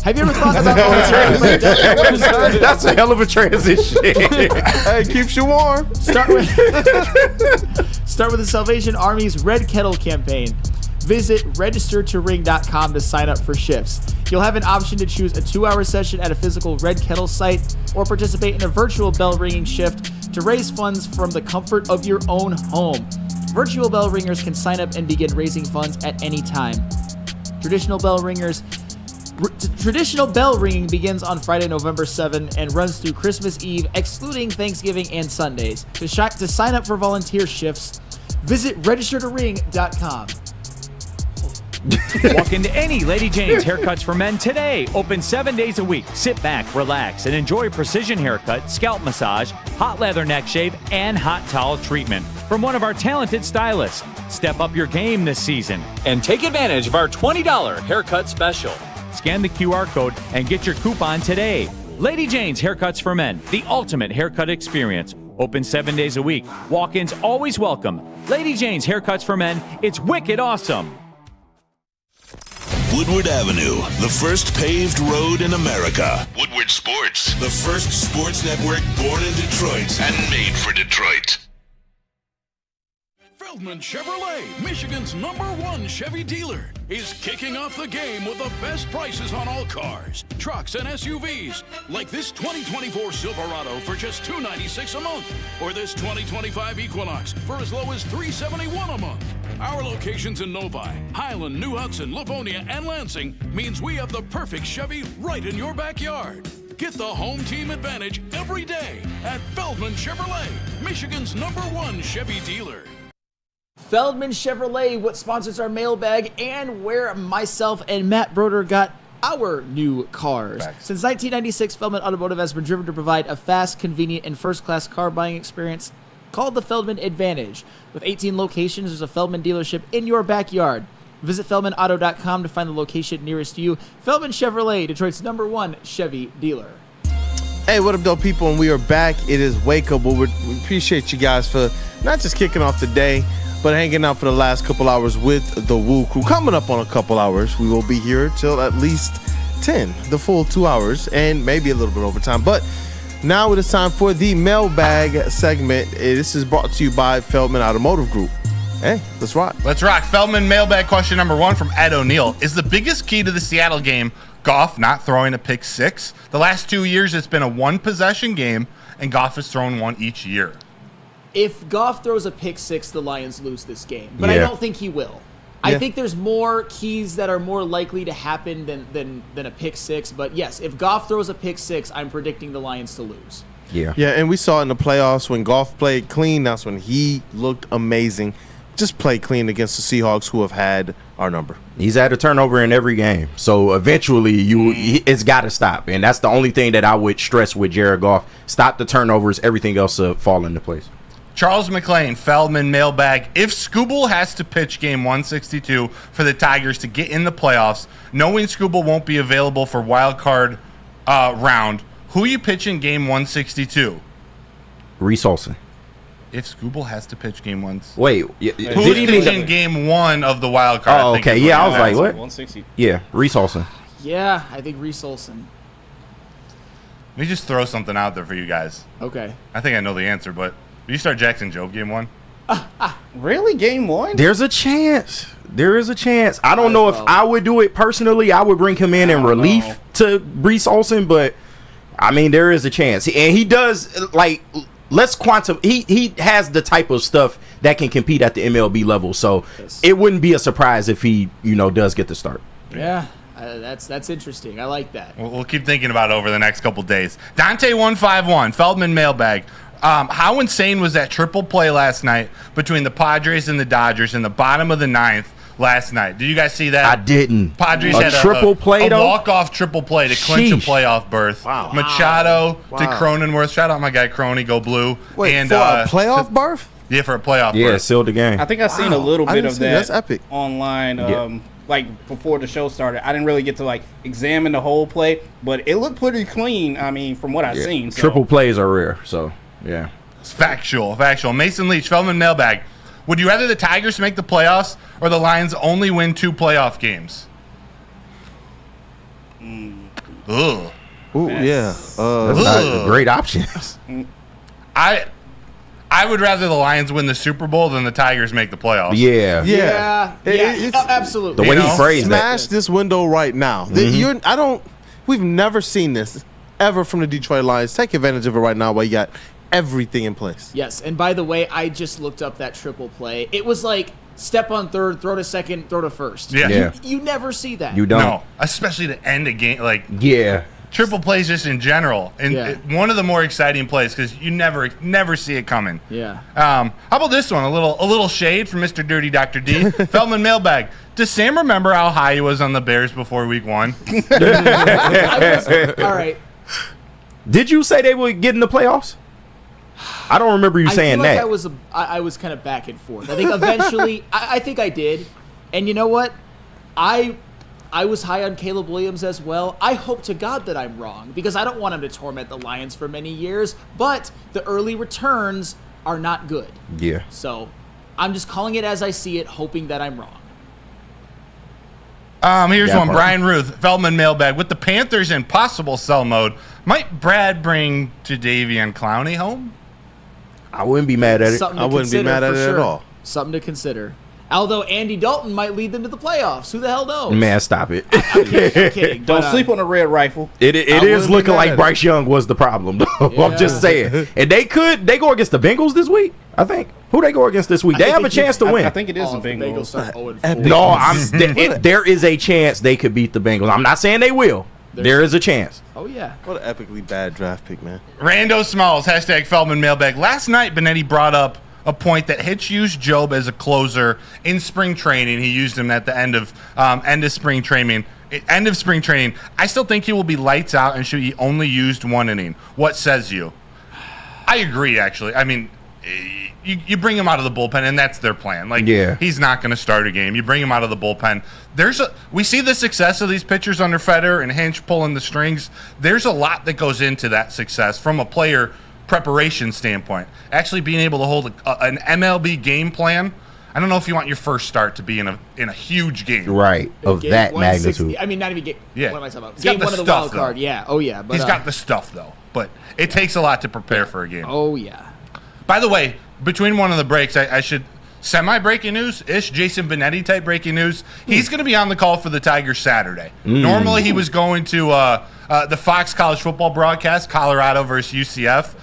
Have you ever thought about volunteering like that? That's a hell of a transition. Hey, keeps you warm. Start with the Salvation Army's Red Kettle campaign. Visit registertoring.com to sign up for shifts. You'll have an option to choose a 2-hour session at a physical Red Kettle site or participate in a virtual bell ringing shift to raise funds from the comfort of your own home. Virtual bell ringers can sign up and begin raising funds at any time. Traditional bell ringing begins on Friday, November 7 and runs through Christmas Eve, excluding Thanksgiving and Sundays. To sign up for volunteer shifts, visit registertoring.com. Walk into any Lady Jane's Haircuts for Men today. Open 7 days a week. Sit back, relax, and enjoy precision haircut, scalp massage, hot leather neck shave, and hot towel treatment from one of our talented stylists. Step up your game this season And take advantage of our $20 haircut special. Scan the QR code and get your coupon today. Lady Jane's Haircuts for Men, the ultimate haircut experience. Open 7 days a week. Walk-ins always welcome. Lady Jane's Haircuts for Men, it's wicked awesome. Woodward Avenue, the first paved road in America. Woodward Sports, the first sports network born in Detroit and made for Detroit. Feldman Chevrolet, Michigan's #1 Chevy dealer, is kicking off the game with the best prices on all cars, trucks, and SUVs, like this 2024 Silverado for just $296 a month, or this 2025 Equinox for as low as $371 a month. Our locations in Novi, Highland, New Hudson, Livonia, and Lansing means we have the perfect Chevy right in your backyard. Get the home team advantage every day at Feldman Chevrolet, Michigan's #1 Chevy dealer. Feldman Chevrolet, what sponsors our mailbag and where myself and Matt Broder got our new cars. Since 1996, Feldman Automotive has been driven to provide a fast, convenient, and first-class car buying experience called the Feldman Advantage. With 18 locations, there's a Feldman dealership in your backyard. Visit feldmanauto.com to find the location nearest you. Feldman Chevrolet, Detroit's #1 Chevy dealer. Hey, what up, dope people? And we are back. It is Wake Up Woodward. We appreciate you guys for not just kicking off the day, but hanging out for the last couple hours with the WUW Crew. Coming up on a couple hours, we will be here till at least 10, the full 2 hours, and maybe a little bit overtime. But now it is time for the mailbag segment. This is brought to you by Feldman Automotive Group. Hey, let's rock. Let's rock. Feldman mailbag question number 1 from Ed O'Neill. Is the biggest key to the Seattle game Goff not throwing a pick six? The last 2 years, it's been a one-possession game, and Goff has thrown one each year. If Goff throws a pick six, the Lions lose this game. But I don't think he will. I think there's more keys that are more likely to happen than a pick six. But yes, if Goff throws a pick six, I'm predicting the Lions to lose. Yeah, and we saw in the playoffs when Goff played clean, that's when he looked amazing. Just play clean against the Seahawks, who have had our number. He's had a turnover in every game. So eventually it's got to stop. And that's the only thing that I would stress with Jared Goff. Stop the turnovers. Everything else will fall into place. Charles McLean, Feldman mailbag. If SKUBAL has to pitch game 162 for the Tigers to get in the playoffs, knowing SKUBAL won't be available for wild card round, who are you pitching game 162? Reese Olson. If SKUBAL has to pitch game one. Wait, who's pitching game 1 of the wild card? Oh, okay. Yeah, I was like, what? 160. Yeah, Reese Olson. Yeah, I think Reese Olson. Let me just throw something out there for you guys. Okay. I think I know the answer, but will you start Jackson Jobe game 1? Really? Game 1? There's a chance. There is a chance. I don't know if I would do it personally. I would bring him in relief to Reese Olson, but I mean, there is a chance. And he does, like, he has the type of stuff that can compete at the MLB level. So it wouldn't be a surprise if he, does get the start. Yeah. That's interesting. I like that. We'll keep thinking about it over the next couple days. Dante151, Feldman mailbag. How insane was that triple play last night between the Padres and the Dodgers in the bottom of the 9th last night? Did you guys see that? I didn't. Padres had triple play, a walk-off triple play to clinch a playoff berth. Wow. Machado to Cronenworth. Shout out my guy Croney, go blue. Wait, and, for a playoff berth? Yeah, for a playoff berth. Yeah, sealed the game. I think I've seen a little bit of that That's epic. online. Like before the show started, I didn't really get to examine the whole play, but it looked pretty clean. I mean, from what I've seen. So. Triple plays are rare, so yeah. It's factual. Mason Leach, Feldman mailbag. Would you rather the Tigers make the playoffs or the Lions only win 2 playoff games? Ugh. Ooh, yeah. That's not great options. I would rather the Lions win the Super Bowl than the Tigers make the playoffs. Yeah. Absolutely. The way he phrased Smash that. this window right now. We've never seen this ever from the Detroit Lions. Take advantage of it right now while you got everything in place. Yes, and by the way, I just looked up that triple play. It was like step on third, throw to second, throw to first. Yeah. You never see that. You don't. No, especially to end a game. Like, yeah. Triple plays just in general. And one of the more exciting plays because you never see it coming. Yeah. How about this one? A little shade from Mr. Dirty Dr. D. Feldman mailbag. Does Sam remember how high he was on the Bears before week 1? All right. Did you say they would get in the playoffs? I don't remember you saying I feel that. like I was kind of back and forth. I think eventually, I think I did. And you know what? I was high on Caleb Williams as well. I hope to God that I'm wrong because I don't want him to torment the Lions for many years. But the early returns are not good. Yeah. So I'm just calling it as I see it, hoping that I'm wrong. Here's one. Brian Ruth, Feldman mailbag. With the Panthers in possible sell mode, might Brad bring Jadeveon Clowney home? I wouldn't be mad at it. I wouldn't be mad at it at all. Something to consider. Although Andy Dalton might lead them to the playoffs. Who the hell knows? Man, stop it. I'm kidding. Don't sleep on the red rifle. It is looking like Bryce Young was the problem, though. Yeah. I'm just saying. And they go against the Bengals this week, I think. Who they go against this week? They have a chance to win. I think it is the Bengals. No, there is a chance they could beat the Bengals. I'm not saying they will. There is a chance. Oh, yeah. What an epically bad draft pick, man. Rando Smalls, hashtag Feldman mailbag. Last night, Benetti brought up a point that Hitch used Job as a closer in spring training. He used him at the end of spring training. I still think he will be lights out and should be only used 1 inning. What says you? I agree, actually. I mean, you bring him out of the bullpen, and that's their plan. Like, he's not going to start a game. You bring him out of the bullpen. We see the success of these pitchers under Feder and Hinch pulling the strings. There's a lot that goes into that success from a player preparation standpoint. Actually being able to hold an MLB game plan. I don't know if you want your first start to be in a huge game. Right, of Game that 160 magnitude. I mean, not even game. Yeah. What am I talking about? He's Game got 1 the of the wild stuff, card. though. Yeah. Oh, yeah. But, He's got the stuff, though. But it takes a lot to prepare for a game. Oh, yeah. By the way, between one of the breaks, I should semi-breaking news-ish, Jason Benetti type breaking news. He's going to be on the call for the Tigers Saturday. Normally, he was going to the Fox College football broadcast, Colorado versus UCF.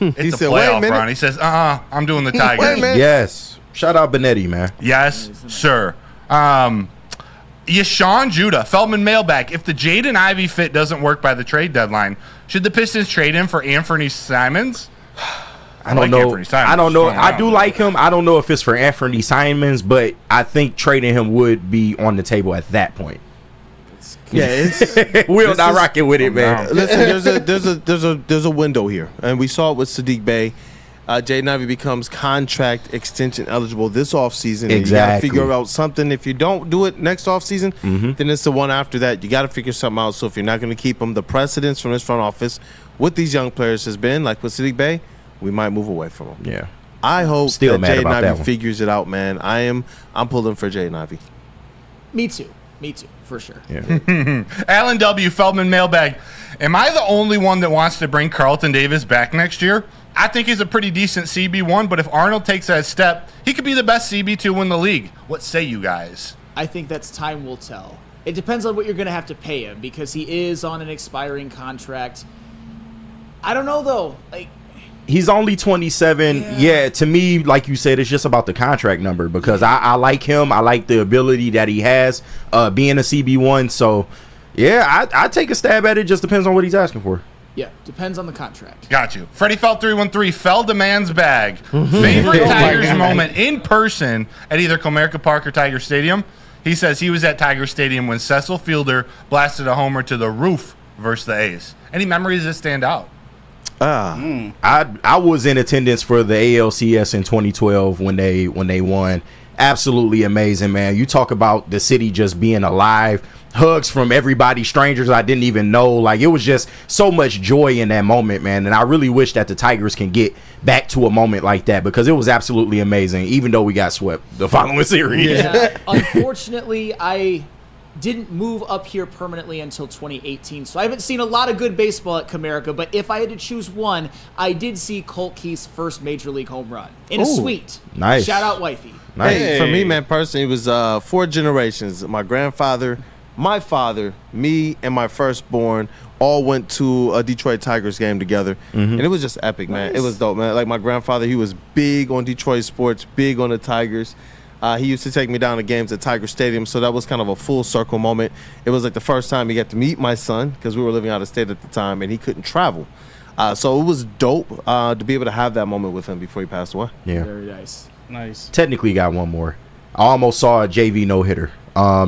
It's a playoff run. He says, I'm doing the Tigers. Yes. Shout out Benetti, man. Yes, sir. Yashawn Judah, Feldman mailback. If the Jaden Ivey fit doesn't work by the trade deadline, should the Pistons trade him for Anthony Simons? I don't know. I do like him. I don't know if it's for Anthony Simons, but I think trading him would be on the table at that point. Yeah, we're not rocking with it, man. Listen, there's a window here, and we saw it with Sadiq Bey. Jaden Ivey becomes contract extension eligible this offseason. Exactly. You got to figure out something. If you don't do it next offseason, then it's the one after that. You got to figure something out. So if you're not going to keep him, the precedence from this front office with these young players has been, like with Sadiq Bey, we might move away from him. Yeah. I hope Still that mad Jaden about that Ivey one. figures it out, man. I'm pulling for Jaden Ivey. Me too, for sure. Yeah. Alan W. Feldman mailbag. Am I the only one that wants to bring Carlton Davis back next year? I think he's a pretty decent CB1, but if Arnold takes that step, he could be the best CB2 in the league. What say you guys? I think that's time will tell. It depends on what you're going to have to pay him because he is on an expiring contract. I don't know, though. He's only 27. Yeah, to me, like you said, it's just about the contract number because I like him. I like the ability that he has being a CB1. So, yeah, I take a stab at it. Just depends on what he's asking for. Yeah, depends on the contract. Got you. Freddie Felt 313, Fell demands bag. Favorite Tigers moment in person at either Comerica Park or Tiger Stadium? He says he was at Tiger Stadium when Cecil Fielder blasted a homer to the roof versus the A's. Any memories that stand out? I was in attendance for the ALCS in 2012 when they won. Absolutely amazing, man. You talk about the city just being alive. Hugs from everybody, strangers I didn't even know. Like, it was just so much joy in that moment, man. And I really wish that the Tigers can get back to a moment like that because it was absolutely amazing, even though we got swept the following series. Yeah. Unfortunately, I didn't move up here permanently until 2018. So I haven't seen a lot of good baseball at Comerica, but if I had to choose one, I did see Colt Keith's first Major League home run in a suite. Nice. Shout out wifey. Nice. Hey, for me, man, personally, it was 4 generations. My grandfather, my father, me, and my firstborn all went to a Detroit Tigers game together. And it was just epic, man. Nice. It was dope, man. Like my grandfather, he was big on Detroit sports, big on the Tigers. He used to take me down to games at Tiger Stadium, so that was kind of a full circle moment. It was like the first time he got to meet my son because we were living out of state at the time, and he couldn't travel. So it was dope to be able to have that moment with him before he passed away. Yeah. Very nice. Nice. Technically got one more. I almost saw a JV no-hitter.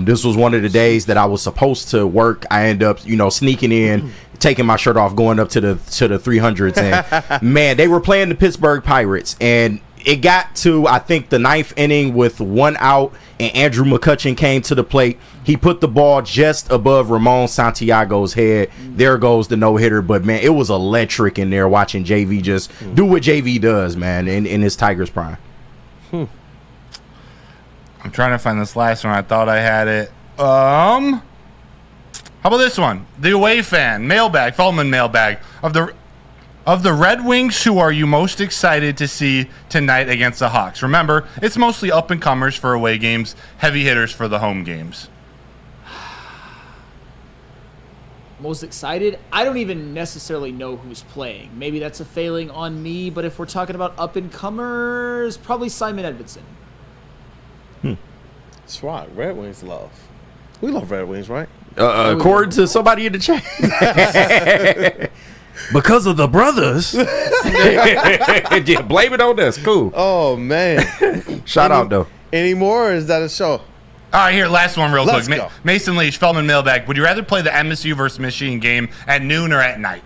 This was one of the days that I was supposed to work. I end up, sneaking in, taking my shirt off, going up to the 300s. And man, they were playing the Pittsburgh Pirates, and it got to, I think, the 9th inning with 1 out, and Andrew McCutchen came to the plate. He put the ball just above Ramon Santiago's head. There goes the no-hitter. But, man, it was electric in there watching JV just do what JV does, man, in his Tigers prime. I'm trying to find this last one. I thought I had it. How about this one? The away fan, mailbag, Feldman mailbag of the Red Wings, who are you most excited to see tonight against the Hawks? Remember, it's mostly up-and-comers for away games, heavy hitters for the home games. Most excited? I don't even necessarily know who's playing. Maybe that's a failing on me, but if we're talking about up-and-comers, probably Simon Edmondson. That's right. Red Wings love. We love Red Wings, right? According to somebody in the chat. Because of the brothers. Yeah, blame it on us. Cool. Oh, man. Shout out, though. Any more, or is that a show? All right, here, last one real Let's quick. go. Mason Leach, Feldman mailbag. Would you rather play the MSU versus Michigan game at noon or at night?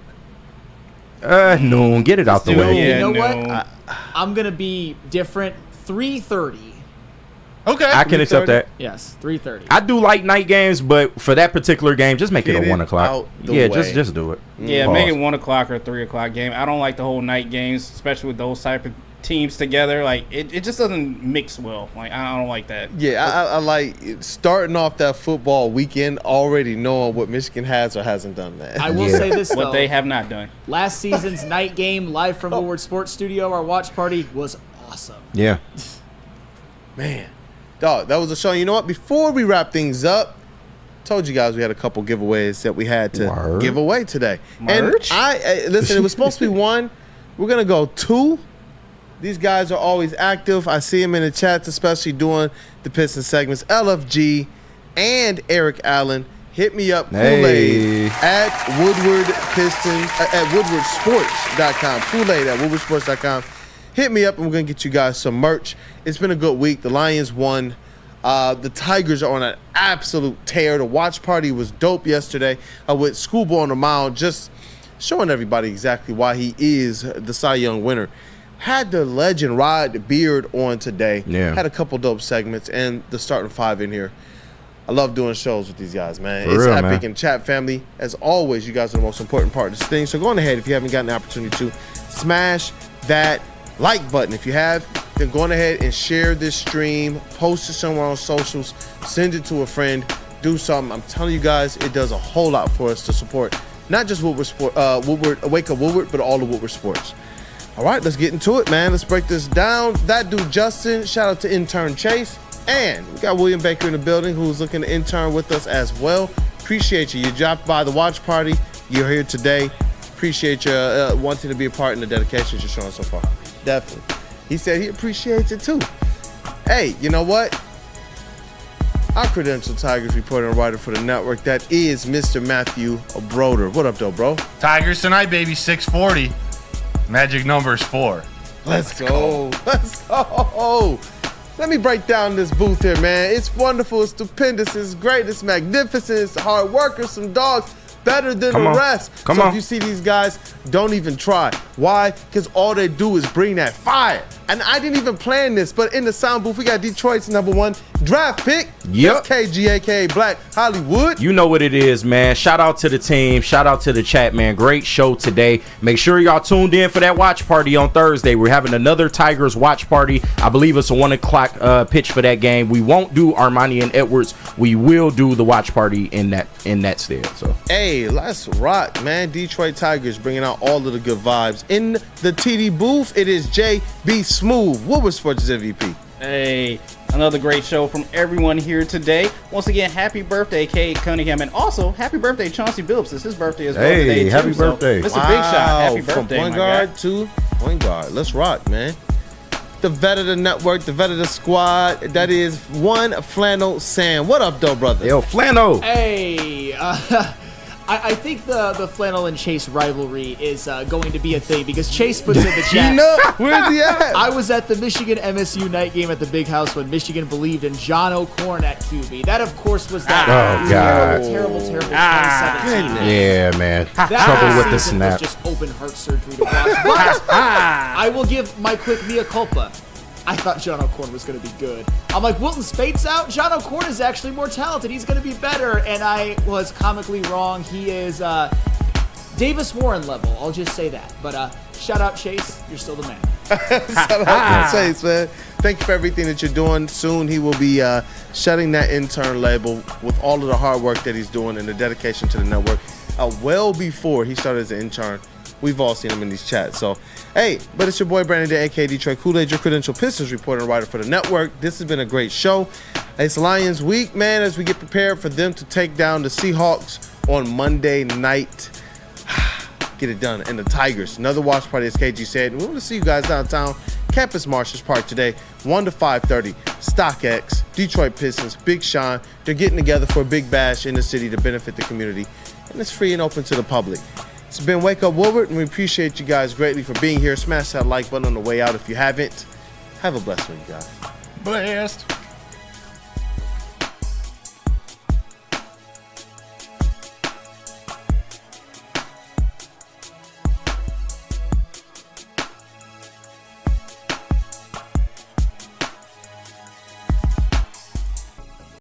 Noon. Get it out the way. You know what? I'm going to be different. 3:30. Okay. I can accept that. Yes, 3:30. I do like night games, but for that particular game, just make it a 1 o'clock. Yeah, just do it. Yeah, Pause. make it 1 o'clock or 3 o'clock game. I don't like the whole night games, especially with those type of teams together. Like it just doesn't mix well. Like I don't like that. Yeah, I like starting off that football weekend already knowing what Michigan has or hasn't done, man. I will say this, though. What they have not done. Last season's night game live from Woodward Sports Studio, our watch party, was awesome. Yeah. Man. Dog, that was a show. You know what? Before we wrap things up, told you guys we had a couple giveaways that we had to give away today. Merch? And listen, it was supposed to be 1. We're going to go 2. These guys are always active. I see them in the chats, especially doing the Piston segments. LFG and Eric Allen. Hit me up, Kool-Aid at Woodward Piston, at WoodwardSports.com. Kool-Aid at WoodwardSports.com. Hit me up and we're going to get you guys some merch. It's been a good week. The Lions won. The Tigers are on an absolute tear. The watch party was dope yesterday with SKUBAL on the mound, just showing everybody exactly why he is the Cy Young winner. Had the legend Rod Beard on today. Yeah. Had a couple dope segments and the starting 5 in here. I love doing shows with these guys, man. For It's real, epic man. and chat family. As always, you guys are the most important part of this thing. So go on ahead, if you haven't gotten the opportunity to, smash that like button. If you have, then go on ahead and share this stream, post it somewhere on socials, send it to a friend, do something. I'm telling you guys, it does a whole lot for us to support not just Woodward Sport, Wake Up Woodward, but all of Woodward Sports. All right, let's get into it, man. Let's break this down. That dude Justin, shout out to intern Chase, and we got William Baker in the building who's looking to intern with us as well. Appreciate you. You dropped by the watch party. You're here today. Appreciate you wanting to be a part in the dedications you're showing so far. Definitely. He said he appreciates it too. Hey, you know what? Our credentialed Tigers reporter and writer for the network, that is Mr. Matthew Broder. What up, though, bro? Tigers tonight, baby, 640. Magic number's 4. Let's go. Let's go. Let me break down this booth here, man. It's wonderful. It's stupendous. It's great. It's magnificent. It's hard workers, some dogs. Better than the rest. So if you see these guys, don't even try. Why? Because all they do is bring that fire And I didn't even plan this, but in the sound booth, we got Detroit's #1 draft pick. Yep. That's KG, aka Black Hollywood. You know what it is, man. Shout out to the team. Shout out to the chat, man. Great show today. Make sure y'all tuned in for that watch party on Thursday. We're having another Tigers watch party. I believe it's a 1 o'clock pitch for that game. We won't do Armani and Edwards. We will do the watch party in that stead. So hey, let's rock, man. Detroit Tigers bringing out all of the good vibes. In the TD booth, it is JB Smooth, Woodward Sports MVP. Hey, another great show from everyone here today. Once again, happy birthday, Kate Cunningham, and also happy birthday, Chauncey Billups. It's his birthday as well today. Happy birthday. So, Mr. Big Shot, happy birthday, from point guard to point guard. Let's rock, man. The vet of the network, the vet of the squad, that is one Flannel Sam. What up, though, brother? Yo, Flannel. Hey, I think the Flannel and Chase rivalry is going to be a thing because Chase puts in the chat. Where's he at? I was at the Michigan MSU night game at the Big House when Michigan believed in John O'Korn at QB. That, of course, was that terrible 2017. Yeah, man. That Trouble with the season snap. was just open heart surgery to watch. But I will give my quick mea culpa. I thought John O'Korn was going to be good. I'm like, Wilton Spate's out. John O'Korn is actually more talented. He's going to be better. And I was comically wrong. He is Davis Warren level. I'll just say that. But shout out, Chase. You're still the man. Shout out to Chase, man. Thank you for everything that you're doing. Soon he will be shutting that intern label with all of the hard work that he's doing and the dedication to the network. Well before he started as an intern. We've all seen him in these chats. So, hey, but it's your boy Brandon Day, aka Detroit Kool-Aid, your credential Pistons reporter and writer for the network. This has been a great show. It's Lions week, man, as we get prepared for them to take down the Seahawks on Monday night. Get it done. And the Tigers. Another watch party, as KG said. We want to see you guys downtown Campus Marshall's Park today, 1 to 5:30. StockX, Detroit Pistons, Big Sean. They're getting together for a big bash in the city to benefit the community. And it's free and open to the public. It's been Wake Up Woodward, and we appreciate you guys greatly for being here. Smash that like button on the way out if you haven't. Have a blessed one, you guys. Blessed.